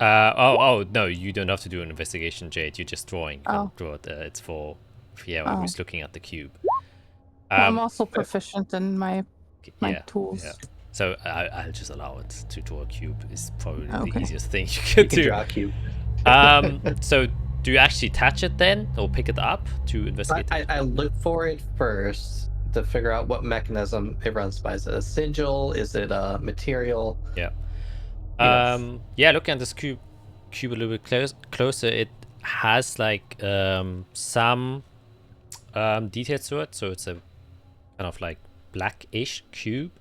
S1: Oh no, you don't have to do an investigation, Jade. You're just drawing. You
S2: Oh.
S1: can draw it. It's for Fiera,
S2: Oh.
S1: who's looking at the cube.
S2: Well, I'm also proficient in my tools.
S1: Yeah. So I'll just allow it to draw a cube. Is probably the
S2: Okay.
S1: easiest thing you
S3: You
S1: could
S3: can
S1: do.
S3: draw a cube.
S1: So do you actually touch it then, or pick it up to investigate?
S3: I look for it first to figure out what mechanism it runs by. Is it a sigil? Is it a material?
S1: Yeah.
S3: Yes.
S1: Yeah, looking at this cube a little bit closer, it has like some details to it. So it's a kind of like blackish cube,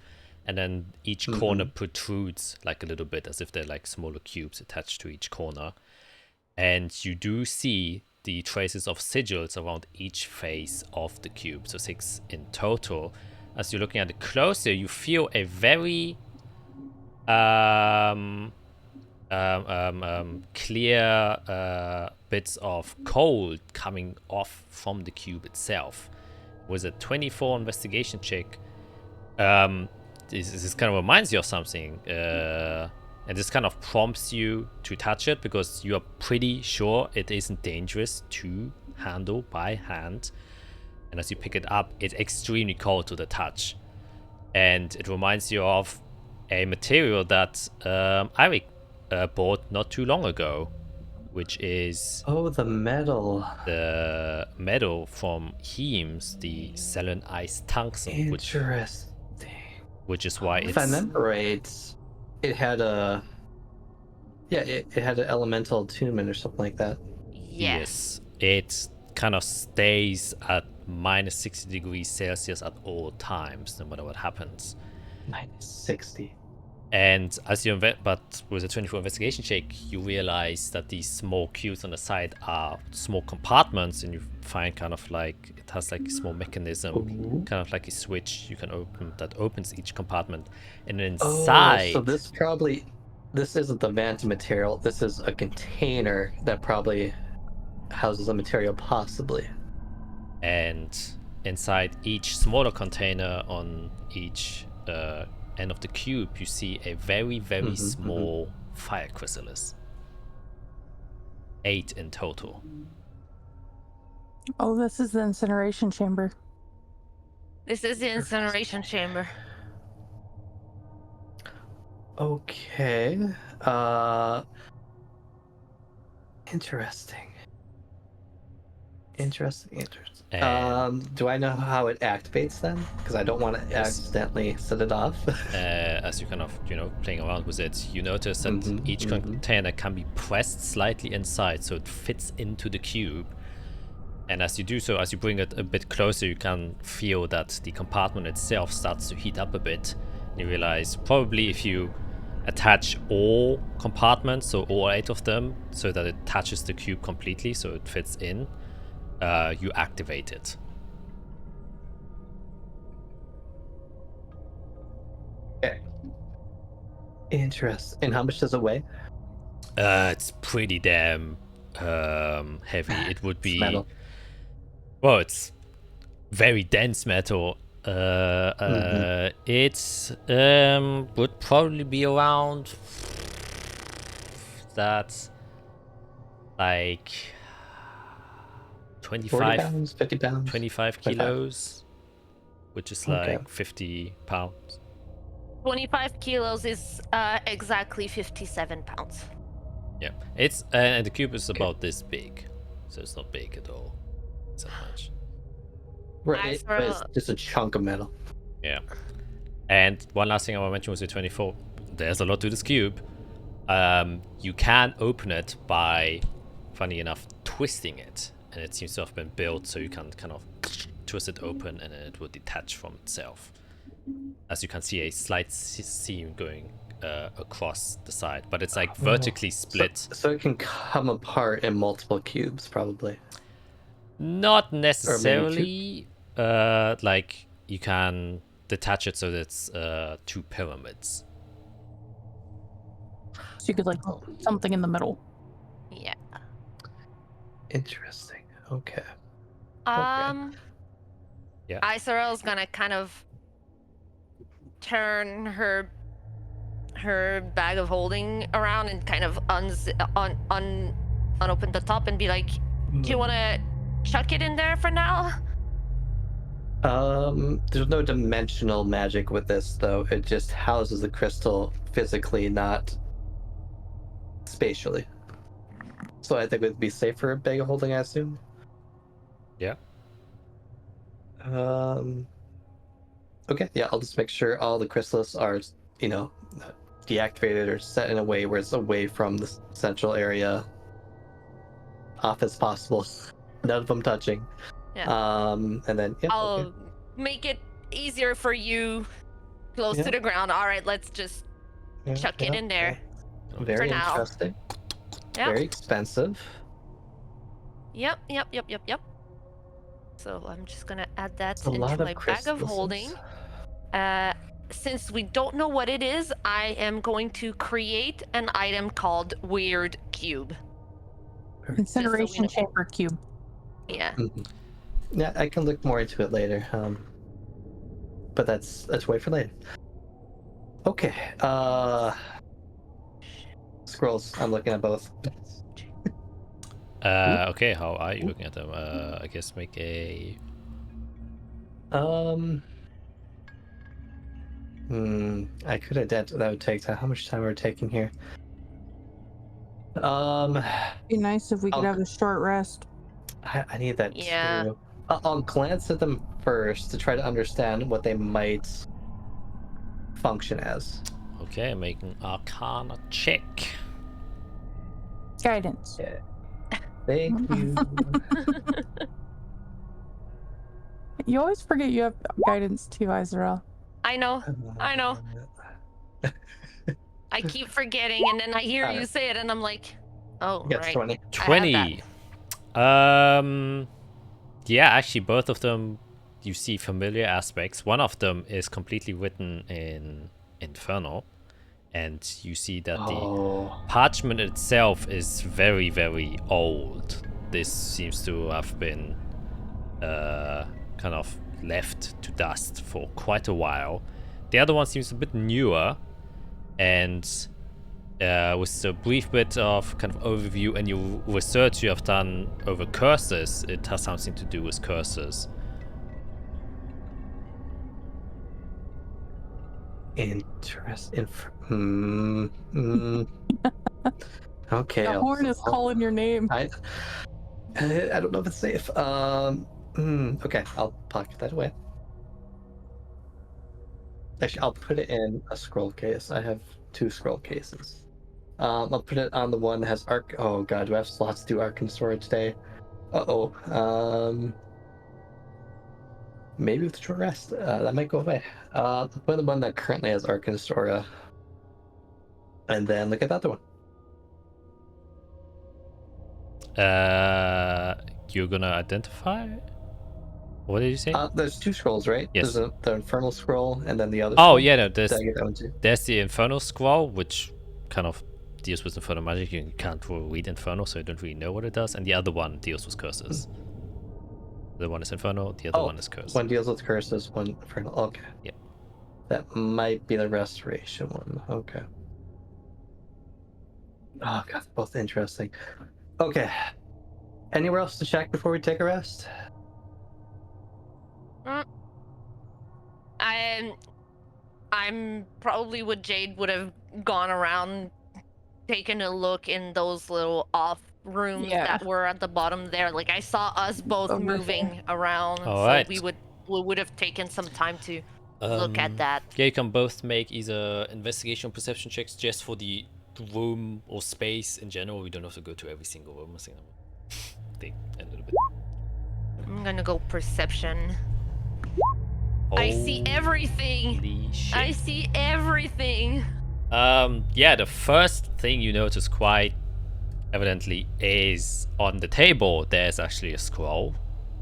S1: and then each corner protrudes like a little bit, as if they're like smaller cubes attached to each corner. And you do see the traces of sigils around each face of the cube, so 6 in total. As you're looking at it closer, you feel a very clear bits of cold coming off from the cube itself. With a 24 investigation check, this kind of reminds you of something, and this kind of prompts you to touch it because you are pretty sure it isn't dangerous to handle by hand. And as you pick it up, it's extremely cold to the touch, and it reminds you of a material that Eric bought not too long ago, which is
S3: the metal.
S1: the metal from Heems, the selenized tungsten,
S3: Interesting.
S1: which is why
S3: If I remember right, it had a it had an elemental attunement or something like that.
S1: Yes, it kind of stays at minus 60 degrees Celsius at all times, no matter what happens.
S3: Minus 60.
S1: And as you but with a 24 investigation check, you realize that these small cubes on the side are small compartments, and you find kind of like it has like a small mechanism, kind of like a switch you can open that opens each compartment, and inside.
S3: So this isn't the Vanta material. This is a container that probably houses a material, possibly.
S1: And inside each smaller container on each end of the cube, you see a very, very small fire chrysalis. 8 in total.
S2: Oh, this is the incineration chamber.
S4: This is the incineration chamber.
S3: Okay. Interesting. Do I know how it activates then? Because I don't want to accidentally set it off.
S1: As you kind of, playing around with it, you notice that each container can be pressed slightly inside so it fits into the cube. And as you do so, as you bring it a bit closer, you can feel that the compartment itself starts to heat up a bit. You realize probably if you attach all compartments, so all 8 of them, so that it touches the cube completely, so it fits in, you activate it.
S3: Okay. Interesting. And how much does it weigh?
S1: It's pretty damn heavy. It would be
S3: metal.
S1: Well, it's very dense metal. It's would probably be around that's like
S3: 40 pounds, 50 pounds,
S1: 25 kilos, which is like 50 pounds.
S4: 25 kilos is exactly 57 pounds.
S1: Yeah, it's and the cube is about this big, so it's not big at all. It's not much.
S3: Right, it's just a chunk of metal.
S1: Yeah. And one last thing I want to mention was the 24. There's a lot to this cube. You can open it by, funny enough, twisting it. And it seems to have been built so you can kind of twist it open and then it will detach from itself. As you can see, a slight seam going across the side, but it's like vertically split.
S3: So it can come apart in multiple cubes, probably.
S1: Not necessarily. Like you can detach it so that it's 2 pyramids.
S2: So you could like something in the middle.
S4: Yeah.
S3: Interesting. Okay.
S1: Yeah.
S4: Isorel's gonna kind of turn her bag of holding around and kind of unopen the top and be like, "Do you want to chuck it in there for now?"
S3: There's no dimensional magic with this, though. It just houses the crystal physically, not spatially. So I think it would be safer bag of holding, I assume.
S1: Yeah.
S3: Okay, yeah, I'll just make sure all the crystals are, deactivated or set in a way where it's away from the central area, off as possible. None of them touching.
S4: Yeah.
S3: And then
S4: I'll make it easier for you close to the ground. All right, let's just chuck it in there.
S3: Very
S4: for now.
S3: interesting.
S4: Yep.
S3: Very expensive.
S4: Yep. So I'm just gonna add that
S3: A lot
S4: into
S3: of
S4: my bag of holding. Since we don't know what it is, I am going to create an item called Weird Cube.
S2: Incineration chamber cube.
S4: Yeah.
S3: Mm-hmm. Yeah, I can look more into it later. But that's wait for later. Okay. Scrolls. I'm looking at both.
S1: Okay, how are you looking at them? I guess make a...
S3: I could identify. That would take time. How much time are we taking here?
S2: Be nice if we could
S3: I'll-
S2: have a short rest.
S3: I need that
S4: Yeah.
S3: too. I'll glance at them first to try to understand what they might function as.
S1: Okay, make an Arcana check.
S2: Guidance.
S3: Yeah. Thank you.
S2: You always forget you have guidance too, Izrael.
S4: I know. I keep forgetting, and then I hear you say it, and I'm like, oh,
S3: Yes,
S4: right.
S3: 20.
S1: 20. Yeah, actually, both of them, you see familiar aspects. One of them is completely written in Infernal, and you see that the parchment itself is very, very old. This seems to have been kind of left to dust for quite a while. The other one seems a bit newer, and with a brief bit of kind of overview and your research you have done over curses, it has something to do with curses.
S3: Interesting. Okay.
S2: The horn is calling your name.
S3: I don't know if it's safe. Okay, I'll pocket that away. Actually, I'll put it in a scroll case. I have 2 scroll cases. I'll put it on the one that has arc. Oh god, do I have slots to do Arcane Storage today? Maybe with short rest, that might go away. I'll put the one that currently has Arcane Storage, and then look at the other one.
S1: You're gonna identify? What did you say?
S3: There's 2 scrolls, right?
S1: Yes.
S3: There's the Infernal Scroll and then the other.
S1: Oh
S3: scroll.
S1: yeah, no.
S3: Did I get that one too?
S1: There's the Infernal Scroll, which kind of deals with Infernal magic. You can't really read Infernal, so you don't really know what it does. And the other one deals with curses. The one is Infernal, the other one is curse.
S3: One deals with curses, one Infernal. Okay.
S1: Yeah.
S3: That might be the Restoration one. Okay. Oh god, both interesting. Okay. Anywhere else to check before we take a rest?
S4: I'm probably what Jade would have gone around, taken a look in those little off rooms that were at the bottom there. Like I saw us both moving around,
S1: Alright.
S4: so we would have taken some time to look at that.
S1: Yeah, you can both make either investigation or perception checks just for the room or space in general. We don't have to go to every single room. I think a little bit.
S4: I'm gonna go perception. I see everything.
S1: Holy shit.
S4: I see everything.
S1: Yeah, the first thing you notice quite evidently is on the table there's actually a scroll,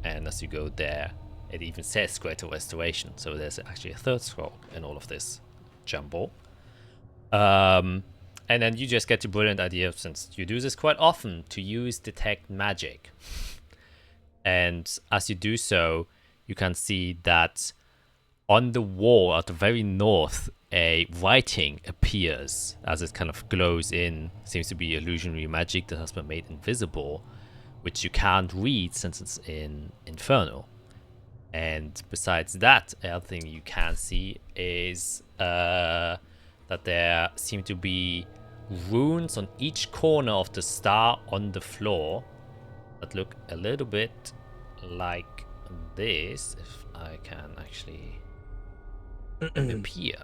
S1: and as you go there it even says Greater Restoration, so there's actually a 3rd scroll in all of this jumble. And then you just get the brilliant idea, since you do this quite often, to use Detect Magic. And as you do so, you can see that on the wall at the very north, a writing appears as it kind of glows in. Seems to be illusionary magic that has been made invisible, which you can't read since it's in Inferno. And besides that, other thing you can see is that there seem to be runes on each corner of the star on the floor that look a little bit like this. If I can actually appear.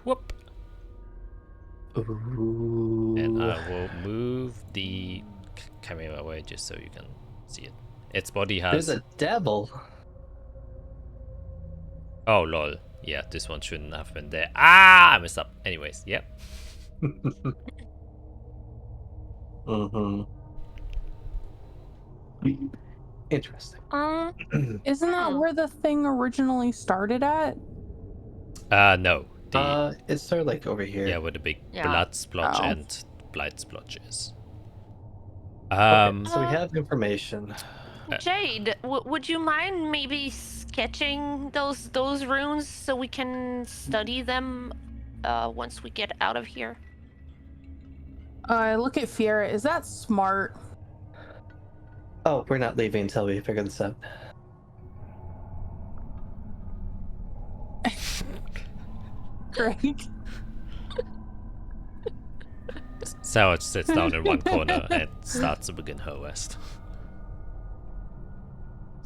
S1: Whoop.
S3: Ooh.
S1: And I will move the camera away just so you can see it. Its body has...
S3: There's a devil.
S1: Oh, lol. Yeah, this one shouldn't have been there. Ah, I messed up. Anyways, yep.
S3: Mm-hmm. Interesting.
S2: Isn't that where the thing originally started at?
S1: No.
S3: It's sort of like over here.
S1: Yeah, where the big
S4: Yeah.
S1: blood splotch
S2: Oh.
S1: and blight splotch is.
S3: Okay, so we have information.
S4: Jade, would you mind maybe sketching those runes so we can study them once we get out of here?
S2: I look at Fiera. Is that smart?
S3: Oh, we're not leaving until we figure this out.
S2: Great.
S1: Sarah sits down in one corner and starts to begin her rest.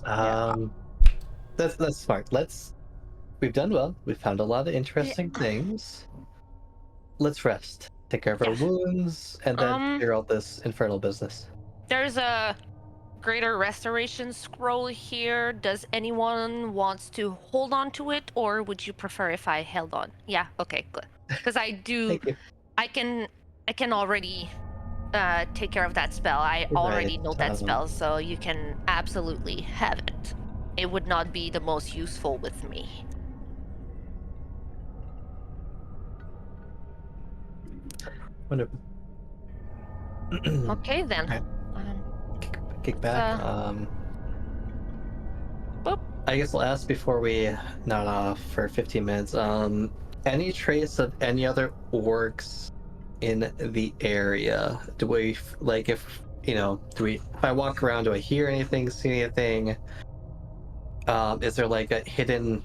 S3: That's smart. We've done well. We've found a lot of interesting things. Let's rest. Take care of our wounds, and then figure out this infernal business.
S4: There's a greater restoration scroll here. Does anyone wants to hold on to it, or would you prefer if I held on? Yeah, okay, good. Because I do,
S3: Thank you.
S4: I can already take care of that spell. I already know that spell, so you can absolutely have it. It would not be the most useful with me.
S3: Wonderful.
S4: Okay then.
S3: Okay. Kick back.
S4: Boop.
S3: I guess I'll ask before we nod off for 15 minutes. Any trace of any other orcs in the area? Do we like if I walk around, do I hear anything, see anything? Is there like a hidden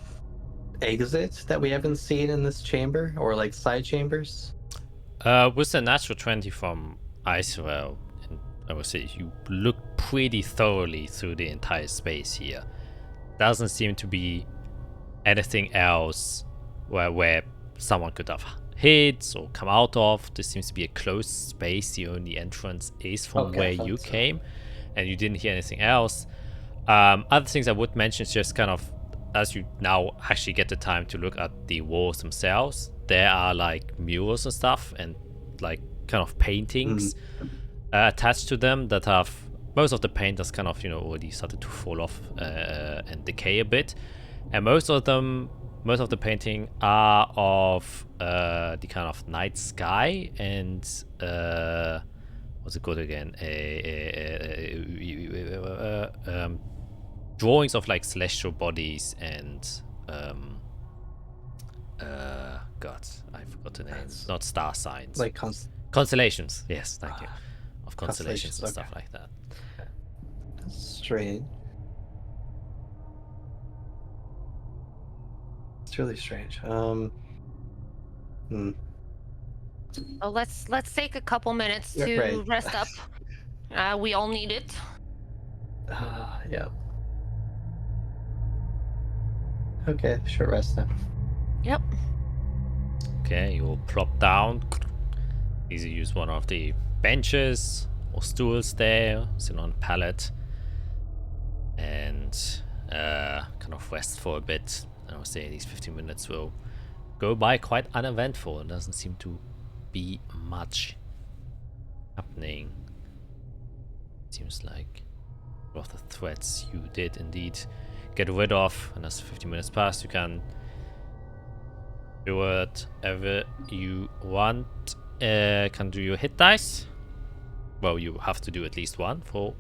S3: exit that we haven't seen in this chamber, or like side chambers?
S1: With the natural 20 from Israel, I would say you look pretty thoroughly through the entire space here. Doesn't seem to be anything else where someone could have hid or come out of. This seems to be a closed space. The only entrance is from where you came, and you didn't hear anything else. Other things I would mention is just kind of, as you now actually get the time to look at the walls themselves, there are like murals and stuff and like kind of paintings attached to them that have, most of the paint has kind of already started to fall off and decay a bit, and most of the painting are of the kind of night sky and what's it called again, drawings of like celestial bodies and God, I forgot the name. Not star signs.
S3: Like
S1: constellations. Yes, thank you. Of constellations and stuff like that.
S3: That's strange. It's really strange.
S4: So let's take a couple minutes to rest up. We all need it.
S3: Yeah. Okay, short rest then.
S4: Yep.
S1: Okay, you'll plop down. Easy use one of the benches or stools there, sit on a pallet, and kind of rest for a bit. I would say these 15 minutes will go by quite uneventful. It doesn't seem to be much happening. Seems like a lot of the threats you did indeed get rid of, and as 15 minutes pass, you can do whatever you want. Can do your hit dice. Well, you have to do at least one for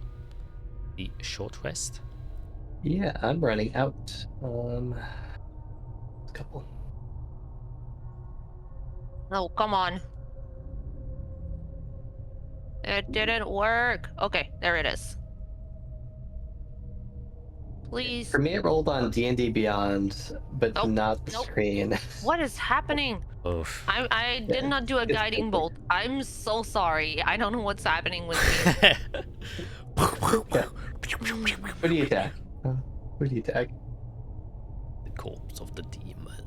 S1: the short rest.
S3: Yeah, I'm running out. couple.
S4: Oh, come on. It didn't work. Okay, there it is. Please.
S3: For me, it rolled on D&D Beyond, but
S4: Nope,
S3: not the
S4: nope.
S3: screen.
S4: What is happening?
S1: Oof.
S4: I did not do a
S3: it's
S4: guiding
S3: big.
S4: bolt. I'm so sorry. I don't know what's happening with me.
S3: What do you attack? What do you attack?
S1: The corpse of the demon.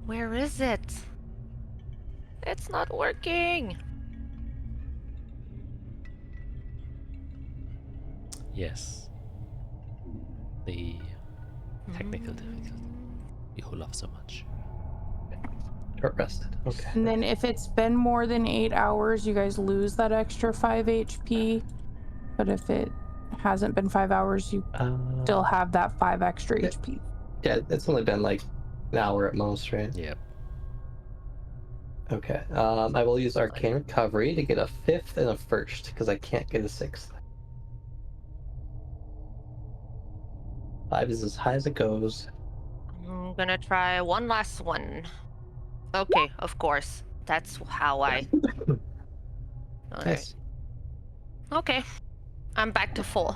S4: Where is it? It's not working.
S1: Yes. The technical difficulty you love so much.
S3: Short rested. Okay.
S2: And then if it's been more than 8 hours, you guys lose that extra 5 HP. But if it hasn't been 5 hours, you still have that 5 extra HP.
S3: Yeah, it's only been like an hour at most, right?
S1: Yep.
S3: Okay. I will use Arcane Recovery to get a 5th and a 1st because I can't get a 6th. 5 is as high as it goes.
S4: I'm gonna try one last one. Okay, of course. That's how I. Okay.
S3: Nice.
S4: Okay. I'm back to full.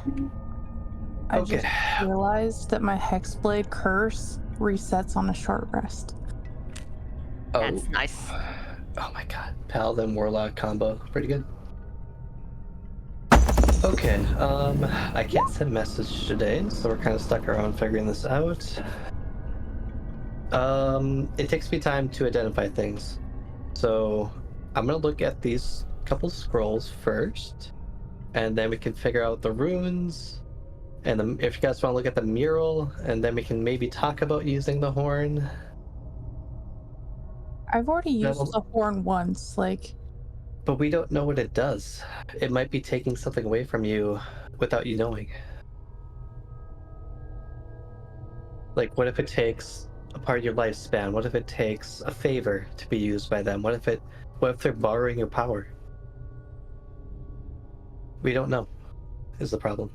S2: I
S3: Okay.
S2: just realized that my Hexblade curse resets on a short rest.
S3: Oh.
S4: That's nice.
S3: Oh my god. Paladin Warlock combo. Pretty good. Okay, I can't send message today, so we're kind of stuck around figuring this out. It takes me time to identify things. So I'm gonna look at these couple scrolls first, and then we can figure out the runes, and if you guys want to look at the mural, and then we can maybe talk about using the horn.
S2: I've already used
S3: That'll-
S2: the horn once, like,
S3: But we don't know what it does. It might be taking something away from you without you knowing. Like, what if it takes a part of your lifespan? What if it takes a favor to be used by them? What if they're borrowing your power? We don't know, is the problem.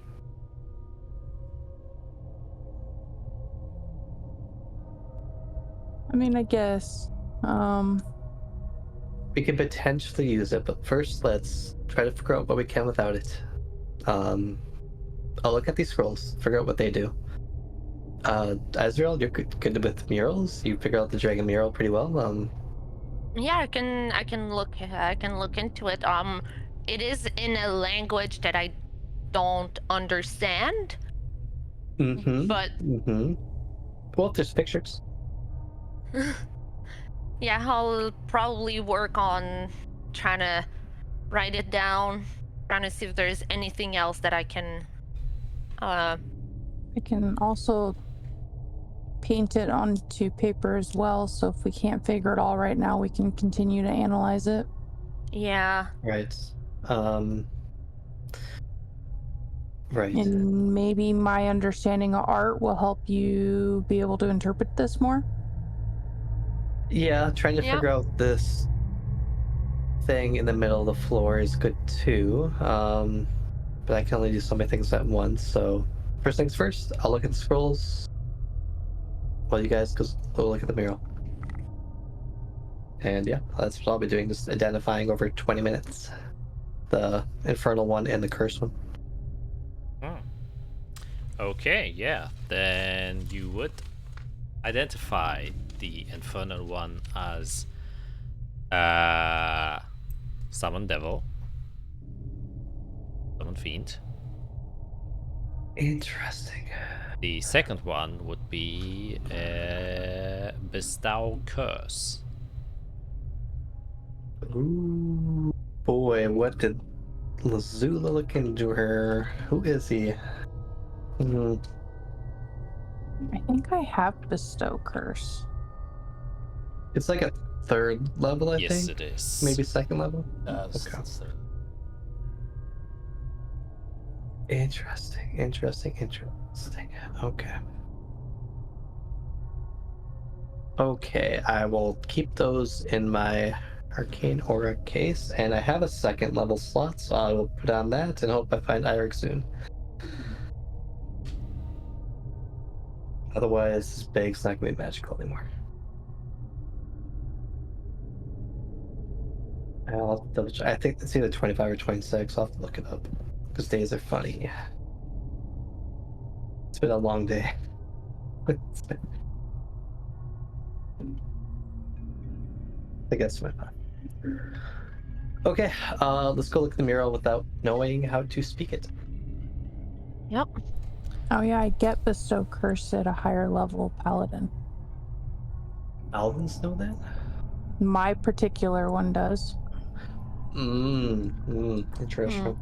S2: I mean, I guess.
S3: We can potentially use it, but first let's try to figure out what we can without it. I'll look at these scrolls, figure out what they do. Azrael, you're good with murals. You figure out the dragon mural pretty well.
S4: Yeah, I can look into it. It is in a language that I don't understand. But
S3: Well, if there's pictures.
S4: yeah, I'll probably work on trying to write it down, trying to see if there's anything else that I can
S2: I can also paint it onto paper as well, so if we can't figure it all right now, we can continue to analyze it.
S4: yeah.
S3: Right. Right.
S2: And maybe my understanding of art will help you be able to interpret this more.
S3: Yeah, trying to
S4: Yep.
S3: figure out this thing in the middle of the floor is good too. But I can only do so many things at once. So first things first, I'll look at the scrolls while you guys go look at the mural. And yeah, that's what I'll be doing, just identifying over 20 minutes. The infernal one and the cursed one.
S1: Okay, yeah. Then you would identify the infernal one as Summon Devil, Summon Fiend.
S3: Interesting.
S1: The second one would be Bestow Curse.
S3: Ooh, boy, what did Lazula look into her? Who is he?
S2: I think I have Bestow Curse.
S3: It's like a 3rd level, I
S1: Yes,
S3: think.
S1: it is.
S3: Maybe 2nd level.
S1: Okay.
S3: Interesting. Okay. Okay, I will keep those in my Arcane Aura case, and I have a 2nd level slot, so I will put on that and hope I find Eirik soon. Otherwise, this bag's not going to be magical anymore. I'll double check. I think it's either 25 or 26. I'll have to look it up. Because days are funny. It's been a long day. I guess my Okay, let's go look at the mural without knowing how to speak it.
S4: Yep.
S2: Oh yeah, I get bestow curse at a higher level paladin.
S3: Paladins know that?
S2: My particular one does.
S3: Interesting.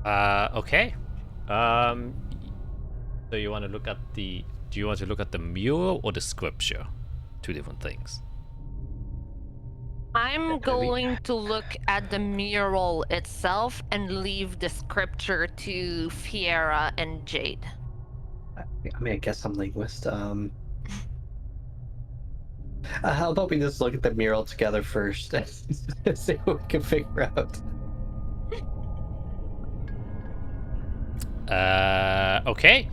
S1: Okay. So you want to look at the... Do you want to look at the mural or the scripture? Two different things.
S4: I'm going to look at the mural itself and leave the scripture to Fiera and Jade.
S3: I mean, I guess I'm linguist. How about we just look at the mural together first and see what we can figure out?
S1: Okay.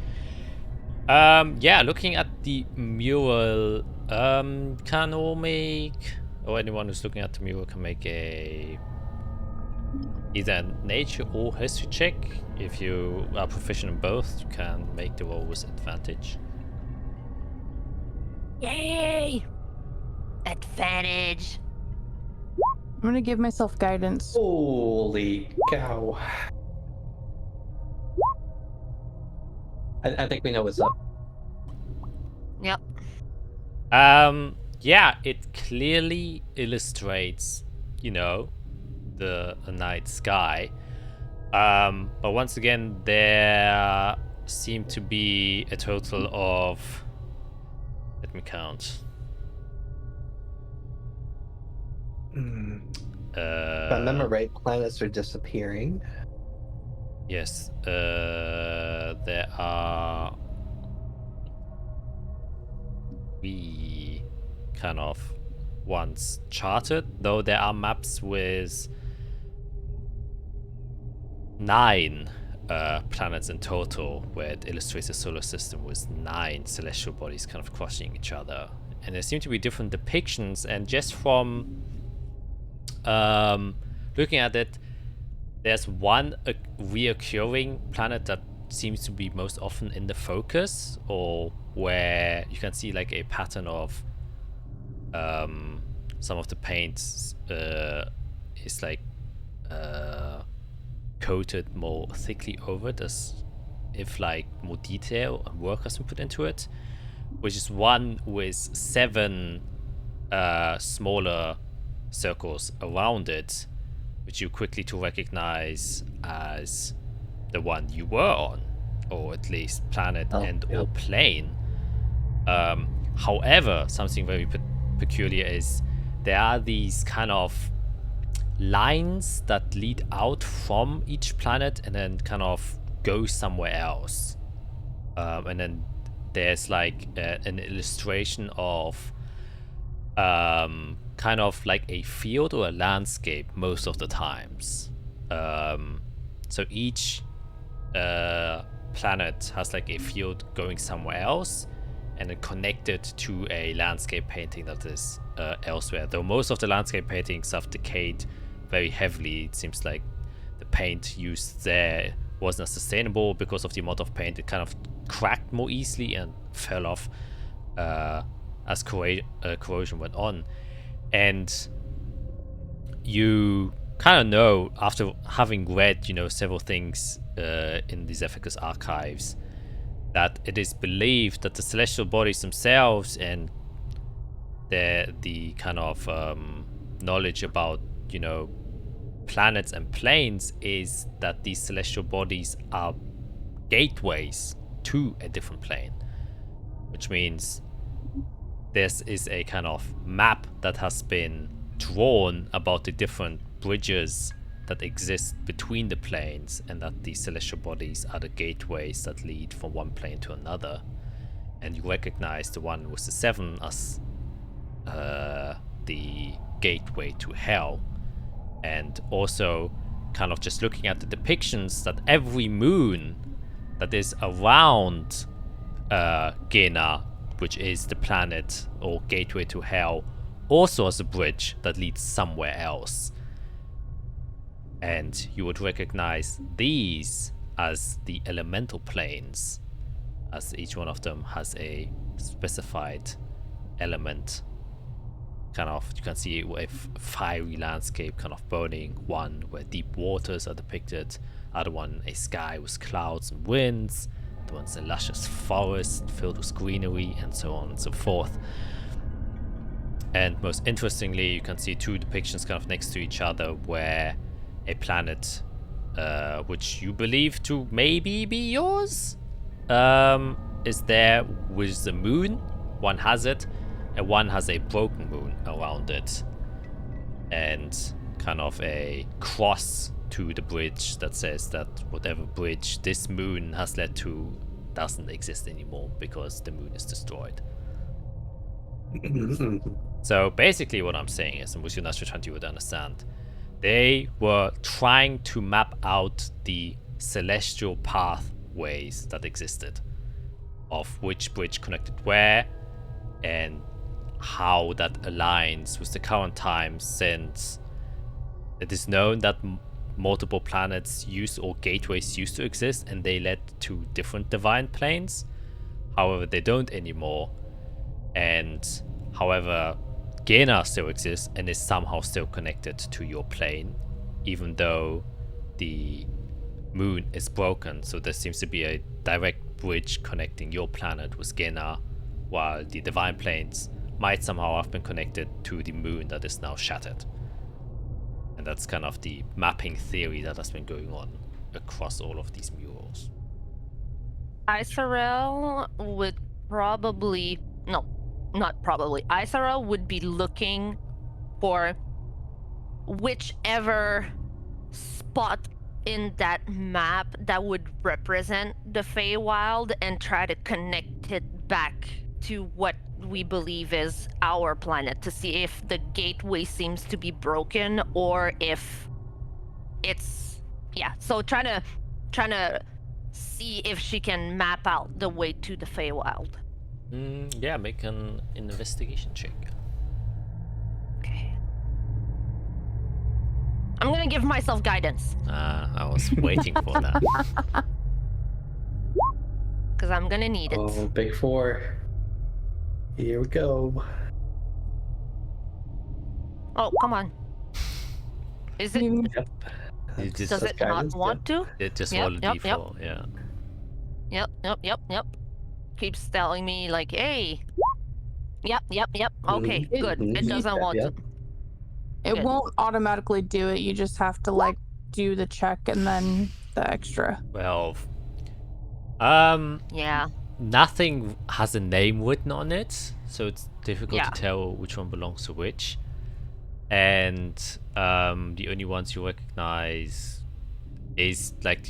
S1: Yeah, looking at the mural, can all make... Or anyone who's looking at the mural can make a... either a nature or history check. If you are proficient in both, you can make the roll with advantage.
S4: Yay! Advantage.
S2: I'm gonna give myself guidance.
S3: Holy cow. I think we know what's up.
S4: Yep.
S1: Yeah, it clearly illustrates, you know, the night sky. But once again, there seem to be a total of... Let me count.
S3: If I remember right, planets are disappearing.
S1: Yes, there are... We kind of once charted, though there are maps with 9 planets in total, where it illustrates a solar system with 9 celestial bodies kind of crossing each other. And there seem to be different depictions, and just from looking at it, there's one reoccurring planet that seems to be most often in the focus, or where you can see like a pattern of some of the paints is like coated more thickly over it, as if like more detail and work has been put into it, which is one with 7 smaller circles around it, which you quickly to recognize as the one you were on, or at least planet or plane. However, something very peculiar is there are these kind of lines that lead out from each planet and then kind of go somewhere else. And then there's like an illustration of kind of like a field or a landscape most of the times. So each planet has like a field going somewhere else and then connected to a landscape painting that is elsewhere. Though most of the landscape paintings have decayed very heavily, it seems like the paint used there wasn't as sustainable because of the amount of paint. It kind of cracked more easily and fell off as corrosion went on. And you kind of know, after having read, you know, several things in the Zephyrus archives, that it is believed that the celestial bodies themselves and the kind of knowledge about, you know, planets and planes is that these celestial bodies are gateways to a different plane, which means this is a kind of map that has been drawn about the different bridges that exist between the planes, and that these celestial bodies are the gateways that lead from one plane to another. And you recognize the one with the 7 as the gateway to hell, and also kind of just looking at the depictions, that every moon that is around Gena, which is the planet or gateway to hell, also has a bridge that leads somewhere else. And you would recognize these as the elemental planes, as each one of them has a specified element. Kind of, you can see a fiery landscape kind of burning, one where deep waters are depicted, other one a sky with clouds and winds, the one's a luscious forest filled with greenery, and so on and so forth. And most interestingly, you can see two depictions kind of next to each other where a planet, which you believe to maybe be yours, is there with the moon. One has it, and one has a broken moon around it, and kind of a cross to the bridge that says that whatever bridge this moon has led to doesn't exist anymore because the moon is destroyed. So basically what I'm saying is, and which you naturally would understand, they were trying to map out the celestial pathways that existed, of which bridge connected where, and how that aligns with the current time, since it is known that multiple planets used or gateways used to exist and they led to different divine planes. However, they don't anymore. And however, Gena still exists and is somehow still connected to your plane, even though the moon is broken. So there seems to be a direct bridge connecting your planet with Gena, while the divine planes might somehow have been connected to the moon that is now shattered. And that's kind of the mapping theory that has been going on across all of these murals.
S4: Isarel would probably... No, not probably. Isarel would be looking for whichever spot in that map that would represent the Feywild and try to connect it back to what we believe is our planet, to see if the gateway seems to be broken or if it's so trying to see if she can map out the way to the Feywild.
S1: Yeah, make an investigation check.
S4: Okay, I'm gonna give myself guidance
S1: I was waiting for that.
S4: because I'm gonna need it.
S3: Oh, big four. Here we go.
S4: Oh, come on. Is it?
S3: Yep.
S1: It just,
S4: Does it not
S3: guidance,
S4: want to?
S1: it just
S4: Yep,
S1: rolled a
S4: yep,
S1: d4, yeah.
S4: Yep. Keeps telling me like, hey. Yep. Okay,
S3: Mhm,
S4: good.
S3: mhm.
S4: It doesn't want
S3: Yep.
S4: to.
S2: It
S4: Good.
S2: won't automatically do it. You just have to like do the check and then the extra.
S1: Well,
S4: Yeah.
S1: nothing has a name written on it, so it's difficult
S4: Yeah.
S1: to tell which one belongs to which. And the only ones you recognize is like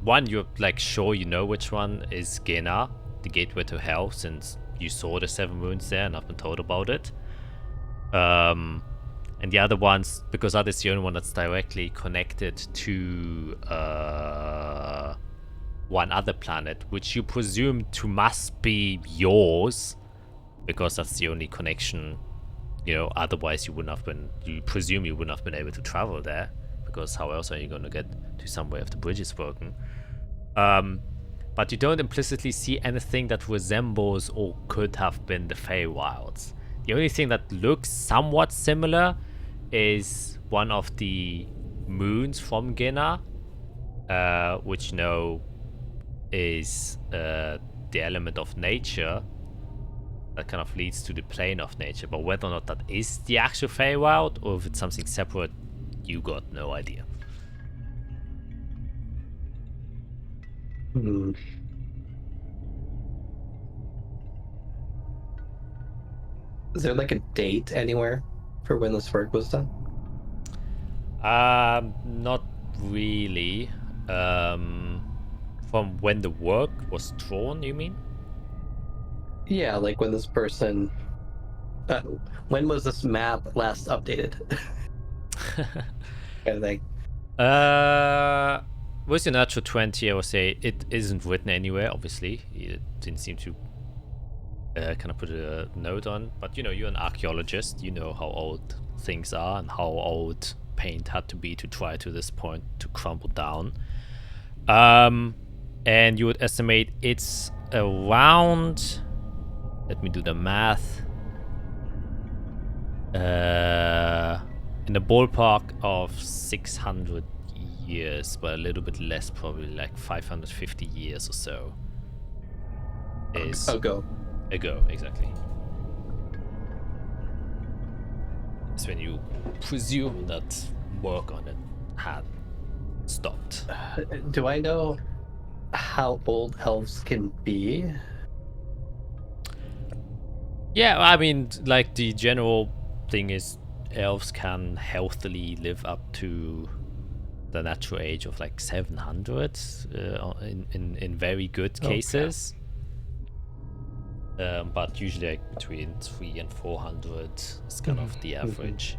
S1: one you're like sure you know which one is Gena, the gateway to hell, since you saw the 7 moons there and have been told about it. And the other ones, because that is the only one that's directly connected to one other planet, which you presume to must be yours, because that's the only connection. You know, otherwise you wouldn't have been able to travel there, because how else are you going to get to somewhere if the bridge is broken? But you don't implicitly see anything that resembles or could have been the Feywilds. The only thing that looks somewhat similar is one of the moons from Gena, which you know is the element of nature that kind of leads to the plane of nature. But whether or not that is the actual Feywild or if it's something separate, you got no idea.
S3: Hmm. Is there like a date anywhere for when this work was done?
S1: Not really. From when the work was drawn, you mean?
S3: Yeah, like when this person. When was this map last updated? Kind of thing.
S1: With your natural 20, I would say it isn't written anywhere, obviously. It didn't seem to kind of put a note on. But, you know, you're an archaeologist. You know how old things are and how old paint had to be to try to this point to crumble down. And you would estimate it's around... Let me do the math. In the ballpark of 600 years, but a little bit less, probably like 550 years or so. Is
S3: Ago,
S1: exactly. It's when you presume that work on it had stopped.
S3: do I know how old elves can be?
S1: Yeah, I mean, like the general thing is elves can healthily live up to the natural age of like 700 in very good cases. But usually like between 300 and 400 is kind of the average.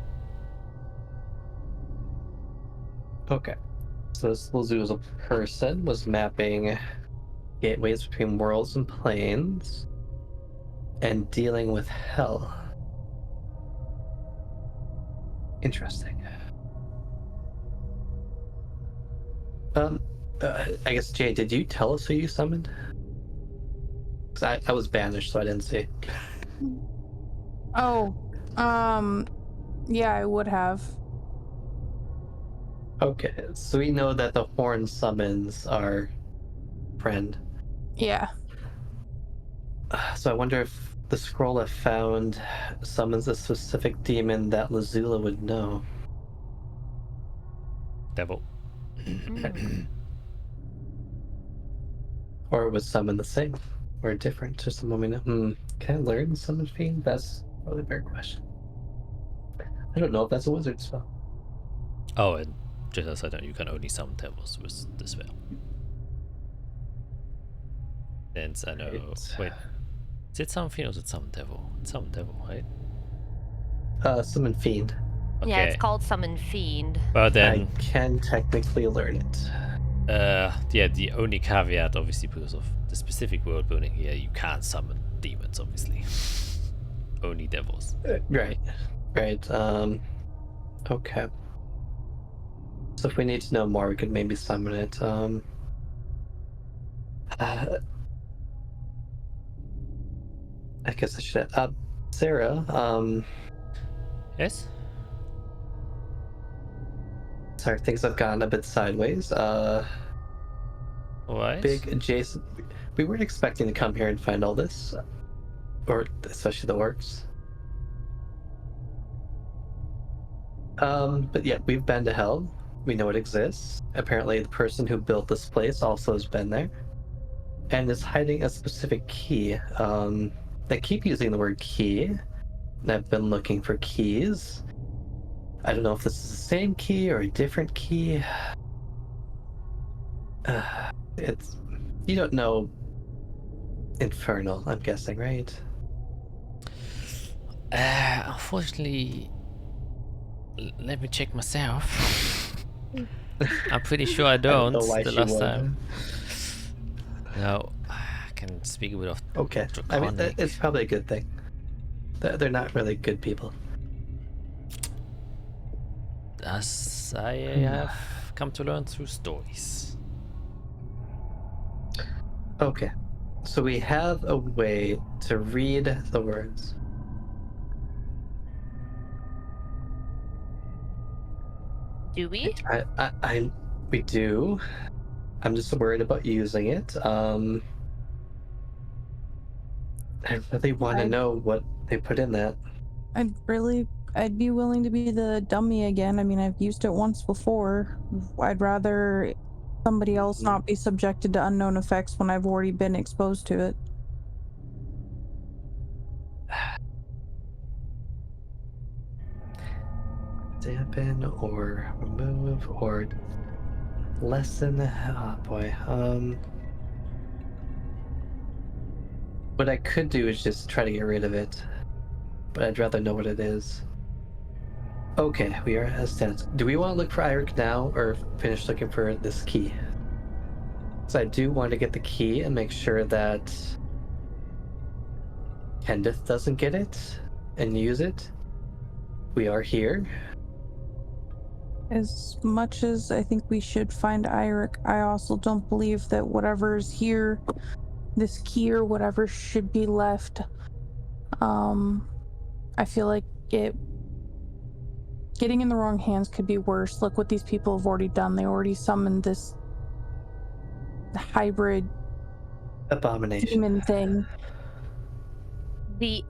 S3: Okay. So this Lazu as a person was mapping gateways between worlds and planes and dealing with hell. Interesting. I guess, Jay, did you tell us who you summoned? 'Cause I was banished, so I didn't see.
S2: Oh, yeah, I would have.
S3: Okay, so we know that the horn summons our friend.
S2: Yeah.
S3: So I wonder if the scroll I found summons a specific demon that Lazula would know.
S1: Devil.
S3: Or would summon the same. Or different, just a moment. Can I learn Summon Fiend? That's probably a fair question. I don't know if that's a wizard spell.
S1: Oh, and just as I know, you can only summon devils with this spell. Since I know...
S3: Right.
S1: Wait. Is it Summon Fiend or is it Summon Devil? It's Summon Devil, right?
S3: Summon Fiend.
S1: Okay.
S4: Yeah, it's called Summon Fiend.
S1: But then...
S3: I can technically learn it.
S1: Yeah, the only caveat, obviously, because of the specific world building here, you can't summon demons, obviously. Only devils.
S3: Right. Okay. So if we need to know more, we could maybe summon it. I guess I should. Sarah.
S1: Yes?
S3: Sorry, things have gone a bit sideways.
S1: Alright.
S3: Big adjacent. We weren't expecting to come here and find all this, or especially the orcs. But yeah, we've been to hell. We know it exists. Apparently, the person who built this place also has been there, and is hiding a specific key. They keep using the word key, and I've been looking for keys. I don't know if this is the same key or a different key. It's... You don't know Infernal, I'm guessing, right?
S1: Unfortunately... Let me check myself. I'm pretty sure I don't,
S3: know why
S1: the
S3: she
S1: last
S3: would.
S1: time. No, I can speak a bit of
S3: Okay. I mean,
S1: Draconic.
S3: it's probably a good thing. They're not really good people.
S1: As I have come to learn through stories.
S3: Okay. So we have a way to read the words.
S4: Do we?
S3: We do. I'm just worried about using it. I really want to know what they put in that.
S2: I'd be willing to be the dummy again. I mean, I've used it once before. I'd rather somebody else not be subjected to unknown effects when I've already been exposed to it.
S3: Dampen or remove or lessen. Oh boy. What I could do is just try to get rid of it, but I'd rather know what it is. Okay, we are as stands. Do we want to look for Eirik now or finish looking for this key? So I do want to get the key and make sure that Kendith doesn't get it and use it. We are here.
S2: As much as I think we should find Eirik, I also don't believe that whatever's here, this key or whatever, should be left. I feel like getting in the wrong hands could be worse. Look what these people have already done. They already summoned this hybrid
S3: Abomination.
S2: demon thing.
S4: The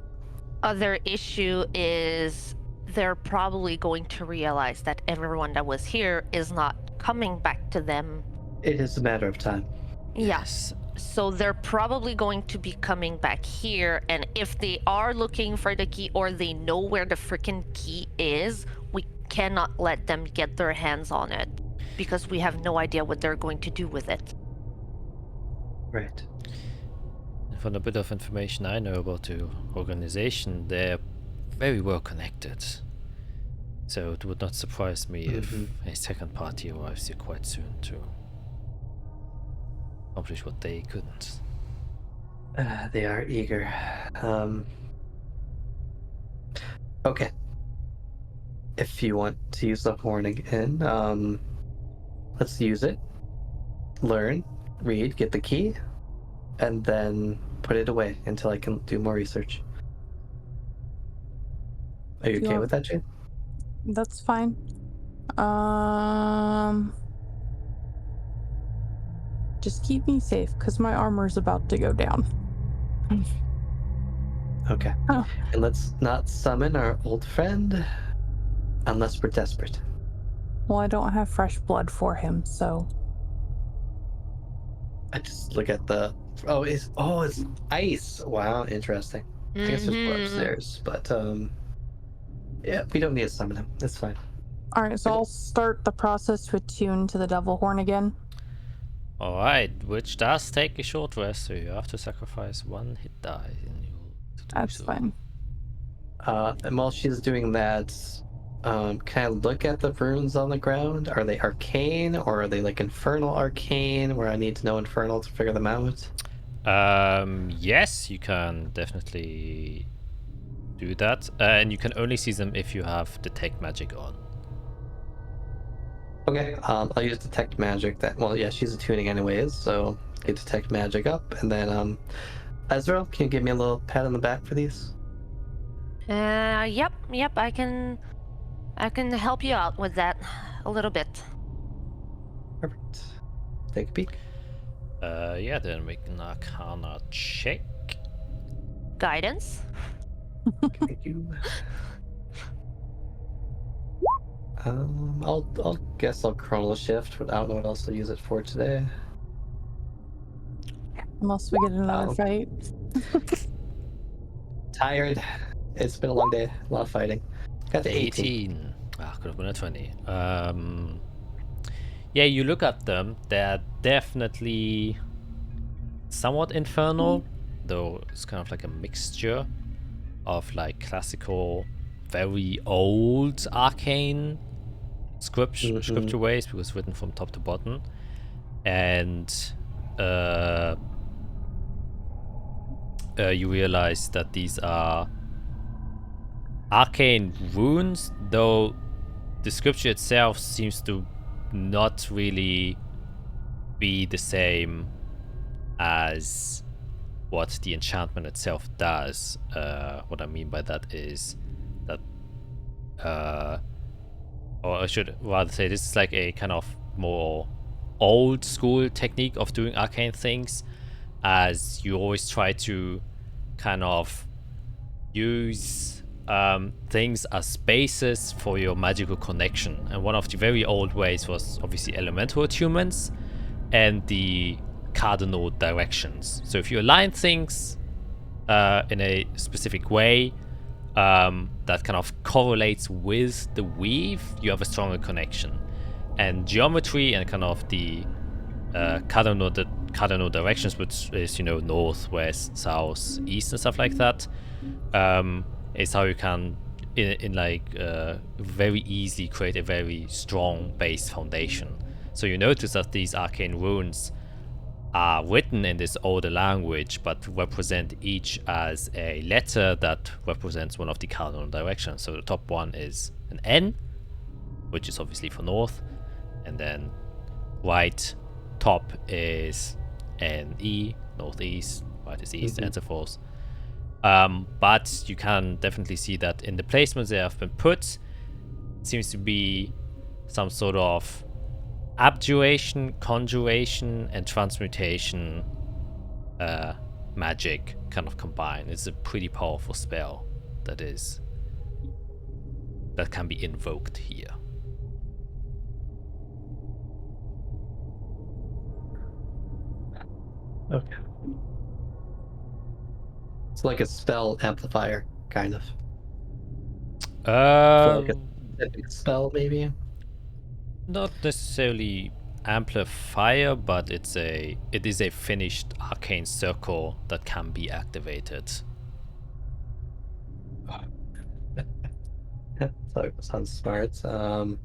S4: other issue is they're probably going to realize that everyone that was here is not coming back to them.
S3: It is a matter of time.
S4: Yes. So they're probably going to be coming back here, and if they are looking for the key or they know where the freaking key is, we cannot let them get their hands on it because we have no idea what they're going to do with it.
S3: Right.
S1: From the bit of information I know about the organization, they're very well connected. So it would not surprise me if a second party arrives here quite soon to accomplish what they couldn't.
S3: They are eager. Okay. If you want to use the horn again, let's use it. Learn, read, get the key, and then put it away until I can do more research. Are you okay with that, Jane?
S2: That's fine. Just keep me safe, because my armor's about to go down.
S3: Okay.
S2: Oh.
S3: And let's not summon our old friend unless we're desperate.
S2: Well, I don't have fresh blood for him, so...
S3: I just look at the... it's ice. Wow, interesting. I guess there's more upstairs, but yeah, we don't need to summon him. It's fine.
S2: Alright, so I'll start the process to attune to the devil horn again.
S1: Alright, which does take a short rest, so you have to sacrifice one hit die.
S2: That's fine.
S3: And while she's doing that, can I look at the runes on the ground? Are they arcane, or are they like infernal arcane, where I need to know infernal to figure them out?
S1: Yes, you can definitely do that. And you can only see them if you have Detect Magic on.
S3: Okay, I'll use Detect Magic. She's attuning anyways, so get Detect Magic up, and then Ezra, can you give me a little pat on the back for these?
S4: Yep, I can help you out with that a little bit.
S3: Perfect. Take a peek.
S1: Yeah, then make an Arcana check.
S4: Guidance.
S3: Thank you. I'll guess I'll chronal shift, but I don't know what else to use it for today.
S2: Unless we get another fight.
S3: Tired. It's been a long day. A lot of fighting. Got to 18.
S1: Could have been a 20. Yeah, you look at them. They're definitely somewhat infernal, though it's kind of like a mixture of like classical, very old arcane scripture ways, because written from top to bottom, and you realize that these are arcane runes, though the scripture itself seems to not really be the same as what the enchantment itself does. What I mean by that is that, or I should rather say, this is like a kind of more old school technique of doing arcane things, as you always try to kind of use things as bases for your magical connection. And one of the very old ways was obviously elemental attunements and the cardinal directions. So if you align things in a specific way that kind of correlates with the weave, you have a stronger connection. And geometry and kind of the cardinal directions, which is, north, west, south, east, and stuff like that, is how you can in like very easily create a very strong base foundation. So you notice that these arcane runes are written in this older language, but represent each as a letter that represents one of the cardinal directions. So the top one is an N, which is obviously for north, and then right top is an E, northeast, right is east, and so forth. But you can definitely see that in the placements they have been put, it seems to be some sort of abjuration, conjuration, and transmutation magic kind of combined. It's a pretty powerful spell that can be invoked here.
S3: Okay. It's like a spell amplifier, kind of. Like a specific spell, maybe.
S1: Not necessarily amplifier, but it is a finished arcane circle that can be activated.
S3: So sounds smart. Okay,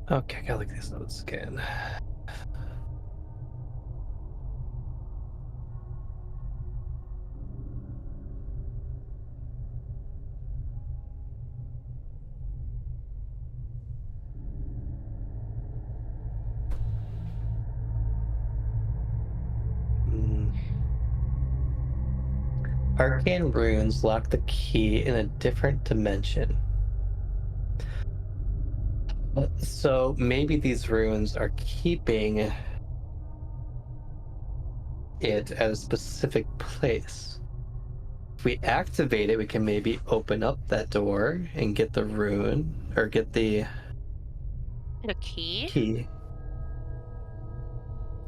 S3: I gotta look these notes again. Arcane runes lock the key in a different dimension. So maybe these runes are keeping it at a specific place. If we activate it, we can maybe open up that door and get the rune, or get the
S4: key.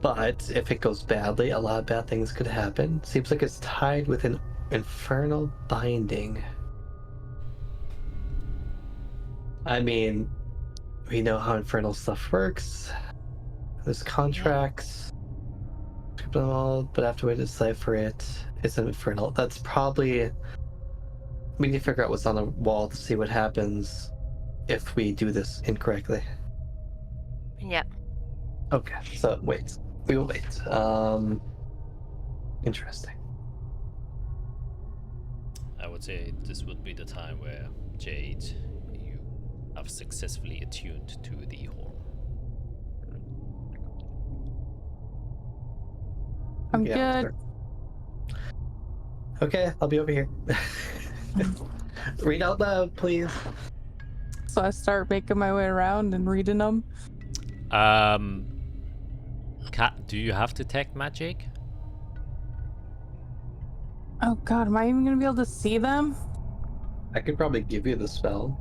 S3: But if it goes badly, a lot of bad things could happen. Seems like it's tied with an infernal binding. I mean, we know how infernal stuff works. There's contracts. But after we decipher it, it's an infernal. That's probably... We need to figure out what's on the wall to see what happens if we do this incorrectly.
S4: Yeah.
S3: Okay, so wait. We will wait. Interesting.
S1: I would say this would be the time where Jade, you have successfully attuned to the horn.
S2: I'm
S3: Yeah,
S2: good.
S3: Okay, I'll be over here. Read out loud, please.
S2: So I start making my way around and reading them.
S1: Do you have detect magic?
S2: Oh god, am I even gonna be able to see them?
S3: I could probably give you the spell.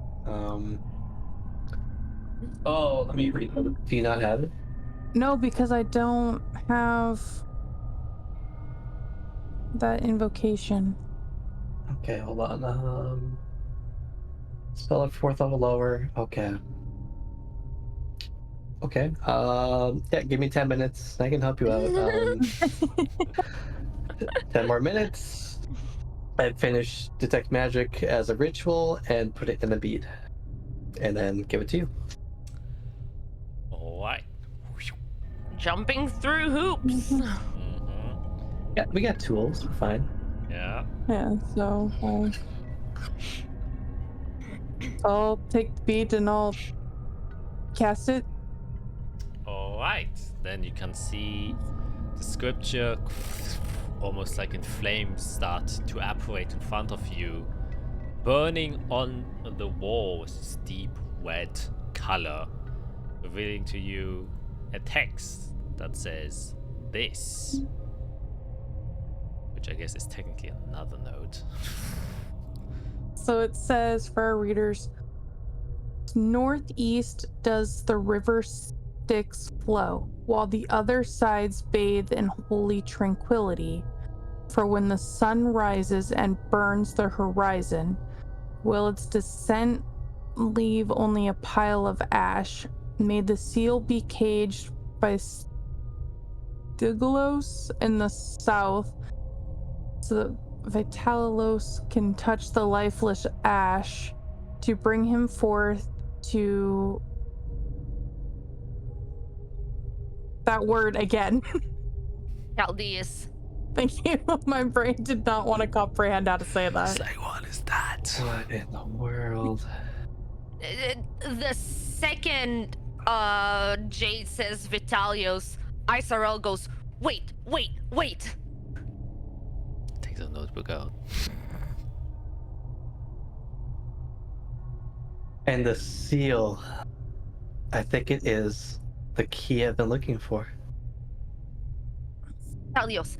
S3: Oh, let me read it. Do you not have it?
S2: No, because I don't have that invocation.
S3: Okay, hold on. Spell at 4th level lower. Okay. Okay. Yeah, give me 10 minutes. I can help you out. 10 more minutes. I'd finish detect magic as a ritual and put it in a bead, and then give it to you.
S1: All right.
S4: Jumping through hoops.
S3: Yeah, we got tools. We're fine.
S1: Yeah.
S2: Yeah, so I'll take the bead and I'll cast it.
S1: All right. Then you can see the scripture almost like in flames start to apparate in front of you, burning on the wall with this deep red color, revealing to you a text that says this, which I guess is technically another note.
S2: So it says for our readers, northeast does the river Styx flow, while the other sides bathe in holy tranquility. For when the sun rises and burns the horizon, will its descent leave only a pile of ash? May the seal be caged by Stygilos in the south, so Vitalos can touch the lifeless ash to bring him forth to that word again.
S4: Chaldeus.
S2: Thank you. My brain did not want to comprehend how to say that.
S5: Say, what is that?
S3: What in the world?
S4: The second Jade says Vitalios, Isarel goes, wait.
S1: Take the notebook out.
S3: And the seal. I think it is the key I've been looking for.
S4: Vitalios.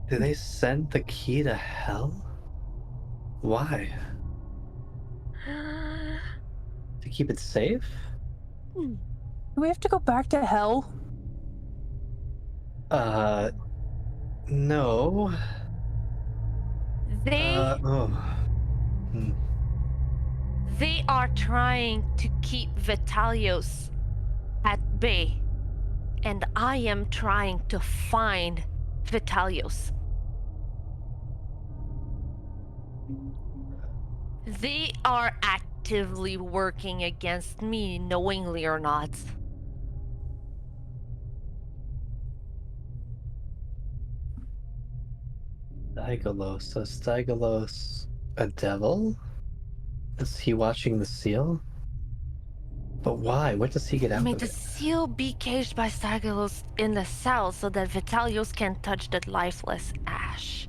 S3: Did they send the key to hell? Why? To keep it safe?
S2: Do we have to go back to hell?
S3: No.
S4: They are trying to keep Vitalios at bay, and I am trying to find Vitalios. They are actively working against me, knowingly or not.
S3: Stygalos. So Stygalos a devil? Is he watching the seal? But why? What does he get out
S4: May
S3: of
S4: the
S3: it?
S4: seal be caged by Stygalos in the cell so that Vitalios can touch that lifeless ash.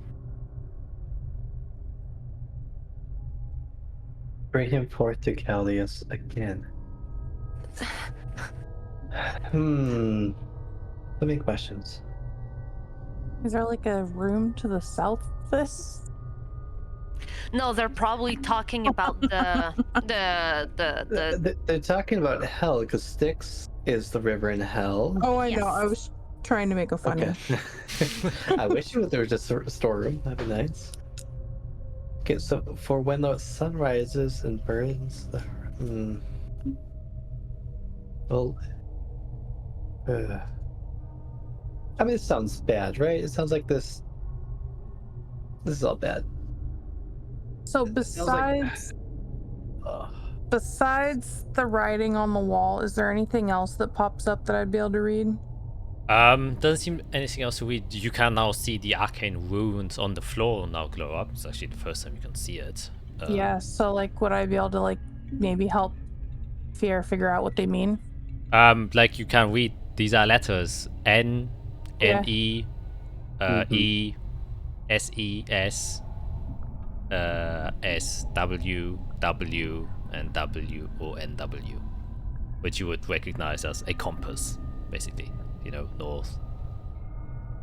S3: Bring him forth to Callius again. So many questions.
S2: Is there like a room to the south of this?
S4: No, they're probably talking about the
S3: They're talking about hell because Styx is the river in hell.
S2: Oh, I know.
S4: Yes.
S2: I was trying to make a funny.
S3: Okay. I wish there was just a storeroom. That'd be nice. Okay, so for when the sun rises and burns the. Well. I mean, it sounds bad, right? It sounds like this. This is all bad.
S2: So
S3: It sounds like-
S2: besides the writing on the wall, is there anything else that pops up that I'd be able to read?
S1: Doesn't seem anything else to read. You can now see the arcane runes on the floor now glow up. It's actually the first time you can see it.
S2: Yeah, so like would I be able to like maybe help figure out what they mean?
S1: Like you can read, these are letters N,
S2: Yeah.
S1: N-E, E, S-E-S, S-W, W, and W-O-N-W, which you would recognize as a compass, basically. You know, north,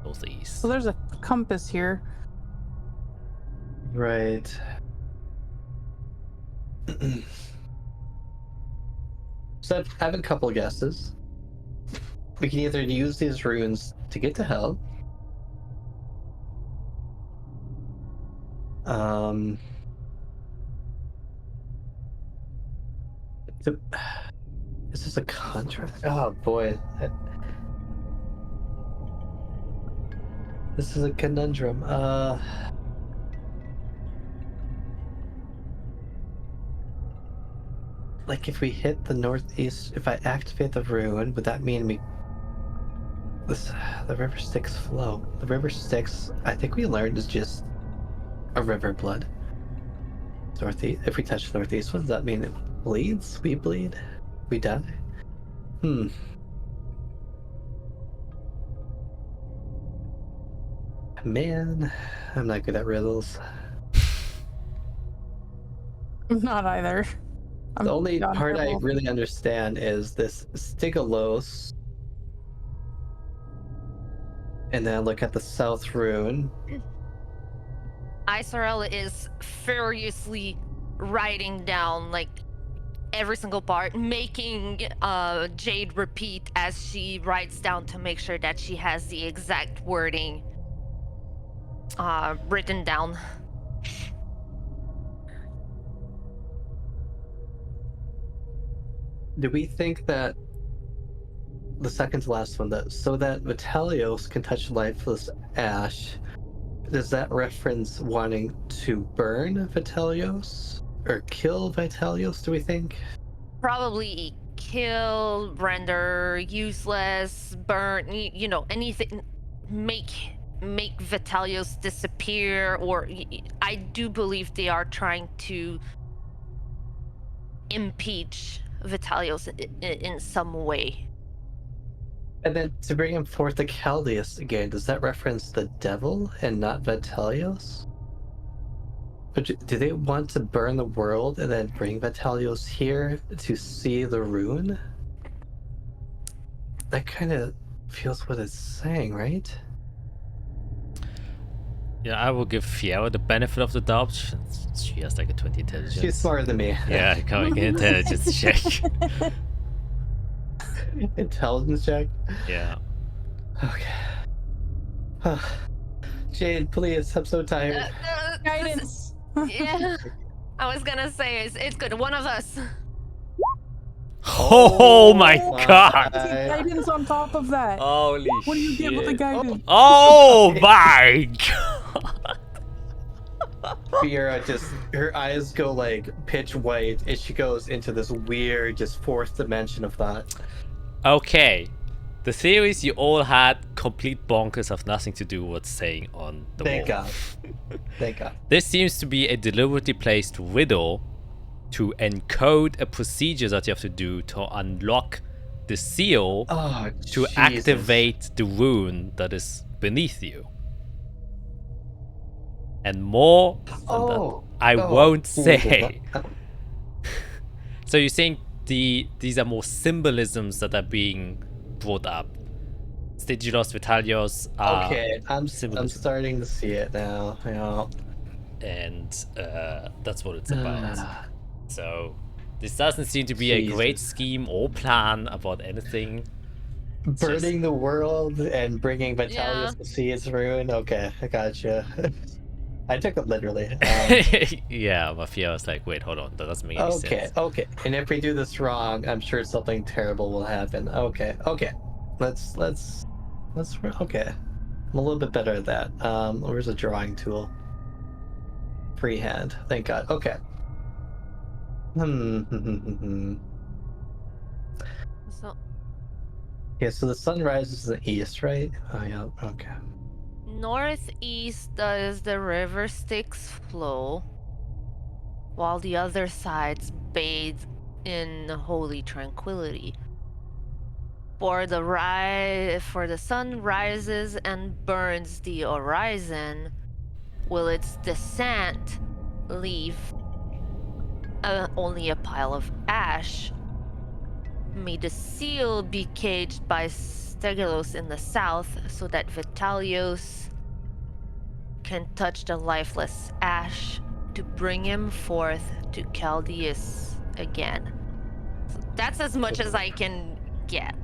S1: northeast.
S2: So there's a compass here.
S3: Right. So I have a couple of guesses. We can either use these runes to get to hell. Is this a contract? Oh boy. This is a conundrum. Like if we hit the northeast, if I activate the rune, would that mean the river Styx flow? The river Styx, I think we learned, is just a river blood. Northeast. If we touch the northeast one, does that mean it bleeds? We bleed? We die? Man, I'm not good at riddles.
S2: I'm not either.
S3: The only
S2: beyond
S3: part I
S2: riddle.
S3: really understand is this Stygalos. And then I look at the south rune.
S4: Isarel is furiously writing down like every single part, making Jade repeat as she writes down to make sure that she has the exact wording written down.
S3: Do we think that the second to last one, that so that Vitalios can touch lifeless ash, does that reference wanting to burn Vitalios? Or kill Vitalios, do we think?
S4: Probably kill, render useless, burn, you know, anything, make Vitalios disappear, or I do believe they are trying to impeach Vitalios in some way.
S3: And then to bring him forth to Chaldeus again, does that reference the devil and not Vitalios? But do they want to burn the world and then bring Vitalios here to see the rune? That kind of feels what it's saying, right?
S1: Yeah, I will give Fiera the benefit of the doubt. She has like a 20 intelligence.
S3: She's smarter than me.
S1: Yeah, coming in intelligence check.
S3: Intelligence check?
S1: Yeah.
S3: Okay. Jade, please, I'm so tired.
S2: Guidance.
S4: Yeah, I was gonna say it's good. One of us.
S1: Oh my god!
S2: Guidance on top of that.
S1: Holy
S2: What do you get with the guidance?
S1: Oh my god!
S3: Fiera just, her eyes go like pitch white as she goes into this weird, just fourth dimension of thought.
S1: Okay. The theories you all had, complete bonkers, have nothing to do with what's saying on the
S3: Thank
S1: wall.
S3: God. Thank God.
S1: This seems to be a deliberately placed riddle to encode a procedure that you have to do to unlock the seal
S3: Oh,
S1: to
S3: Jesus.
S1: activate the rune that is beneath you. And more than that, I won't say. So you're saying these are more symbolisms that are being brought up. Stigilos, Vitalios are
S3: Okay, I'm
S1: symbolism.
S3: starting to see it now. Yeah.
S1: And that's what it's about. So this doesn't seem to be a great
S3: Jesus.
S1: scheme or plan about anything. It's
S3: Burning the world and bringing Vitalius
S4: Yeah.
S3: to see its ruin. Okay, I gotcha. I took it literally.
S1: Yeah, Mafia was like, wait, hold on, that doesn't make any sense.
S3: Okay. And if we do this wrong, I'm sure something terrible will happen. Okay. Let's. Okay. I'm a little bit better at that. Where's a drawing tool? Freehand. Thank God. Okay.
S4: So
S3: Yeah, so the sun rises in the east, right? Oh, yeah. Okay.
S4: northeast does the river Styx flow, while the other sides bathe in holy tranquility. For the sun rises and burns the horizon, will its descent leave only a pile of ash? May the seal be caged by Stegelos in the south, so that Vitalios can touch the lifeless ash to bring him forth to Chaldeus again. So that's as much as I can get.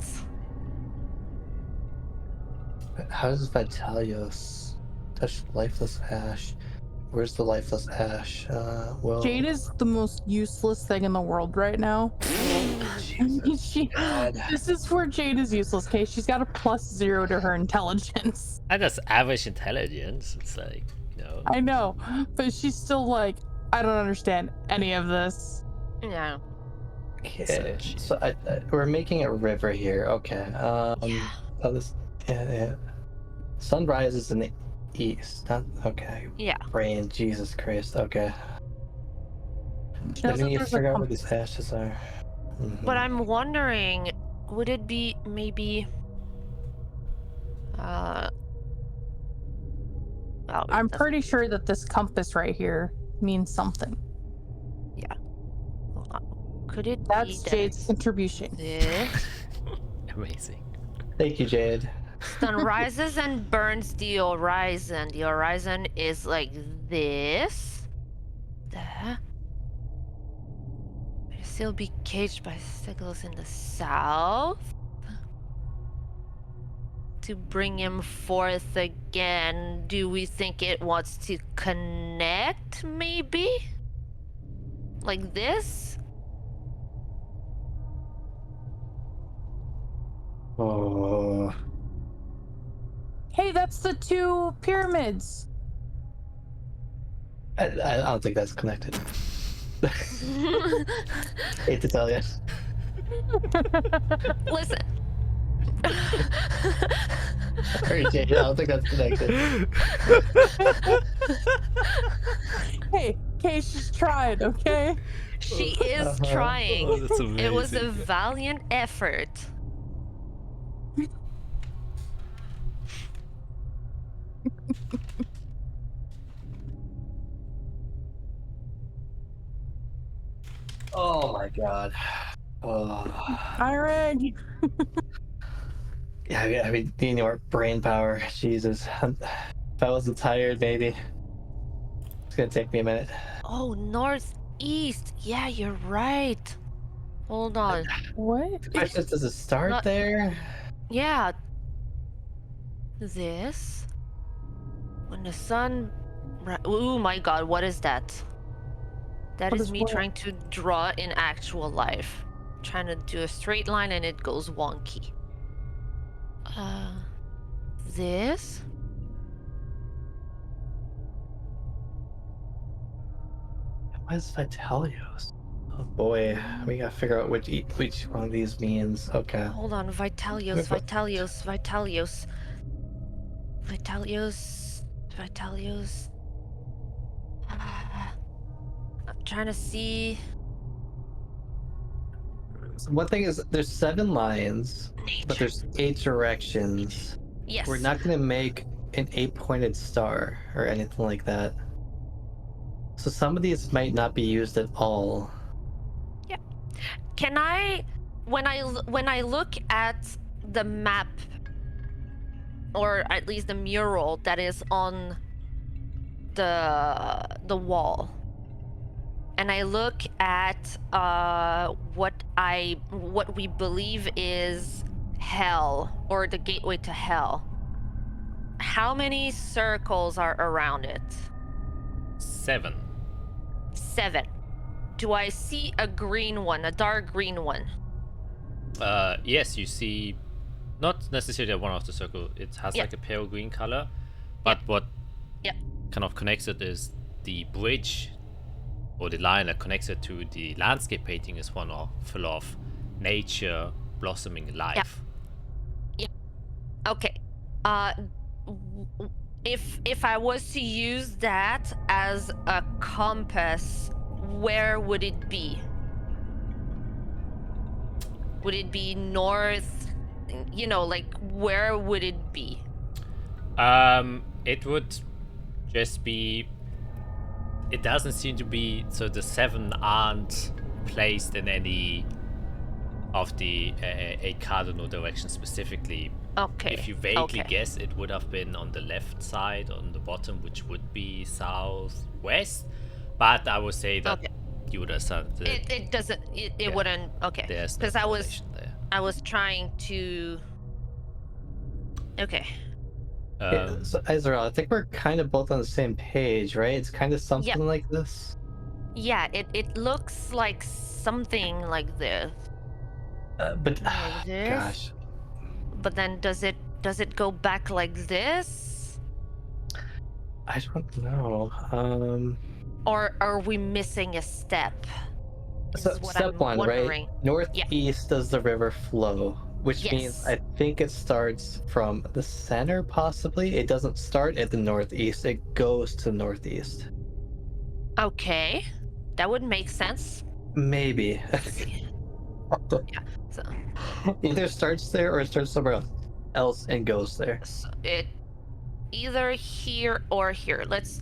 S3: How does Vitalios touch lifeless ash? Where's the lifeless ash? Well.
S2: Jade is the most useless thing in the world right now. This is where Jade is useless, okay? She's got a +0 to her intelligence.
S1: And that's average intelligence. It's like, you know.
S2: I know, but she's still like, I don't understand any of this.
S4: Yeah.
S3: Okay, so we're making a river here. Okay.
S4: Yeah.
S3: Oh, this. Yeah. Sun rises in the east. Okay.
S4: Yeah.
S3: Brain. Jesus Christ. Okay.
S2: She
S3: Then
S2: knows
S3: we
S2: that
S3: need to
S2: there's a
S3: figure out where these
S2: compass.
S3: ashes are.
S4: But I'm wondering, would it be maybe well,
S2: I'm
S4: it doesn't-
S2: pretty sure that this compass right here means something.
S4: Could it
S2: That's
S4: be
S2: Jade's
S4: that
S2: contribution.
S4: this?
S1: Amazing.
S3: Thank you, Jade.
S4: Sun rises and burns the horizon. The horizon is like this. There. May still be caged by Stegelos in the south. To bring him forth again, do we think it wants to connect, maybe? Like this?
S3: Oh.
S2: Hey, that's the 2 pyramids.
S3: I don't think that's connected. Hate to tell you.
S4: Listen.
S3: Sorry, Jade, I don't think that's connected.
S2: Hey, Kay's just trying, okay?
S4: She is
S3: Uh-huh.
S4: trying.
S1: Oh, that's
S4: It was a
S1: amazing.
S4: valiant effort.
S3: Oh my god. Oh.
S2: Alright.
S3: Yeah, I mean, need more brain power. Jesus. If I wasn't tired, maybe. It's gonna take me a minute.
S4: Oh, northeast. Yeah, you're right. Hold on.
S2: What?
S3: The question is, does it start
S4: Not-
S3: there?
S4: Yeah. This. When the sun. Oh my god, what is that? That
S2: What
S4: is
S2: is
S4: me
S2: what?
S4: trying to draw in actual life. Trying to do a straight line and it goes wonky. This.
S3: What is Vitalios? Oh boy, we gotta figure out which one of these means. Okay.
S4: Hold on, Vitalios. I'm trying to see.
S3: So one thing is, there's 7 lines, but
S4: Nature.
S3: there's 8 directions.
S4: Yes.
S3: We're not gonna make an 8-pointed star or anything like that. So some of these might not be used at all.
S4: Can I, when I look at the map, or at least the mural that is on the wall, and I look at what we believe is hell, or the gateway to hell, how many circles are around it?
S1: 7.
S4: 7. Do I see a green one, a dark green one?
S1: Yes, you see, not necessarily one of the circle. It has
S4: Yeah.
S1: like a pale green color, but what
S4: Yeah.
S1: kind of connects it is the bridge, or the line that connects it to the landscape painting is full of nature, blossoming life.
S4: Okay. If I was to use that as a compass, where would it be? Would it be north? You know, like, where would it be?
S1: It would just be. It doesn't seem to be, so the 7 aren't placed in any of the 8 cardinal directions specifically.
S4: Okay.
S1: If you vaguely
S4: okay.
S1: guess, it would have been on the left side, on the bottom, which would be southwest. But I would say that
S4: Okay.
S1: you would have said that
S4: It doesn't. It
S1: Yeah.
S4: wouldn't. Okay.
S1: there's no
S4: Because I was
S1: correlation there.
S4: trying to. Okay.
S3: Yeah, so Ezra, I think we're kind of both on the same page, right? It's kind of something like this.
S4: Yeah. It looks like something like this.
S3: But
S4: Like this?
S3: gosh,
S4: But then does it go back like this?
S3: I don't know.
S4: Or are we missing a step?
S3: So
S4: Is what
S3: step
S4: I'm
S3: 1,
S4: wondering.
S3: right? Northeast does the river flow, which means
S4: Yes.
S3: I think it starts from the center, possibly. It doesn't start at the northeast; it goes to the northeast.
S4: Okay. That would make sense.
S3: Maybe.
S4: So,
S3: Either starts there or it starts somewhere else and goes there.
S4: so it either here or here. Let's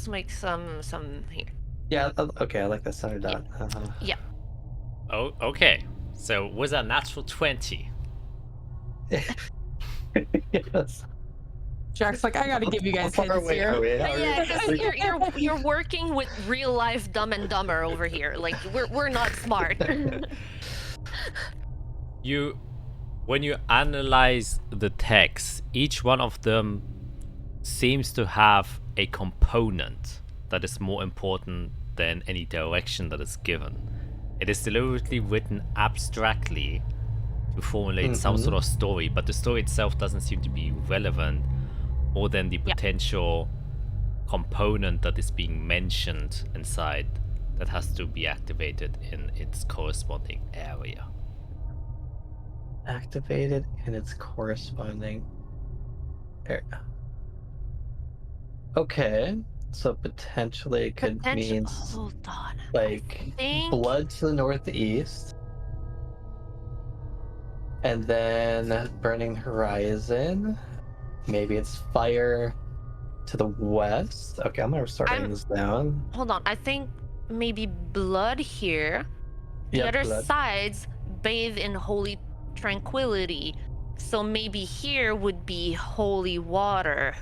S4: make some here.
S3: Yeah. Okay. I like that center dot.
S1: Oh, okay. So was that natural 20?
S3: Yes.
S2: Jack's like, I gotta give you guys
S3: How far
S2: hints
S3: away
S2: here.
S3: are we?
S4: Yeah, because you're working with real life Dumb and Dumber over here. Like we're not smart.
S1: When you analyze the text, each one of them seems to have a component that is more important than any direction that is given. It is deliberately written abstractly to formulate some sort of story, but the story itself doesn't seem to be relevant more than the potential component that is being mentioned inside that has to be activated in its corresponding area.
S3: Activated in its corresponding area. Okay, so potentially it could mean
S4: Hold on.
S3: like
S4: think-
S3: blood to the northeast, and then burning horizon. Maybe it's fire to the west. Okay, I'm gonna start writing this down.
S4: Hold on. I think maybe blood here. The
S3: Yep,
S4: other
S3: blood.
S4: sides bathe in holy tranquility. So maybe here would be holy water.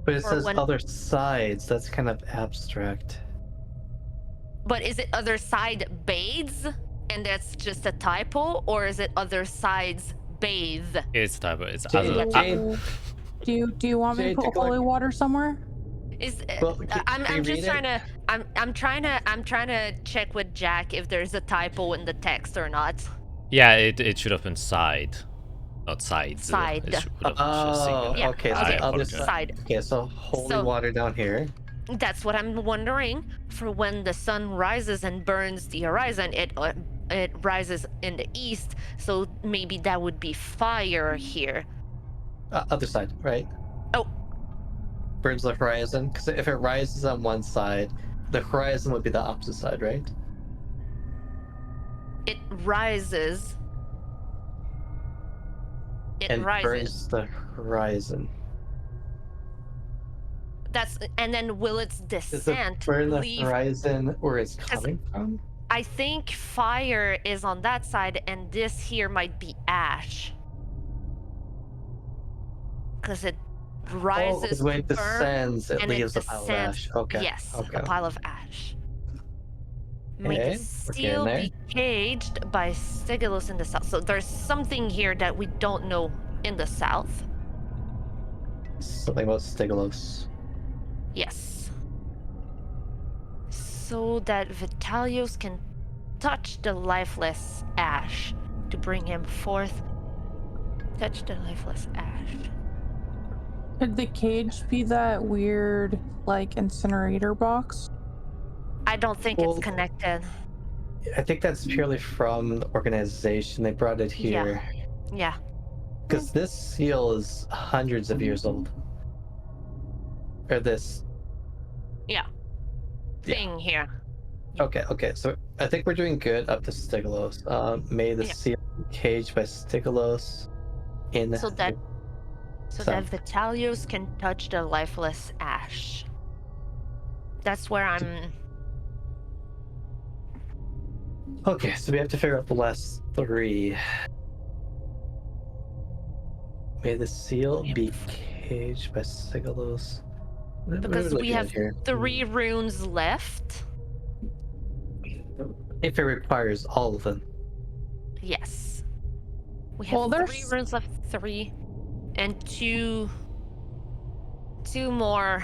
S3: But it
S4: or
S3: says
S4: when-
S3: other sides. That's kind of abstract.
S4: But is it other side bathes and that's just a typo, or is it other sides bathe?
S1: It's a typo. It's
S3: Jade,
S1: Azathia.
S3: Jade,
S2: Do you want me to
S3: Jade,
S2: put
S3: take a look.
S2: holy water somewhere?
S4: Is
S3: Well, can
S4: I'm
S3: you
S4: just
S3: read
S4: trying
S3: it?
S4: to I'm trying to check with Jack if there's a typo in the text or not.
S1: Yeah, it should have been side, not sides.
S4: Side.
S1: It should have just singular.
S4: Yeah,
S3: okay, so
S1: I
S3: the other
S1: apologize.
S4: side.
S3: Okay, so holy
S4: So-
S3: water down here.
S4: That's what I'm wondering. For when the sun rises and burns the horizon, it rises in the east, so maybe that would be fire here.
S3: Other side, right?
S4: Oh.
S3: Burns the horizon. Because if it rises on one side, the horizon would be the opposite side, right?
S4: It rises. It
S3: And
S4: rises.
S3: burns the horizon.
S4: And then will its
S3: Does it
S4: descent
S3: burn the
S4: leave?
S3: horizon where it's coming from?
S4: I think fire is on that side, and this here might be ash. Because it rises
S3: when it
S4: to burn,
S3: descends, it
S4: and it
S3: leaves a pile of
S4: descends.
S3: ash. Okay.
S4: Yes,
S3: Okay.
S4: a pile of ash. May
S3: Okay,
S4: the
S3: we're getting
S4: steel
S3: there.
S4: be caged by Stigilos in the south. So there's something here that we don't know in the south.
S3: Something about Stigilos.
S4: Yes. So that Vitalios can touch the lifeless ash to bring him forth. Touch the lifeless ash.
S2: Could the cage be that weird, like, incinerator box?
S4: I don't think
S3: Well-
S4: it's connected.
S3: I think that's purely from the organization. They brought it here.
S4: Yeah.
S3: Because this seal is hundreds of years old. Or this.
S4: Yeah. Thing here.
S3: Okay, so I think we're doing good up to Stigilos. May the
S4: Yeah.
S3: seal be caged by Stigilos in
S4: So that
S3: South.
S4: Vitalios can touch the lifeless ash. That's where I'm.
S3: Okay, so we have to figure out the last three. May the seal be caged by Stigilos. What are
S4: Because we
S3: looking at
S4: have
S3: here?
S4: 3 runes left.
S3: If it requires all of them.
S4: Yes. We have
S2: Well,
S4: 3
S2: there's-
S4: runes left. 3. And 2 more.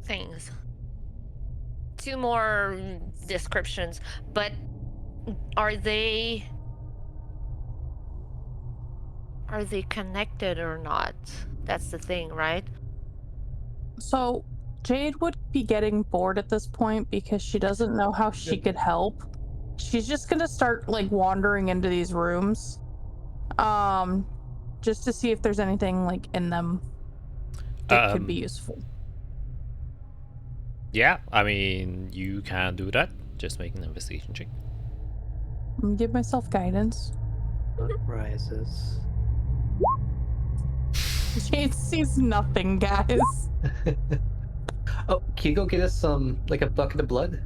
S4: Things. 2 more descriptions. But are they connected or not? That's the thing, right?
S2: So, Jade would be getting bored at this point because she doesn't know how she could help. She's just gonna start, like, wandering into these rooms. Just to see if there's anything, like, in them that could be useful.
S1: Yeah, I mean, you can do that. Just make an investigation check.
S2: I'm gonna give myself guidance.
S3: Rises.
S2: Jade sees nothing, guys.
S3: Oh, can you go get us some, like, a bucket of blood?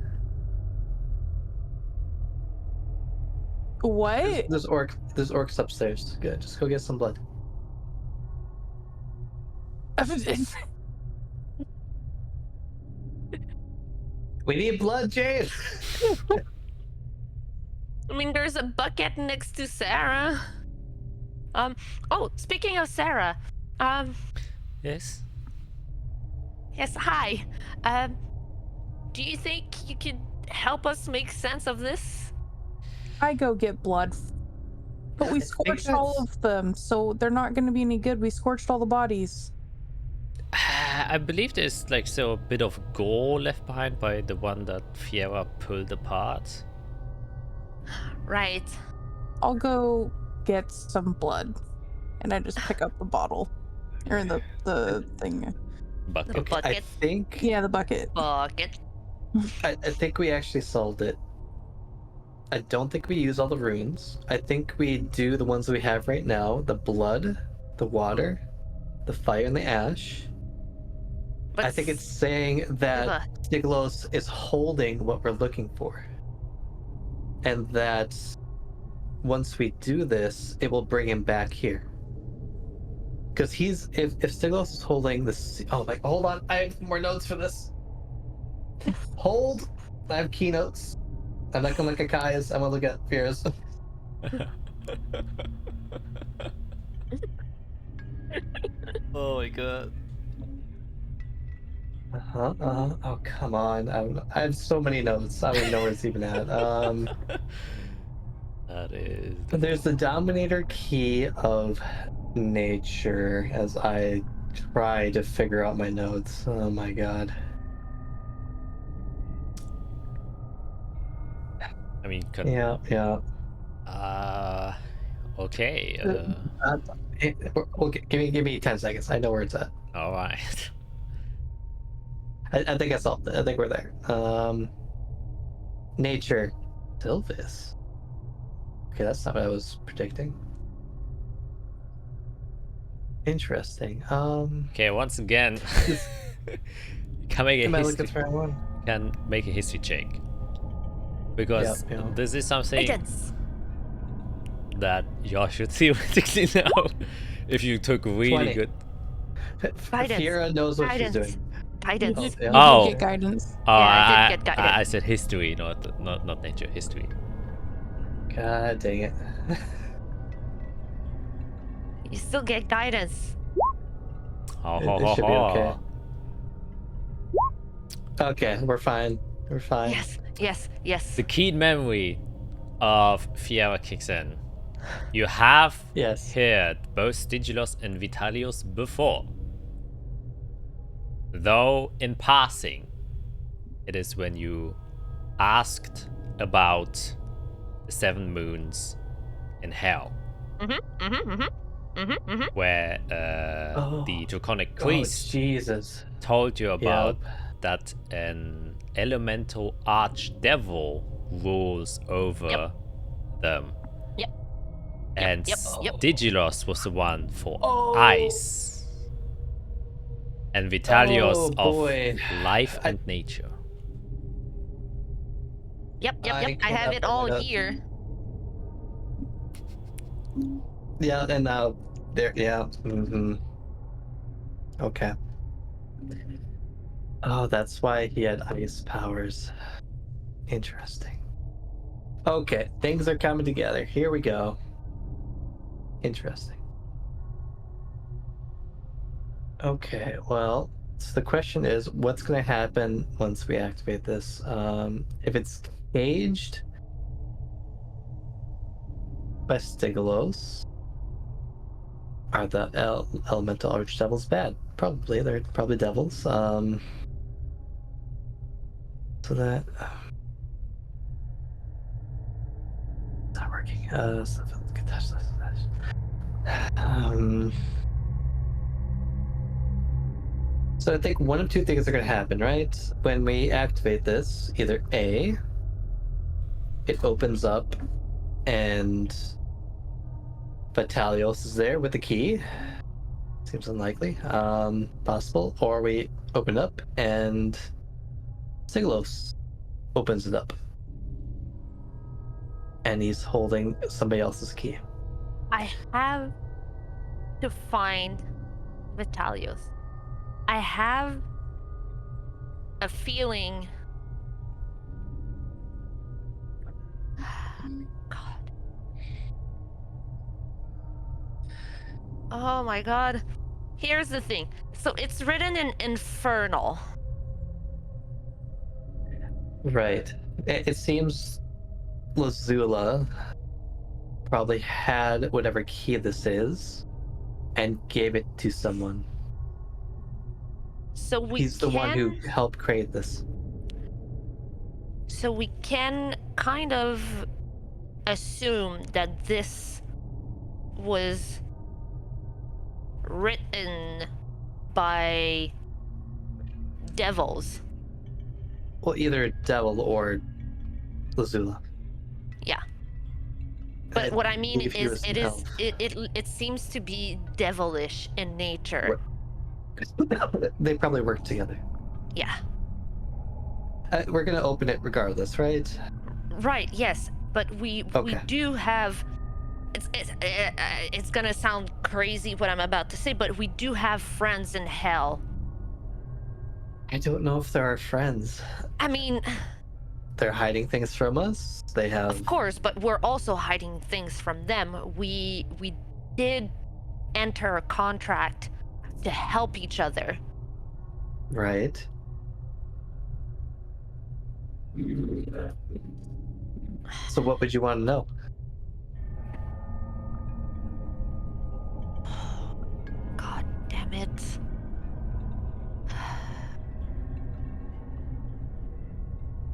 S2: What?
S3: There's orcs upstairs. Good, just go get some blood. We need blood, Jade!
S4: I mean, there's a bucket next to Sarah. Oh, speaking of Sarah,
S1: Yes.
S4: yes, hi. Do you think you could help us make sense of this?
S2: I go get blood. But we scorched all
S3: that's-
S2: of them, so they're not going to be any good. We scorched all the bodies.
S1: I believe there's like still a bit of gore left behind by the one that Fiera pulled apart.
S4: Right.
S2: I'll go get some blood, and I just pick up the bottle or the thing.
S1: Bucket.
S4: The
S3: Okay, I
S4: bucket.
S3: think
S2: Yeah, the bucket.
S4: Bucket.
S3: I think we actually solved it. I don't think we use all the runes. I think we do the ones that we have right now: the blood, the water, the fire, and the ash.
S4: But
S3: I think it's saying that
S4: Ugh.
S3: Stiglos is holding what we're looking for, and that once we do this, it will bring him back here. Because if Stiglos is holding this, oh my, hold on, I have more notes for this. Hold, I have keynotes. I'm not gonna look at Kaya's. I'm gonna look at Fiera's.
S5: Oh my god.
S3: Oh, come on. I have so many notes. I don't even know where it's even at.
S1: That is.
S3: There's the Dominator Key of Nature as I try to figure out my notes. Oh my god.
S1: I mean,
S3: Yeah.
S1: okay.
S3: Okay, give me 10 seconds. I know where it's at.
S1: All right.
S3: I think I solved it. I think we're there. Nature. Sylvis. Okay, that's not what I was predicting. Interesting.
S1: Okay, once again, can make a
S3: Am I
S1: history.
S3: looking for one?
S1: Can make a history check because
S3: Yeah.
S1: this is something
S4: Guidance.
S1: that you should theoretically know if you took really
S3: 20.
S1: good.
S4: Guidance.
S3: Fiera knows what she's
S4: Guidance.
S3: doing.
S4: Guidance.
S2: You did
S1: Oh.
S2: get guidance.
S1: Oh,
S4: Yeah, I did get
S1: I
S4: guidance.
S1: said history, not nature. History.
S3: God dang it.
S4: You still get guidance.
S1: Ho,
S3: It-
S1: ho,
S3: it
S1: ho,
S3: should be
S1: ho.
S3: okay. Okay, we're fine. We're fine.
S4: Yes.
S1: The keen memory of Fiera kicks in. You have
S3: Yes.
S1: heard both Stygilos and Vitalios before. Though in passing, it is when you asked about the 7 moons in hell, where the Draconic
S3: Oh,
S1: priest
S3: Jesus.
S1: told you about that an elemental archdevil rules over them.
S4: Yep.
S1: And
S4: Yep.
S1: Stygilos was the one for
S3: Oh.
S1: ice. And Vitalios
S3: Oh, boy.
S1: of life and nature.
S4: Yep.
S3: I
S4: I have
S3: cannot
S4: it all
S3: bring it up.
S4: here.
S3: Yeah, and now there. Yeah. Okay. Oh, that's why he had ice powers. Interesting. Okay, things are coming together. Here we go. Interesting. Okay, well, so the question is, what's going to happen once we activate this? If it's caged by Stygilos, are the elemental archdevils bad? Probably. They're probably devils. So that it's not working. So I think one of two things are going to happen, right? When we activate this, either A, it opens up and Vitalios is there with the key. Seems unlikely. Possible. Or we open up and Stygilos opens it up. And he's holding somebody else's key.
S4: I have to find Vitalios. I have a feeling. God. Oh my god. Here's the thing. So it's written in Infernal.
S3: Right. It seems Lazula probably had whatever key this is and gave it to someone.
S4: So
S3: He's the one who helped create this.
S4: So we can kind of assume that this was written by devils.
S3: Well, either devil or Lazula.
S4: Yeah. But what I mean
S3: believe he
S4: is
S3: was
S4: it
S3: an
S4: is
S3: elf.
S4: it seems to be devilish in nature.
S3: They probably work together.
S4: Yeah.
S3: We're gonna open it regardless, right?
S4: Right, yes. But we
S3: Okay.
S4: do have it's gonna sound crazy what I'm about to say, but we do have friends in hell.
S3: I don't know if there are friends.
S4: I mean,
S3: They're hiding things from us. They have.
S4: of course, but we're also hiding things from them. We did enter a contract to help each other.
S3: Right. So what would you want to know?
S4: God damn it.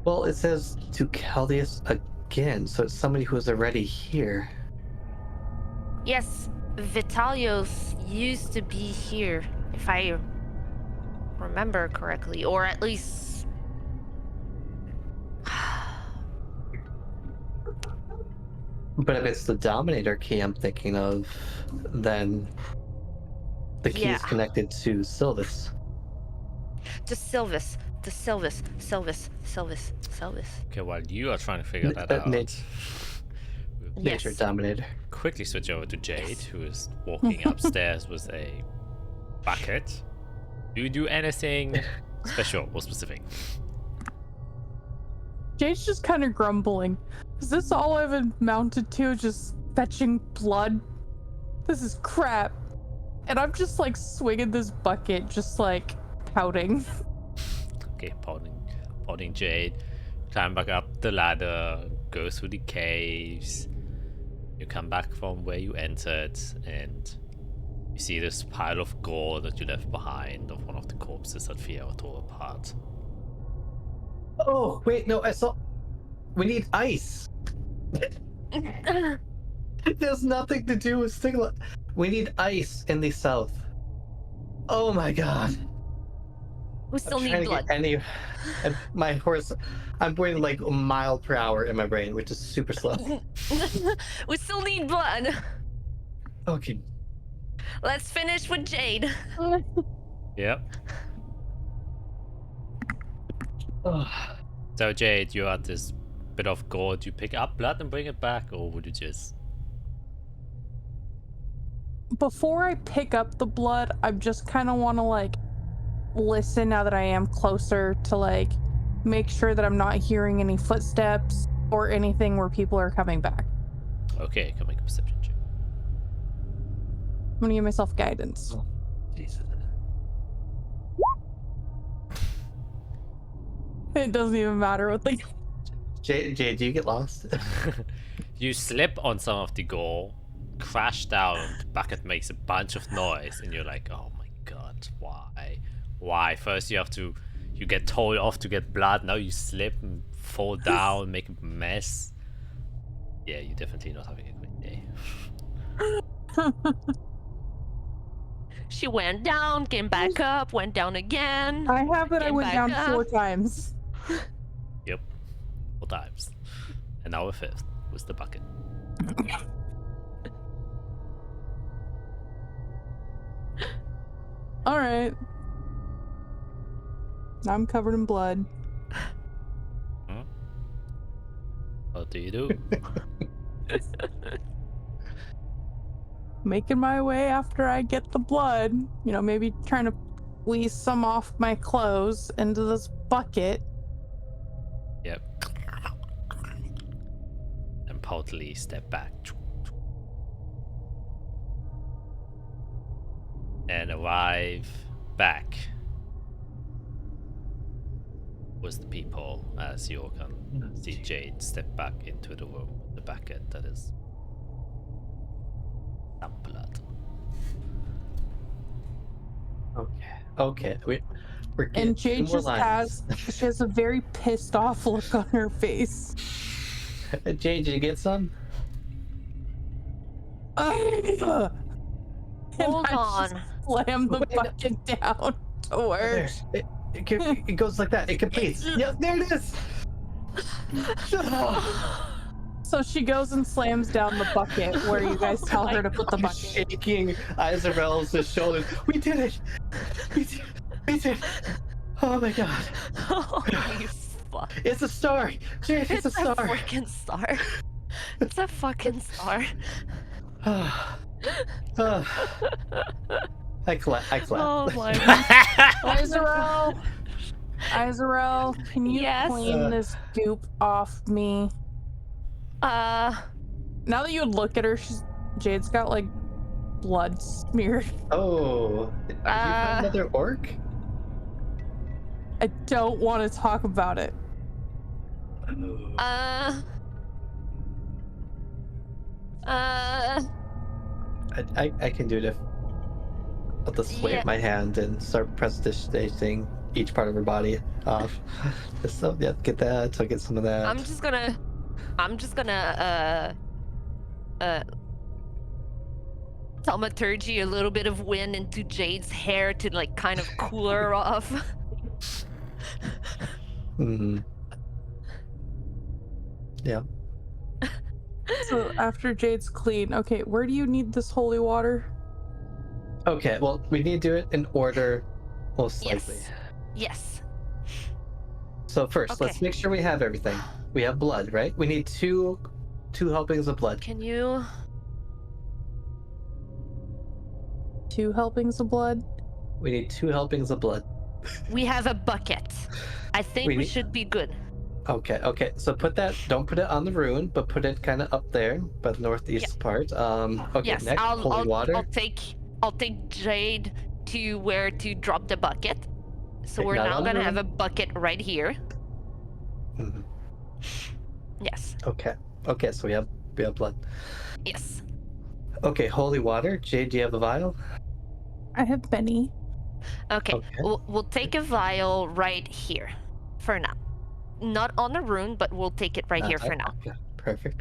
S3: Well, it says to Caldeus again, so it's somebody who is already here.
S4: Yes, Vitalios used to be here, if I remember correctly, or at least.
S3: But if it's the Dominator key I'm thinking of, then the key is
S4: Yeah.
S3: connected to Sylvis.
S4: To Sylvis.
S1: Okay, while you are trying to figure that out,
S3: Nature
S4: Yes.
S3: Dominator.
S1: quickly switch over to Jade, who is walking upstairs with a bucket. Do you do anything special or specific?
S2: Jade's just kind of grumbling. Is this all I've amounted to? Just fetching blood? This is crap. And I'm just like swinging this bucket, just like pouting.
S1: Okay, pouting Jade. Climb back up the ladder, go through the caves. You come back from where you entered, and you see this pile of gore that you left behind of one of the corpses that Fiora tore apart.
S3: Oh, wait, no, I saw. We need ice. It has nothing to do with Stigla. We need ice in the south. Oh my god.
S4: We still
S3: I'm
S4: need
S3: trying to
S4: blood.
S3: get any. And my horse. I'm going like a mile per hour in my brain, which is super slow.
S4: We still need blood.
S3: Okay.
S4: Let's finish with Jade.
S1: Yep.
S3: Oh.
S1: So Jade, you had this bit of gore. Do you pick up blood and bring it back, or would you just...
S2: Before I pick up the blood, I just kind of want to like listen now that I am closer to like make sure that I'm not hearing any footsteps or anything where people are coming back.
S1: Okay, can make a perception check.
S2: I'm gonna give myself guidance.
S3: Oh, Jesus.
S2: It doesn't even matter what they.
S3: Jay, do you get lost?
S1: You slip on some of the gore, crash down, the bucket makes a bunch of noise, and you're like, oh my god, why? Why? First you get told off to get blood, now you slip and fall down, make a mess. Yeah, you're definitely not having a great day.
S4: She went down, came back up, went down again.
S2: I have it. I
S4: Came
S2: went
S4: back
S2: down
S4: up.
S2: 4 times.
S1: Yep, 4 times. And now a 5th was the bucket.
S2: All right. Now I'm covered in blood.
S1: What do you do?
S2: Making my way after I get the blood. You know, maybe trying to squeeze some off my clothes into this bucket.
S1: Yep. And proudly step back. And arrive back with the people as you can see Jade step back into the room with the bucket that is Some blood.
S3: Okay. We're getting
S2: And
S3: 2
S2: Jade
S3: more
S2: just
S3: lines.
S2: she has a very pissed off look on her face.
S3: Jade, did you get some?
S2: Ugh. And
S4: Hold
S2: I
S4: on.
S2: just slam the
S3: Wait, no.
S2: bucket down towards.
S3: There. It goes like that. It completes. Yeah, there it is.
S2: So she goes and slams down the bucket where you guys tell her to put the
S3: I'm
S2: bucket.
S3: shaking Isabel's shoulders. We did it. We did it. Oh my god.
S4: You fuck.
S3: It's a star. Jade, it's a star.
S4: Freaking star. It's a fucking star.
S3: I clap.
S4: Oh my god.
S2: Izarel, can you
S4: Yes?
S2: clean this goop off me? Now that you look at her, Jade's got like blood smeared.
S3: Oh, did you find another orc?
S2: I don't want to talk about it.
S3: I can do it if I'll just wave my hand and start prestidigitating each part of her body off. So yeah, get that. So get some of that.
S4: I'm just gonna thaumaturgy a little bit of wind into Jade's hair to like kind of cool her off.
S3: Mm-hmm. Yeah.
S2: So after Jade's clean, okay, where do you need this holy water?
S3: Okay. Well, we need to do it in order, most likely.
S4: Yes.
S3: So first, let's make sure we have everything. We have blood, right? We need two helpings of blood.
S4: Can you?
S2: 2 helpings of blood.
S3: We need 2 helpings of blood.
S4: We have a bucket. I think we should be good.
S3: Okay. So don't put it on the rune, but put it kind of up there by the northeast part. Okay,
S4: Yes,
S3: next, holy water.
S4: I'll take Jade to where to drop the bucket. So
S3: Okay,
S4: we're
S3: not
S4: now
S3: on the
S4: gonna have
S3: rune.
S4: a bucket right here.
S3: Mhm.
S4: Yes.
S3: Okay, so we have blood.
S4: Yes.
S3: Okay, holy water. Jade, do you have a vial?
S2: I have Benny.
S4: Okay. We'll take a vial right here for now. Not on the rune, but we'll take it right here for now.
S3: Okay.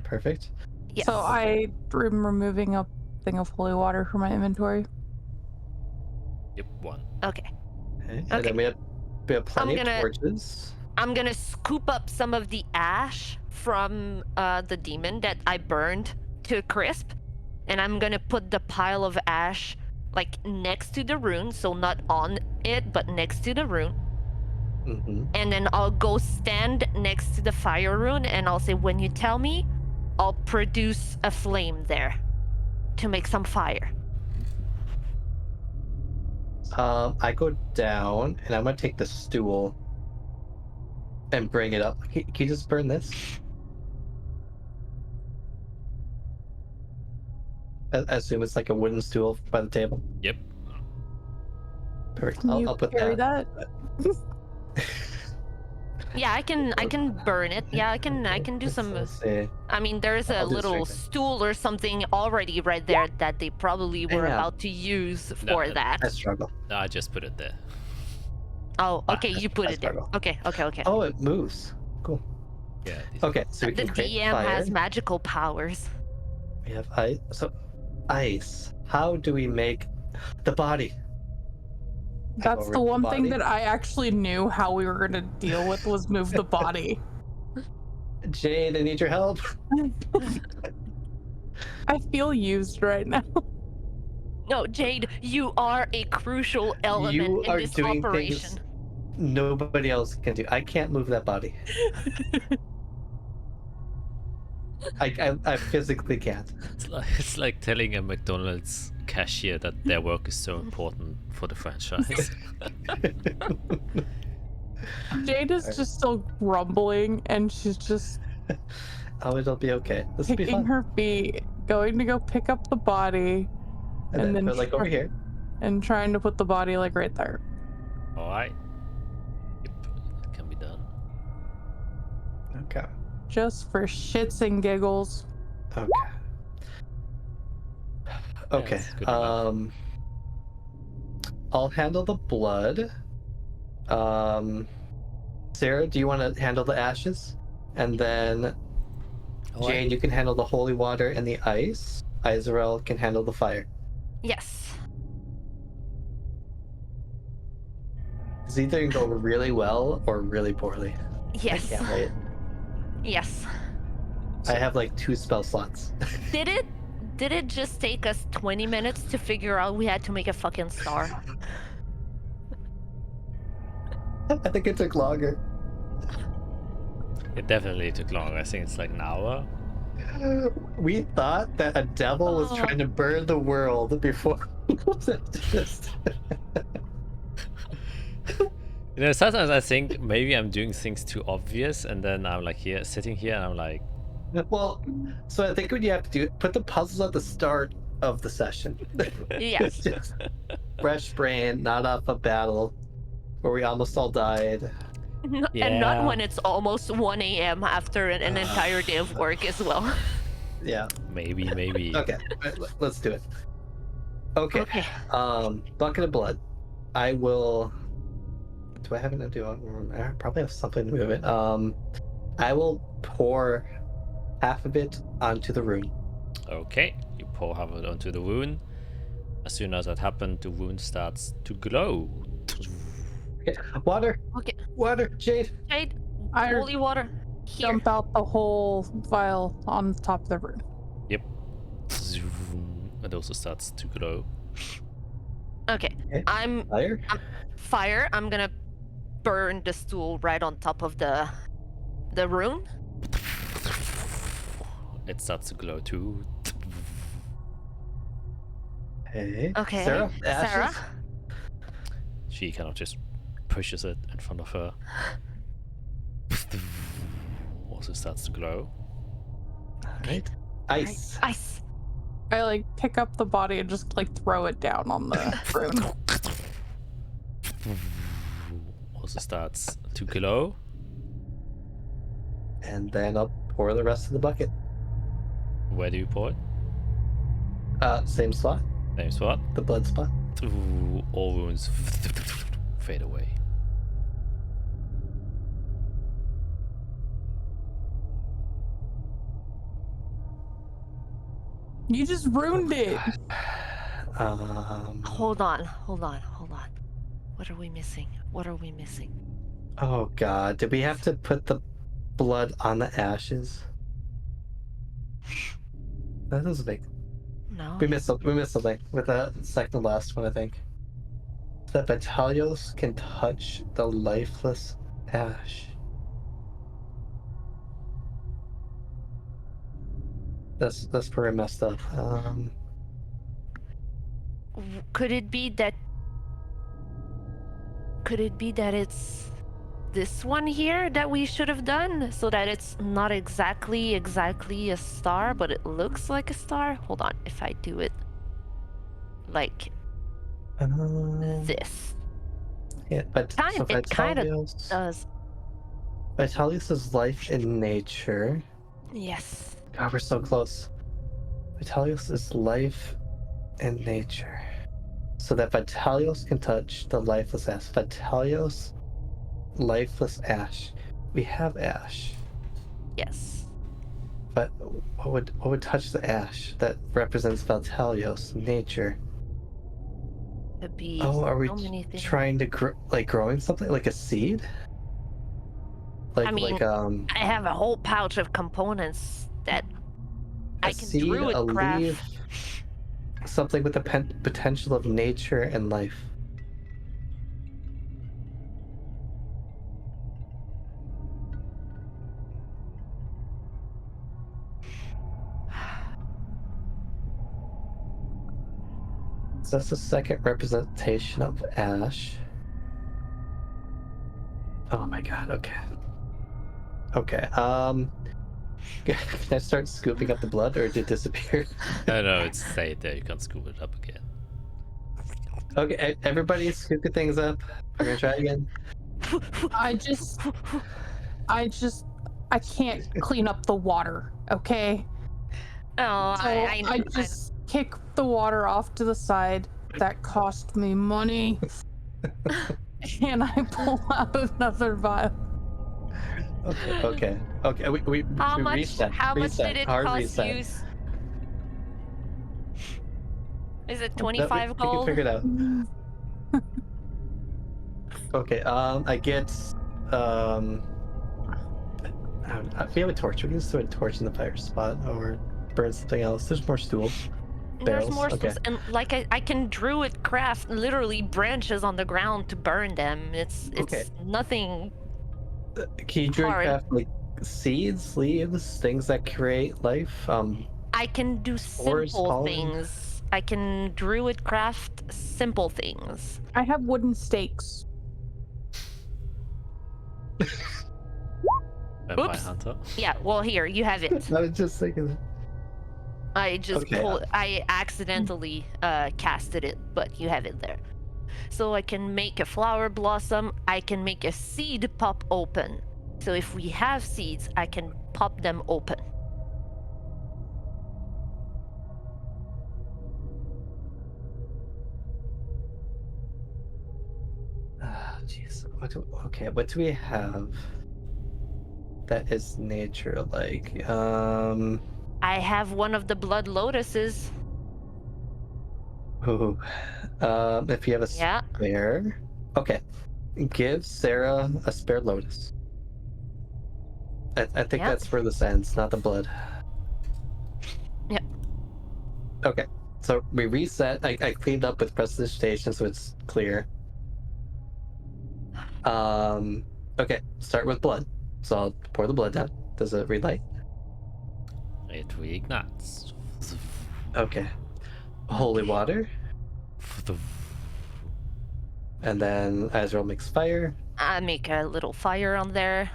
S3: Perfect.
S4: Yes.
S2: So I am removing a thing of holy water from my inventory.
S1: Yep, 1.
S4: Okay.
S3: And then we have plenty of torches.
S4: I'm gonna scoop up some of the ash from the demon that I burned to a crisp, and I'm gonna put the pile of ash like next to the rune, so not on it, but next to the rune.
S3: Mm-hmm.
S4: And then I'll go stand next to the fire rune, and I'll say, when you tell me, I'll produce a flame there to make some fire.
S3: I go down, and I'm gonna take the stool and bring it up. Can you just burn this? I assume it's like a wooden stool by the table.
S1: Yep.
S3: Perfect.
S2: Can you
S3: I'll put
S2: carry
S3: that.
S4: Yeah, I can burn it. Yeah, I can do some.
S3: Let's see.
S4: I mean, there's a
S3: I'll do
S4: little
S3: strength.
S4: stool or something already right there that they probably were
S3: Yeah.
S4: about to use for
S1: No.
S4: that.
S3: I struggle.
S1: No, I just put it there.
S4: Oh, okay, you put
S3: I
S4: it there.
S3: struggle.
S4: Okay.
S3: Oh, it moves. Cool.
S1: Yeah.
S3: Okay, so we
S4: The
S3: can create
S4: DM
S3: fire.
S4: has magical powers.
S3: We have ice. So, ice. How do we make the body?
S2: That's
S3: Over
S2: the one thing
S3: body.
S2: that I actually knew how we were going to deal with was move the body.
S3: Jade, I need your help.
S2: I feel used right now.
S4: No, Jade, you are a crucial element
S3: You
S4: in
S3: are
S4: this
S3: doing
S4: operation.
S3: things nobody else can do. I can't move that body. I physically can't.
S1: It's like telling a McDonald's cashier that their work is so important for the franchise.
S2: Jade is just still grumbling, and she's just
S3: Oh, it'll be okay. This will be
S2: kicking
S3: fun.
S2: her feet, going to go pick up the body,
S3: And then put, like over here.
S2: and trying to put the body like right there.
S1: Alright. Yep, that can be done.
S3: Okay.
S2: Just for shits and giggles.
S3: Okay. Okay.
S1: That's good enough.
S3: I'll handle the blood. Sarah, do you want to handle the ashes? And then Jane, you can handle the holy water and the ice. Izrael can handle the fire.
S4: Yes.
S3: It's either going to go really well or really poorly.
S4: Yes.
S3: I can't wait.
S4: Yes.
S3: I have like 2 spell slots.
S4: Did it just take us 20 minutes to figure out we had to make a fucking star?
S3: I think it took longer.
S1: It definitely took longer. I think it's like an hour.
S3: We thought that a devil was trying to burn the world before. Just...
S1: You know, sometimes I think maybe I'm doing things too obvious, and then I'm like here, sitting here, and I'm like,
S3: Well, so I think what you have to do, put the puzzles at the start of the session.
S4: Yes.
S3: Just fresh brain, not off a battle where we almost all died.
S4: And not when it's almost 1 a.m. after an entire day of work as well.
S3: Yeah.
S1: maybe.
S3: Okay, let's do it. Okay. Bucket of blood. I will. Do I have enough? I probably have something to move it. I will pour half of it onto the rune.
S1: Okay, you pour half of it onto the wound. As soon as that happens, the wound starts to glow.
S3: Okay. Water.
S4: Okay.
S3: Water. Jade.
S4: Jade,
S2: I
S4: holy water. Here.
S2: dump out the whole vial on the top of the room.
S1: Yep. It also starts to glow.
S4: Okay.
S3: Okay.
S4: Fire.
S3: Fire.
S4: Fire. I'm gonna burn the stool right on top of the rune.
S1: It starts to glow too.
S3: Okay.
S4: Okay.
S3: Sarah. Ashes?
S4: Sarah.
S1: She kind of just pushes it in front of her. Also starts to glow.
S3: Right. Ice.
S4: Ice.
S2: I like pick up the body and just like throw it down on the room.
S1: Also starts to glow.
S3: And then I'll pour the rest of the bucket.
S1: Where do you pour it?
S3: Same spot.
S1: Same spot.
S3: The blood spot.
S1: All wounds fade away.
S2: You just ruined it.
S4: Hold on. What are we missing?
S3: Oh god, did we have to put the blood on the ashes? That doesn't make.
S4: No.
S3: We missed something with the second to last one, I think. That Vitalios can touch the lifeless ash. That's pretty messed up.
S4: Could it be that it's this one here that we should have done, so that it's not exactly a star, but it looks like a star? Hold on, if I do it like this.
S3: Yeah, but so
S4: It kind of
S3: Vitalios.
S4: does.
S3: Vitalios is life in nature.
S4: Yes.
S3: God, we're so close. Vitalios is life in nature. So that Vitalios can touch the lifeless ash. Vitalios, lifeless ash. We have ash.
S4: Yes.
S3: But what would touch the ash that represents Vitalios, nature?
S4: Could be
S3: Oh, are we
S4: so many things.
S3: trying to growing something like a seed?
S4: I mean, I have a whole pouch of components that I can
S3: seed,
S4: druid
S3: a
S4: craft.
S3: leaf, something with the potential of nature and life. So that's the second representation of ash. Oh my god, okay. Okay, can I start scooping up the blood or did it disappear?
S1: No, it's stayed there. You can't scoop it up again.
S3: Okay, everybody scooping things up. We're gonna try again.
S2: I can't clean up the water, okay?
S4: Oh,
S2: So
S4: I
S2: I just kick the water off to the side. That cost me money. And I pull out another vial.
S3: Okay. We
S4: How
S3: we
S4: much?
S3: reset.
S4: How much
S3: reset,
S4: did it
S3: hard
S4: cost
S3: reset.
S4: you? Is it
S3: No,
S4: 25
S3: we can
S4: gold?
S3: figure it out. Okay. I get if we have a torch, we can just throw a torch in the fire spot or burn something else. There's more stools.
S4: There's
S3: Barrels,
S4: more
S3: okay.
S4: stools, and like I can druid craft literally branches on the ground to burn them. It's
S3: Okay.
S4: nothing.
S3: Can you
S4: Hard.
S3: craft like seeds, leaves, things that create life?
S4: I can do
S3: Spores,
S4: simple
S3: pollen?
S4: things. I can druid craft simple things.
S2: I have wooden stakes.
S1: Vampire
S4: Oops.
S1: Hunter.
S4: Yeah, well here, you have it.
S3: I was just thinking.
S4: I just
S3: Okay.
S4: I accidentally casted it, but you have it there. So I can make a flower blossom, I can make a seed pop open. So if we have seeds, I can pop them open.
S3: Jeez. What do we have that is nature like?
S4: I have one of the blood lotuses.
S3: Ooh. If you have a
S4: Yeah.
S3: spare. Okay. Give Sarah a spare lotus. I think
S4: Yeah.
S3: that's where this ends, not the blood.
S4: Yep.
S3: Okay. So we reset. I cleaned up with prestidigitation so it's clear. Okay, start with blood. So I'll pour the blood down. Does it relight?
S1: It reignites.
S3: Okay. Holy water. And then Azrael makes fire.
S4: I make a little fire on there.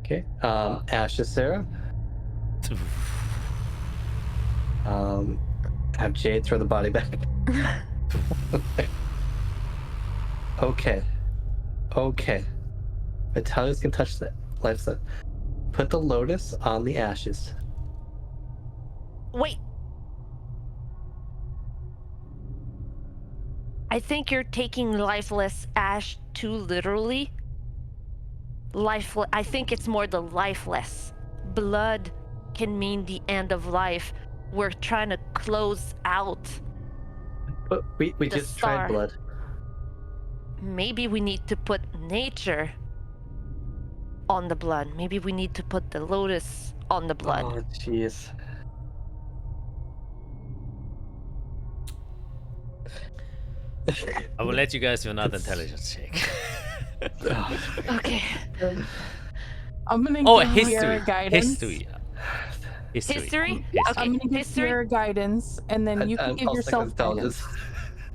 S3: Okay. Ashes, Sarah. Have Jade throw the body back. Okay. Vitalius can touch the life set. Put the lotus on the ashes.
S4: Wait. I think you're taking lifeless ash too literally. I think it's more the lifeless. Blood can mean the end of life. We're trying to close out.
S3: But we
S4: The
S3: just
S4: star.
S3: tried blood.
S4: Maybe we need to put nature on the blood. Maybe we need to put the lotus on the blood.
S3: Oh, jeez.
S1: I will let you guys do another intelligence check.
S4: Okay.
S2: I'm gonna
S1: Oh,
S2: give
S1: history.
S2: Sierra guidance.
S1: History.
S4: History?
S2: I'm
S4: Okay,
S2: gonna give
S4: history.
S2: Sierra guidance, and then you can give
S3: I'll stick
S2: yourself
S3: with intelligence.
S2: guidance.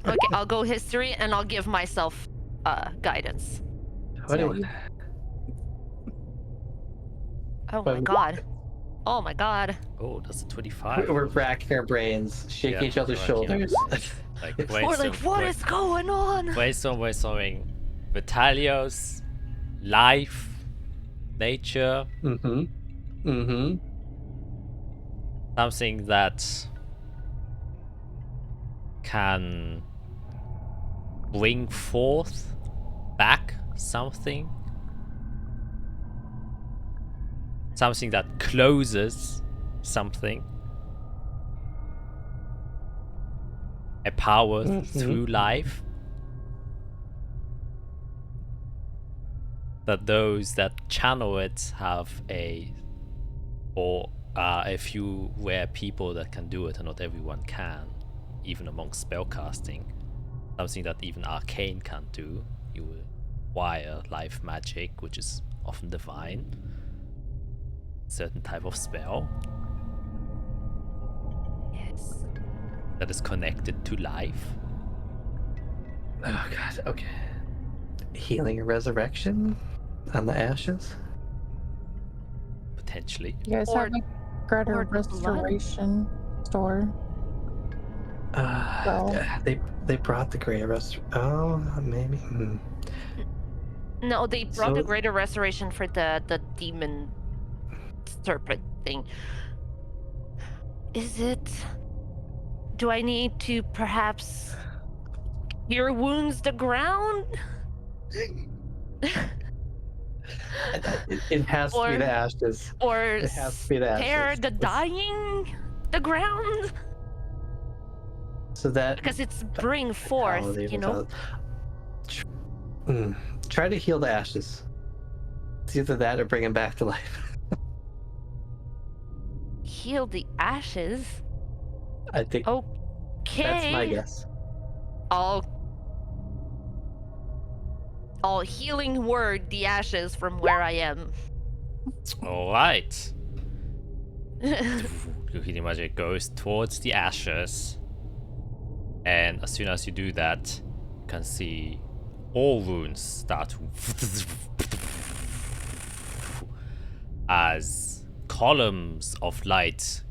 S4: Okay, I'll go history and I'll give myself guidance.
S3: What do
S2: Yeah,
S3: you-
S2: you-
S4: Oh my god. Oh my god.
S1: Oh, that's a 25.
S3: We're racking our brains, shaking
S1: Yeah,
S3: each other's
S1: racking our
S3: shoulders.
S1: Like,
S4: Or like, what is going on?
S1: brainstorming Vitalios, life, nature, something that can bring forth back something that closes something, a power through life, that those that channel it have a few rare people that can do it, and not everyone can, even among spellcasting. Something that even arcane can't do. You require life magic, which is often divine. Certain type of spell
S4: Yes.
S1: that is connected to life.
S3: Oh god, okay. Healing and resurrection on the ashes?
S1: Potentially.
S2: You guys
S4: Or-
S2: have a greater
S4: or blood.
S2: restoration store. Well.
S3: Yeah, they brought the greater restoration. Oh, maybe.
S4: No, they brought
S3: So-
S4: a greater restoration for the demon serpent thing. Is it... Do I need to perhaps cure wounds the ground?
S3: It has to be
S4: Or-
S3: the ashes.
S4: Or
S3: It has to be the
S4: spare
S3: ashes.
S4: the dying the ground?
S3: So that
S4: Because it's bring forth, you know?
S3: Try to heal the ashes. It's either that or bring him back to life.
S4: Heal the ashes?
S3: I think
S4: Okay.
S3: that's my guess.
S4: I'll healing word the ashes from where I am.
S1: All right. Your healing magic goes towards the ashes, and as soon as you do that, you can see all runes start to as columns of light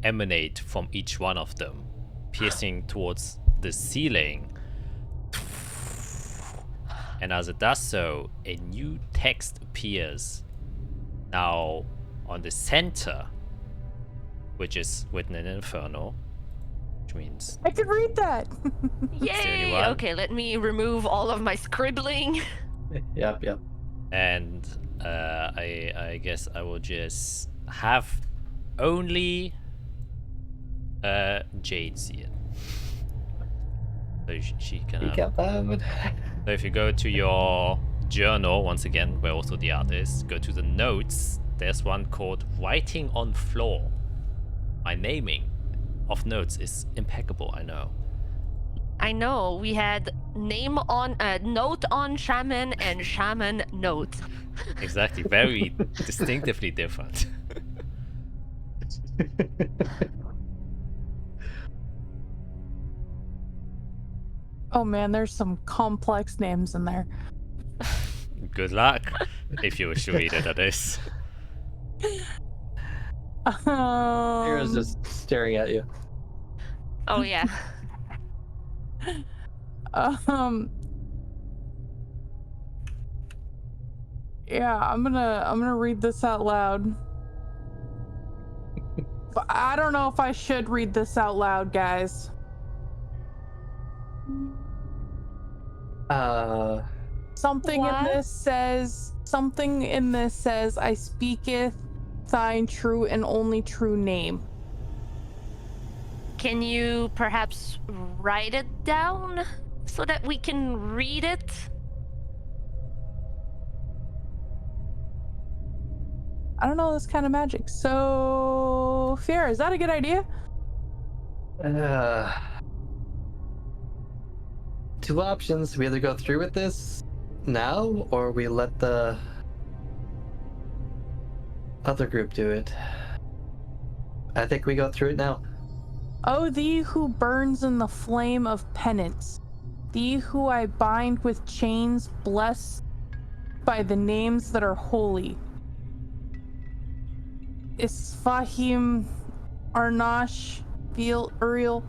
S1: emanate from each one of them, piercing towards the ceiling. And as it does so, a new text appears now on the center, which is written in Inferno, which means
S2: I could read that.
S1: only
S4: Yay!
S1: one.
S4: Okay, let me remove all of my scribbling.
S3: Yep.
S1: and I guess I will just have only Jade see it. So she can.
S3: You got that?
S1: So if you go to your journal, once again, where also the art is, go to the notes. There's one called Writing on Floor. My naming of notes is impeccable, I know.
S4: I know, we had name on note on shaman and shaman note.
S1: Exactly, very distinctively different.
S2: Oh man, there's some complex names in there.
S1: Good luck, if you wish to read it, that is.
S3: Kira's just staring at you.
S4: Oh yeah.
S2: Yeah, I'm gonna read this out loud. But I don't know if I should read this out loud, guys. Something
S4: What?
S2: in this says, I speaketh thine true and only true name.
S4: Can you perhaps write it down so that we can read it?
S2: I don't know this kind of magic. So, Fiera, is that a good idea?
S3: Two options. We either go through with this now, or we let the other group do it. I think we go through it now.
S2: O thee who burns in the flame of penance, thee who I bind with chains, blessed by the names that are holy. Isfahim, Arnash, Uriel,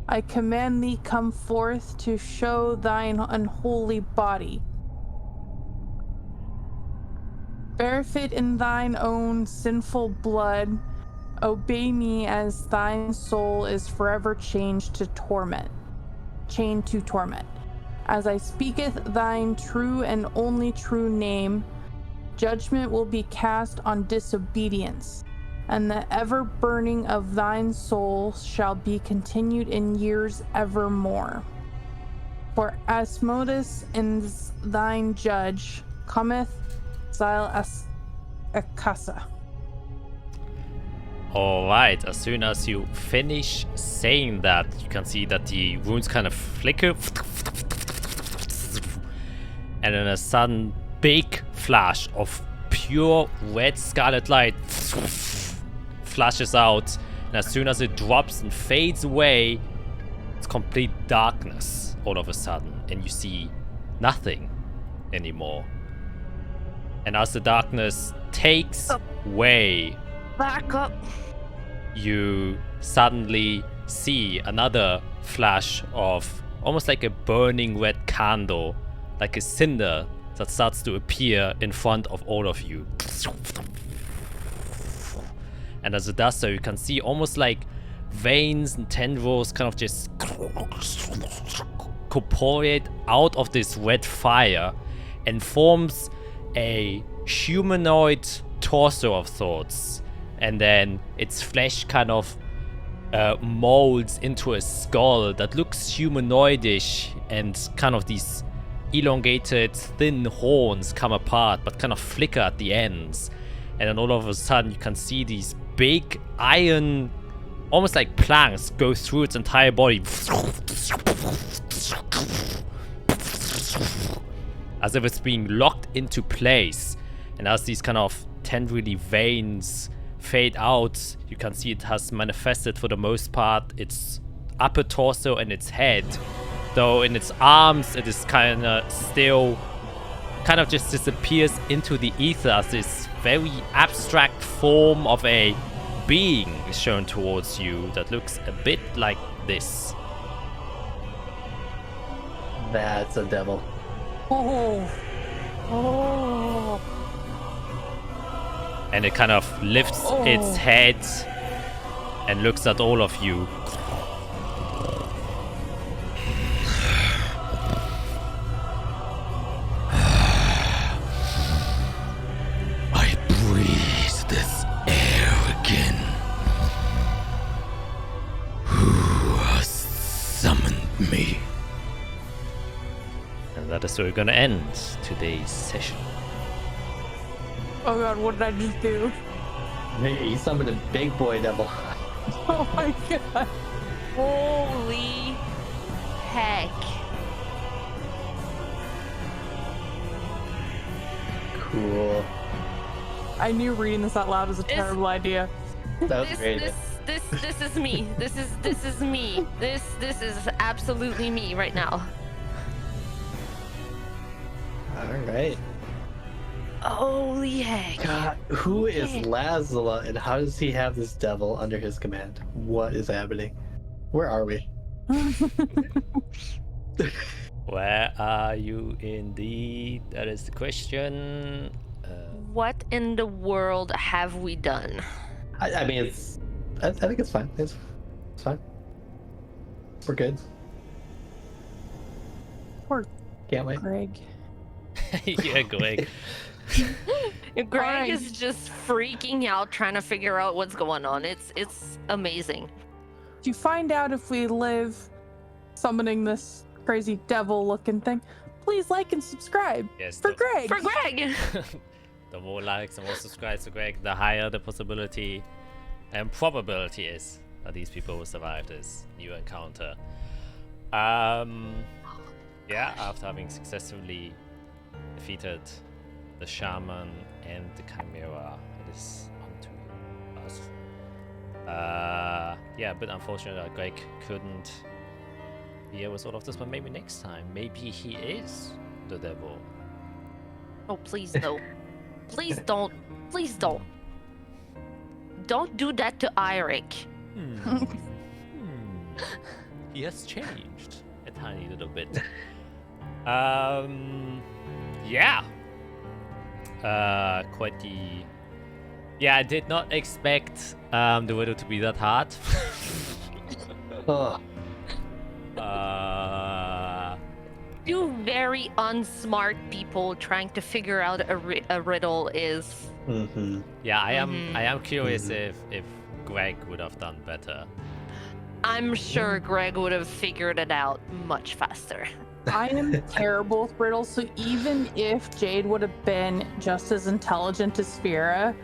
S2: I command thee come forth to show thine unholy body. Barefoot in thine own sinful blood, obey me as thine soul is forever chained to torment. As I speaketh thine true and only true name, judgment will be cast on disobedience, and the ever burning of thine soul shall be continued in years evermore. For Asmodeus is thine judge, cometh Zyle Akasa.
S1: Alright, as soon as you finish saying that, you can see that the runes kind of flicker. And then a sudden big flash of pure red scarlet light flashes out. And as soon as it drops and fades away, it's complete darkness all of a sudden. And you see nothing anymore. And as the darkness takes way,
S4: Back up.
S1: you suddenly see another flash of almost like a burning red candle, like a cinder that starts to appear in front of all of you. And as it does so, you can see almost like veins and tendrils kind of just corporate out of this red fire and forms a humanoid torso of sorts. And then its flesh kind of molds into a skull that looks humanoidish, and kind of these elongated thin horns come apart but kind of flicker at the ends. And then all of a sudden you can see these big iron, almost like planks, go through its entire body as if it's being locked into place. And as these kind of tendrily veins fade out, you can see it has manifested for the most part its upper torso and its head, though in its arms it is kind of still kind of just disappears into the ether as this very abstract form of a being is shown towards you that looks a bit like this.
S3: That's a devil.
S2: Oh. Oh.
S1: And it kind of lifts its head and looks at all of you.
S5: I breathe this air again. Who has summoned me?
S1: And that is where we're gonna end today's session.
S2: Oh god, what did I just do?
S3: He summoned a big boy devil.
S2: Oh my god.
S4: Holy heck.
S3: Cool.
S2: I knew reading this out loud was a terrible idea.
S3: That was great.
S4: This is me. This is me. This is absolutely me right now.
S3: All right.
S4: Holy heck.
S3: God, who is Lazula and how does he have this devil under his command? What is happening? Where are we?
S1: Where are you indeed? That is the question.
S4: What in the world have we done?
S3: I mean, I think it's fine. It's fine. We're good.
S2: Poor
S3: Can't wait.
S2: Greg.
S1: Yeah, Greg.
S4: Greg is just freaking out trying to figure out what's going on. It's amazing.
S2: To find out if we live summoning this crazy devil looking thing, please like and subscribe.
S1: Yes,
S2: For Greg.
S4: For Greg.
S1: The more likes, the more subscribes to Greg, the higher the possibility and probability is that these people will survive this new encounter. Yeah, after having successfully defeated the shaman and the chimera, it is on to us. Yeah, but unfortunately that Greg couldn't be able to sort of this, but maybe next time. Maybe he is the devil.
S4: Oh, please no. Please don't. Please don't. Don't do that to Eirik.
S1: He has changed a tiny little bit. Yeah. Quite the... Yeah, I did not expect the riddle to be that hard.
S3: Oh,
S4: Two very unsmart people trying to figure out a riddle is...
S3: mm-hmm.
S1: Yeah, I am curious if Greg would have done better.
S4: I'm sure Greg would have figured it out much faster.
S2: I am terrible with riddles, so even if Jade would have been just as intelligent as Sphera,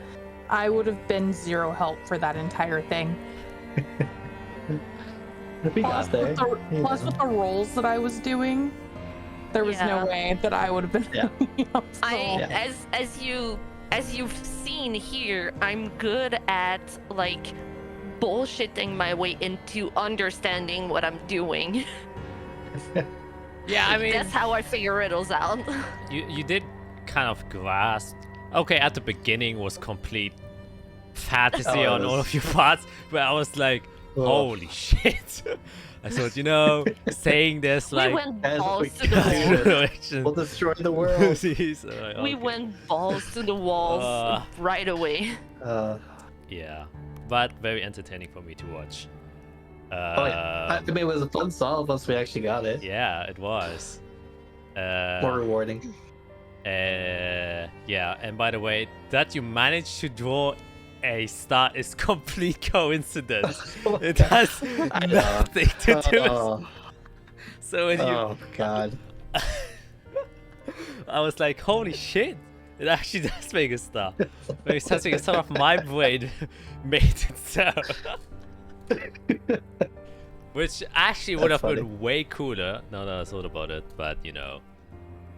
S2: I would have been zero help for that entire thing.
S3: We got there.
S2: Plus with the rolls that I was doing, there was no way that I would have been helpful.
S4: As you've seen here, I'm good at like bullshitting my way into understanding what I'm doing.
S1: Yeah, I mean,
S4: that's how I figure riddles out.
S1: You did kind of grasp. Okay, at the beginning was complete fantasy on all of your parts, where I was like, holy shit. I thought, saying this like...
S4: We went balls to the
S1: wall.
S3: We'll destroy the world.
S4: We went balls to the walls right away.
S1: Yeah, but very entertaining for me to watch.
S3: Oh yeah, I mean it was a fun solve once we actually got it.
S1: Yeah, it was.
S3: More rewarding.
S1: Yeah, and by the way, that you managed to draw a star is complete coincidence. It has
S3: I know.
S1: nothing to do with.
S3: Oh,
S1: So when
S3: oh god.
S1: I was like, holy shit! It actually does make a star. Maybe something sort of my brain made it so. Which actually would have
S3: That's
S1: been way cooler now that I thought about it, but you know.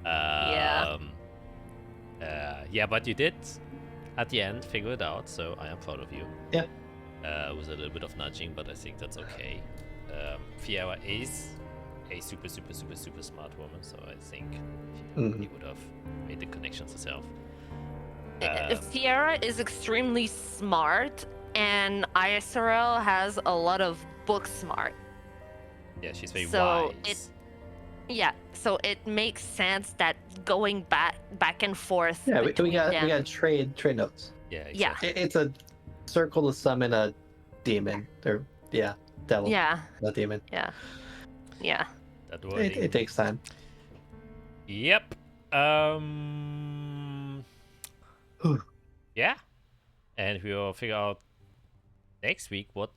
S4: Yeah.
S1: Yeah, but you did at the end figure it out, so I am proud of you.
S3: Yeah.
S1: It was a little bit of nudging, but I think that's okay. Fiera is a super smart woman, so I think he would have made the connections herself.
S4: Fiera is extremely smart, and ISRL has a lot of book smart.
S1: Yeah, she's very
S4: So
S1: wise.
S4: So it makes sense that going back and forth.
S3: Yeah, we
S4: between
S3: got
S4: them.
S3: trade notes.
S1: Yeah,
S4: Yeah.
S1: exactly.
S3: It's a circle to summon a demon, or devil,
S4: Yeah,
S3: not demon.
S4: yeah.
S1: That wording.
S3: It takes time.
S1: Yep. Yeah. And we'll figure out next week what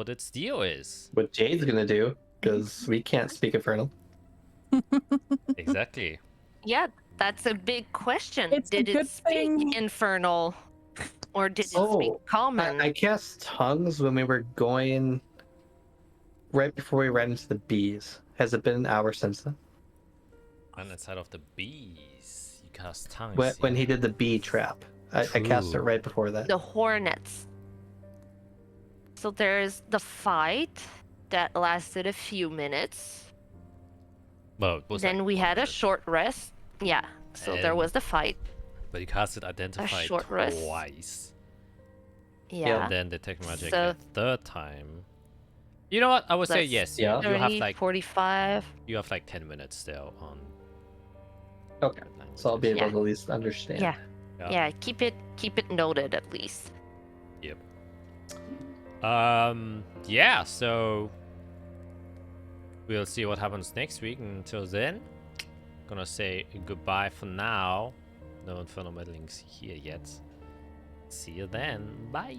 S1: its deal is.
S3: What Jade's gonna do, because we can't speak Infernal.
S1: Exactly.
S4: Yeah, that's a big question.
S2: It's a
S4: Did
S2: good
S4: it speak
S2: thing-
S4: Infernal, or did it speak
S3: Oh,
S4: Common?
S3: I cast tongues when we were going right before we ran into the bees. Has it been an hour since then?
S1: And inside of the bees, you cast tongues.
S3: When he did the bee trap, I cast it
S1: True.
S3: right before that.
S4: The Hornets. So there's the fight that lasted a few minutes.
S1: Well, it was
S4: Then
S1: like
S4: we had a
S1: 100,
S4: short rest. Yeah. So there
S1: And-
S4: was the fight.
S1: but you cast it identified
S4: short rest.
S1: twice.
S4: Yeah.
S1: And then detect magic
S4: So-
S1: a third time. You know what? I would say
S4: That's
S1: yes.
S3: Yeah.
S1: You have
S4: 30,
S1: like
S4: 45.
S1: 10 minutes still on.
S3: Okay, so I'll be able
S4: Yeah.
S3: to at least understand.
S4: Yeah.
S1: Yeah.
S4: Yeah, keep it noted at least.
S1: Yep. Yeah, so we'll see what happens next week. Until then, gonna say goodbye for now. No Infernal Meddling's here yet. See you then. Bye.